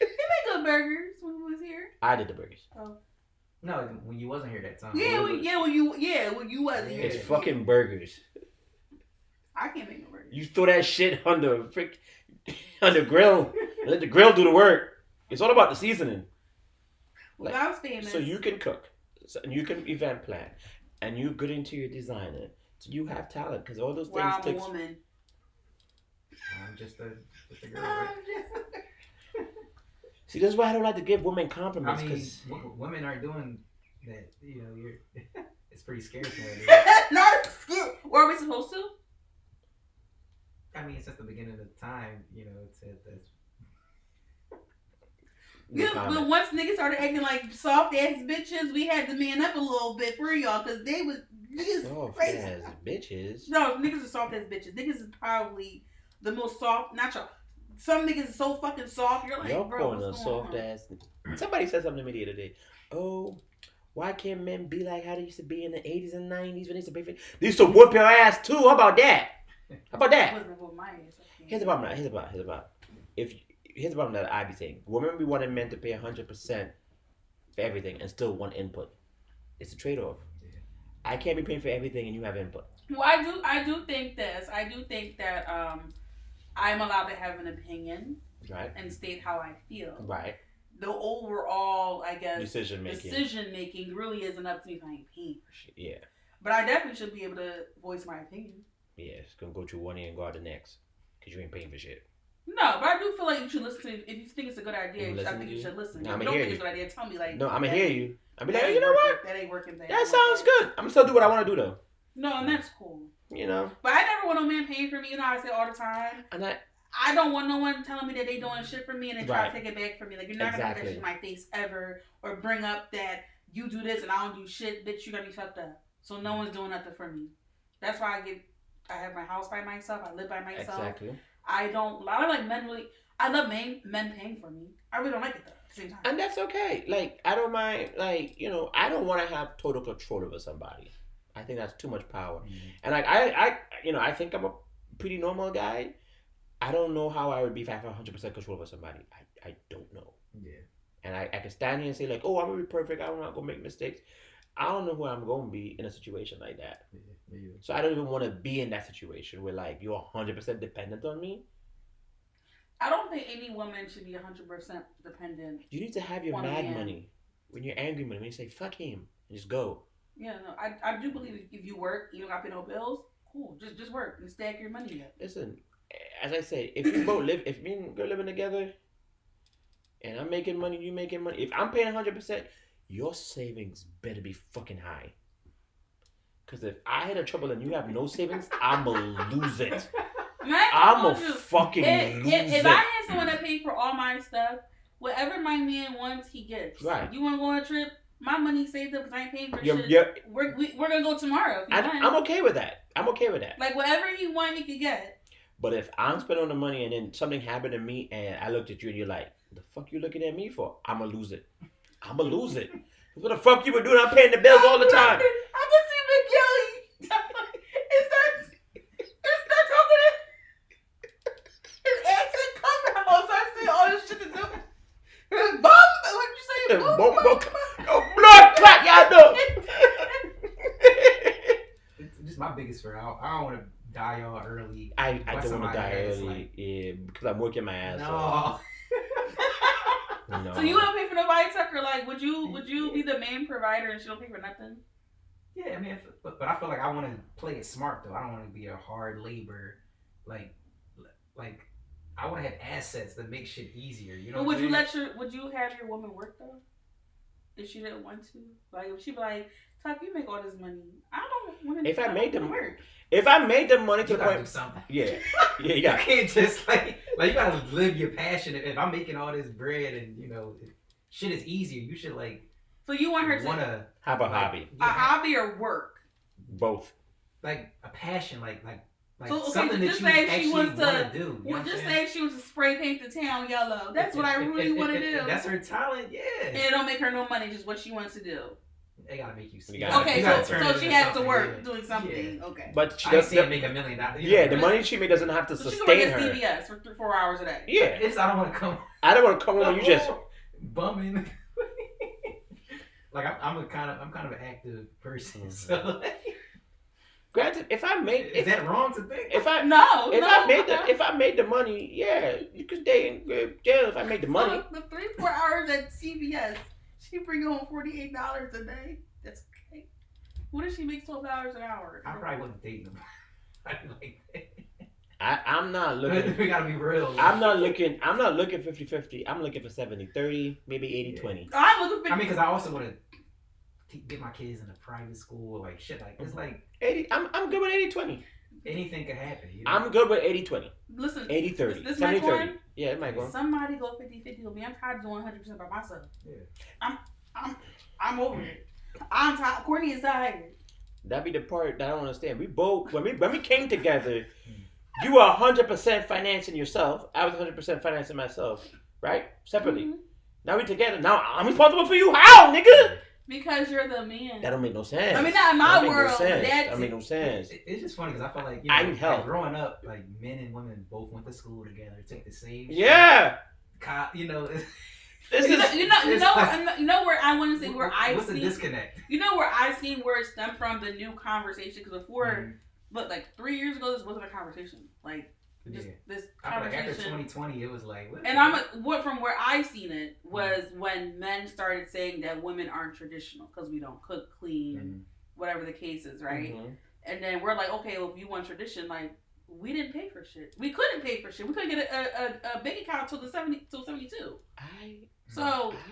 made good burgers when he was here. I did the burgers. Oh. No, when you wasn't here that time. When you wasn't here. It's fucking burgers. I can't make no burgers. You throw that shit on the grill. Let the grill do the work. It's all about the seasoning. Well, I was famous. So you can cook, and you can event plan, and you're good interior designer. So you have talent because all those things. I'm a woman. I'm just a girl. Right? See, this is why I don't like to give women compliments. I mean, because women aren't doing that. You know, it's pretty scary. Not scary. Were we supposed to? I mean, since the beginning of time, you know, it said that. But once niggas started acting like soft ass bitches, we had to man up a little bit for y'all because they was niggas soft crazy. Ass bitches. No, niggas are soft ass bitches. Niggas is probably the most soft. Not y'all. Some niggas is so fucking soft. You're like, y'all bro, calling what's a going soft on? ass. Somebody said something to me the other day. Oh, why can't men be like how they used to be in the 80s and 90s when they used to pay for? They used to whoop your ass too. How about that? How about that? Wasn't whoop my ass. Here's the problem. Here's the problem. Here's the problem that I be saying. Women be wanting men to pay 100% for everything and still want input. It's a trade-off. Yeah. I can't be paying for everything and you have input. Well, I do think this. I do think that I'm allowed to have an opinion, right, and state how I feel. Right. The overall, I guess, decision making really isn't up to me if I ain't paying for shit. Yeah. But I definitely should be able to voice my opinion. Yeah, it's gonna go through one ear and go out the next, cause you ain't paying for shit. No, but I do feel like you should listen to. If you think it's a good idea, I think you should listen. No, if you don't think it's a good idea, tell me. Like, no, I'm gonna hear you. I'm be like, you know what? That ain't working. That sounds good. I'm gonna still do what I want to do though. No, and that's cool. You know. But I never want no man paying for me. You know how I say all the time. And I don't want no one telling me that they doing shit for me and they try to take it back from me. Like, you're not gonna put that shit in my face ever or bring up that you do this and I don't do shit. Bitch, you're gonna be fucked up. So no one's doing nothing for me. That's why I have my house by myself. I live by myself. Exactly. I don't like men really. I love men paying for me. I really don't like it though. At the same time. And that's okay. Like, I don't mind. Like, you know, I don't want to have total control over somebody. I think that's too much power. Mm-hmm. And like, I think I'm a pretty normal guy. I don't know how I would be if I have 100% control over somebody. I don't know. Yeah. And I can stand here and say like, oh, I'm gonna be perfect. I'm not gonna make mistakes. I don't know who I'm gonna be in a situation like that. Yeah. So I don't even want to be in that situation where like you're 100% dependent on me. I don't think any woman should be 100% dependent. You need to have your mad money when you're angry money. When you say fuck him, and just go. Yeah, no, I do believe if you work, you don't got to pay no bills. Cool, just work and stack your money up. Listen, as I say, if we both live, if me and girl living together, and I'm making money, you making money. If I'm paying 100%, your savings better be fucking high. Because if I hit a trouble and you have no savings, I'ma lose it. I'm a fucking if I had someone that paid for all my stuff, whatever my man wants, he gets. Right. You want to go on a trip? My money saved up because I ain't paying for shit. We're gonna go tomorrow. I'm okay with that. Like whatever he want, he can get. But if I'm spending the money and then something happened to me and I looked at you and you're like, "The fuck you looking at me for?" I'ma lose it. What the fuck you been doing? I'm paying the bills all the time. I can see Miguel. It starts talking. His accent coming out. So I see all this shit to do. Bum. What you say? Blood clot, y'all know. Just my biggest fear. I don't want to die y'all early. I don't want to die early, yeah, because I'm working my ass off. No. So you don't pay for nobody, Tucker? Like, would you be the main provider and she don't pay for nothing? Yeah, I mean, but I feel like I want to play it smart though. I don't want to be a hard labor, like I want to have assets that make shit easier. You know. But would you have your woman work though? If she didn't want to, like if she be like, Tuck, you make all this money. I don't want to. If I made them work. If I made the money to you gotta do something. Yeah. You can't just like you gotta live your passion. If I'm making all this bread and shit is easier, you should like. So you want her to have a hobby, hobby or work? Both. Like a passion, like so, okay, something that you actually want to do. Well, just say she wants to spray paint the town yellow. That's what I really want to do. That's her talent, yeah. And it don't make her no money, just what she wants to do. They gotta make you see. Okay, so she has to work doing something. Yeah. Okay. But she doesn't make $1 million. Yeah, the money she makes doesn't have to sustain her. She can work at CVS for 4 hours a day. Yeah. I don't want to come. I don't want to come home. You just bumming. Like I'm kind of an active person, so. Granted, if I made is that wrong to think? If I made the money, yeah, you could stay in jail if I made the money. The 3-4 hours at CVS, she bring home $48 a day. That's okay. What if she makes $12 an hour? I probably wouldn't date them. I like that. I'm not looking. We gotta be real. I'm not looking 50-50. I'm looking for 70-30, maybe 80-20. I'm looking for. I mean, because I also want to get my kids in a private school, like shit, like it's like 80. I'm good with 80-20. Anything could happen. I'm good with 80-20. Listen, 80-30. This 70-30. Yeah, it might go. Somebody go 50-50 with me. I'm tired of doing 100% by myself. Yeah. I'm over it. I'm tired. Courtney is tired. That be the part that I don't understand. We both when we came together, you were 100% financing yourself. I was 100% financing myself, right? Separately. Mm-hmm. Now we together. Now I'm responsible for you. How, nigga? Because you're the man. That don't make no sense. I mean, not in my world. That don't make no sense. It's just funny because I feel like I need help. Like growing up, like men and women both went to school together, took the same. Yeah. You know. You know where I want to say where I what's the disconnect? You know where I seen where it stemmed from the new conversation because before, but like 3 years ago, this wasn't a conversation. Like this conversation. I feel like after 2020, it was like. What from where I seen it was when men started saying that women aren't traditional because we don't cook, clean, whatever the case is, right? Mm-hmm. And then we're like, okay, well, if you want tradition, like. We didn't pay for shit. We couldn't pay for shit. We couldn't get a bank account till 72. I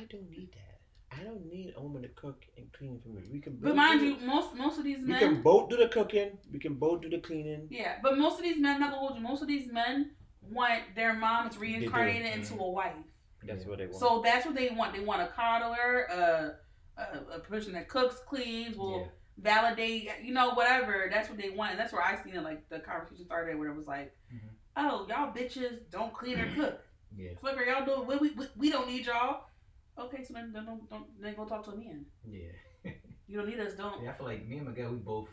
don't need that. I don't need a woman to cook and clean for me. We can. But mind you, most of these men. We can both do the cooking. We can both do the cleaning. Yeah, but most of these men, not gonna hold you. Most of these men want their moms reincarnated into a wife. That's what they want. So that's what they want. They want a coddler, a person that cooks, cleans, validate, whatever. That's what they want, and that's where I seen it. Like the conversation started where it was like, "Oh, y'all bitches don't clean or cook. Yeah, what are y'all doing? We don't need y'all. Okay, so then don't go talk to a man. Yeah, you don't need us. Don't. Yeah, I feel like me and Miguel, we both.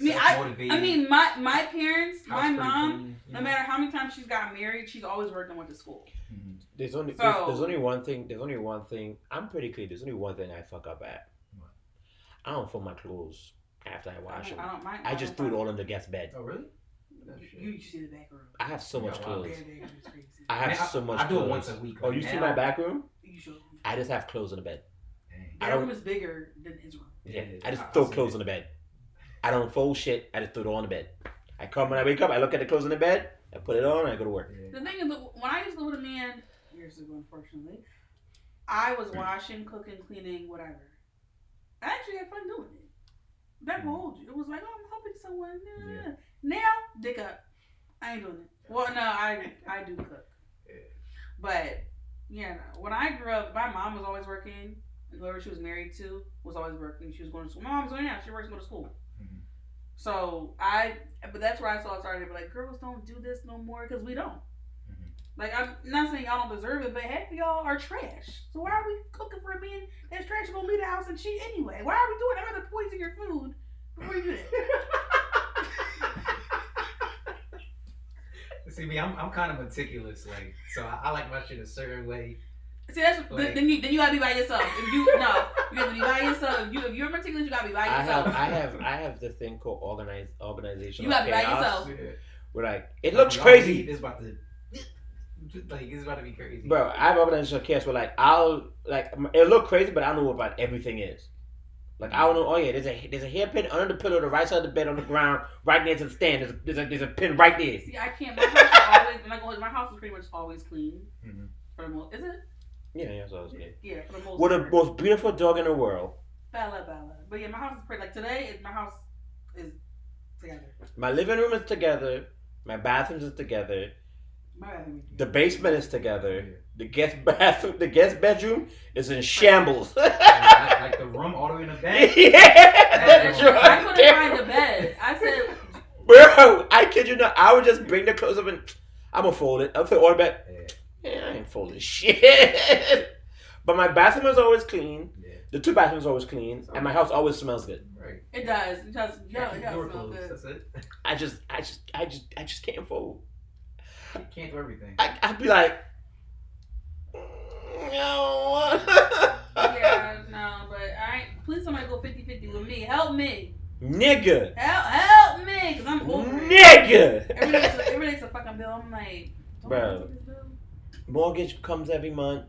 I mean, my parents, my mom, no matter how many times she's got married, she's always worked and went to school. Mm-hmm. There's only one thing. I'm pretty clear. There's only one thing I fuck up at. I don't fold my clothes after I wash them. I just threw it all in the guest bed. Oh, really? You see the back room. I have so much clothes. I have so much clothes. I do it once a week. Oh, you see my back room? You should. I just have clothes in the bed. That room is bigger than his room. Yeah, I just throw clothes in the bed. I don't fold shit. I just throw it all in the bed. When I wake up, I look at the clothes in the bed, I put it on, and I go to work. The thing is, when I used to live with a man, years ago, unfortunately, I was washing, cooking, cleaning, whatever. I actually had fun doing it. That will hold you. It was like, oh, I'm helping someone. Yeah. Now, dick up. I ain't doing it. Well, no, I do cook. But, yeah, no. When I grew up, my mom was always working. And whoever she was married to was always working. She was going to school. My mom's going out. She works and go to school. Mm-hmm. So, but that's where I saw it started. But, like, girls don't do this no more because we don't. Mm-hmm. Like, I'm not saying y'all don't deserve it, but half of y'all are trash. So, why are we cooking for a man that's trash? You're going to leave the house and cheat anyway. Why are we doing that? I'd rather poison your food before you do that. See me, I'm kind of meticulous, like, so I like my shit a certain way. See, that's like, then you gotta be by yourself. You have to be by yourself. If you're meticulous, you gotta be by yourself. I have this thing called organization. You gotta be by yourself. Where like it looks crazy. It's about to be crazy. Bro, I have organizational chaos where it look crazy, but I don't know what everything is. Like I don't know. Oh yeah, there's a hairpin under the pillow, the right side of the bed on the ground, right next to the stand. There's a pin right there. See, I can't. My house is always my house is pretty much always clean. Mm-hmm. For the most, is it? Yeah, it's always clean. Yeah, for the most. We're the most beautiful dog in the world. Bella. But yeah, my house is pretty. Like today, my house is together. My living room is together. My bathrooms is together. The basement is together. The guest bedroom is in shambles. like the room all the way in the back. Yeah, I couldn't find the bed. I said, bro, I kid you not. I would just bring the clothes up and I'm gonna fold it. I'll put it all back. Yeah, I ain't folding shit. But my bathroom is always clean. Yeah. The two bathrooms are always clean, and my house always smells good. Right. It does. It does smell good. That's it. I just can't fold. You can't do everything. I'd be like, no. Yeah, no, but please somebody go 50-50 with me. Help me. Nigga. Help me, because I'm over it. Nigga. Every day's a fucking bill. I'm like, bro. Mortgage comes every month.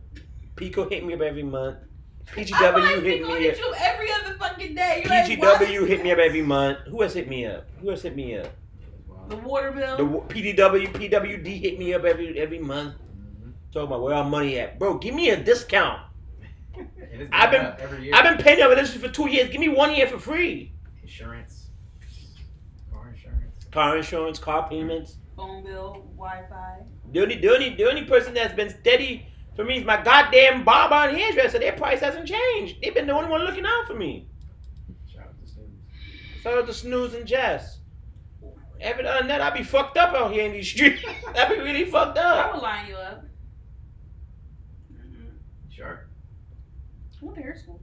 Pico hit me up every month. PGW hit me up. You every other fucking day. You're PGW hit me up every month. Who else hit me up? The water bill. The PWD hit me up every month. Mm-hmm. Talking about where our money at, bro. Give me a discount. I've been paying over this for 2 years. Give me 1 year for free. Car insurance, car payments, phone bill, Wi-Fi. The only person that's been steady for me is my goddamn barber and hairdresser. Their price hasn't changed. They've been the only one looking out for me. Shout out to Snooze and Jess. Every other than that, I'd be fucked up out here in these streets. I'd be really fucked up. I would line you up. Mm-hmm. Sure. I went to hair school.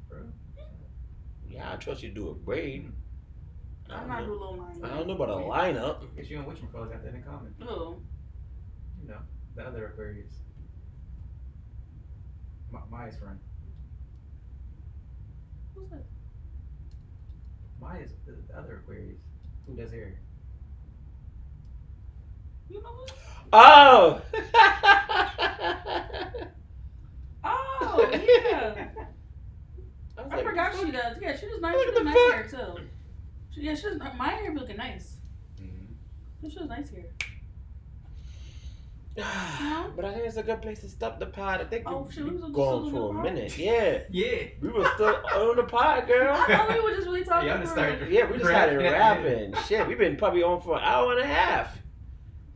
Bro. Yeah, I trust you to do a braid. I'm not doing a little line. I don't know about a lineup. Guess you and whatchamacallit got that in common. Who? You know, the other Aquarius. Maya's friend. Who's that? Maya's the other Aquarius. Who does hair? You know what? Oh! Oh, yeah. I forgot she does. Yeah, she does nice. She does nice hair too. She does. My hair be looking nice. Mm-hmm. She does nice hair. But I think it's a good place to stop the pod. I think we've we gone for a minute. Yeah. Yeah. We were still on the pod, girl. I thought we were just really talking. Yeah, we just started rapping. Shit, we've been probably on for an hour and a half.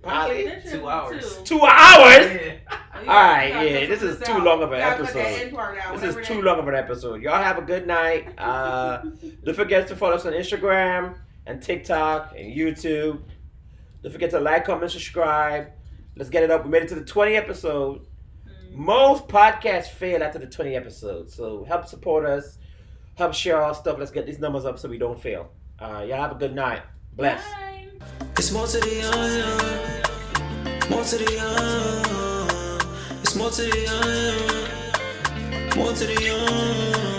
Probably 2 hours. 2 hours? Yeah. Alright, yeah, this is too long of an episode. This is too long of an episode. Y'all have a good night. Don't forget to follow us on Instagram and TikTok and YouTube. Don't forget to like, comment, subscribe. Let's get it up. We made it to the 20th episode. Most podcasts fail after the 20th episode. So help support us. Help share our stuff. Let's get these numbers up so we don't fail. Y'all have a good night. Bless. Bye. It's more to the young. More to the young. It's more to the young. More to the young.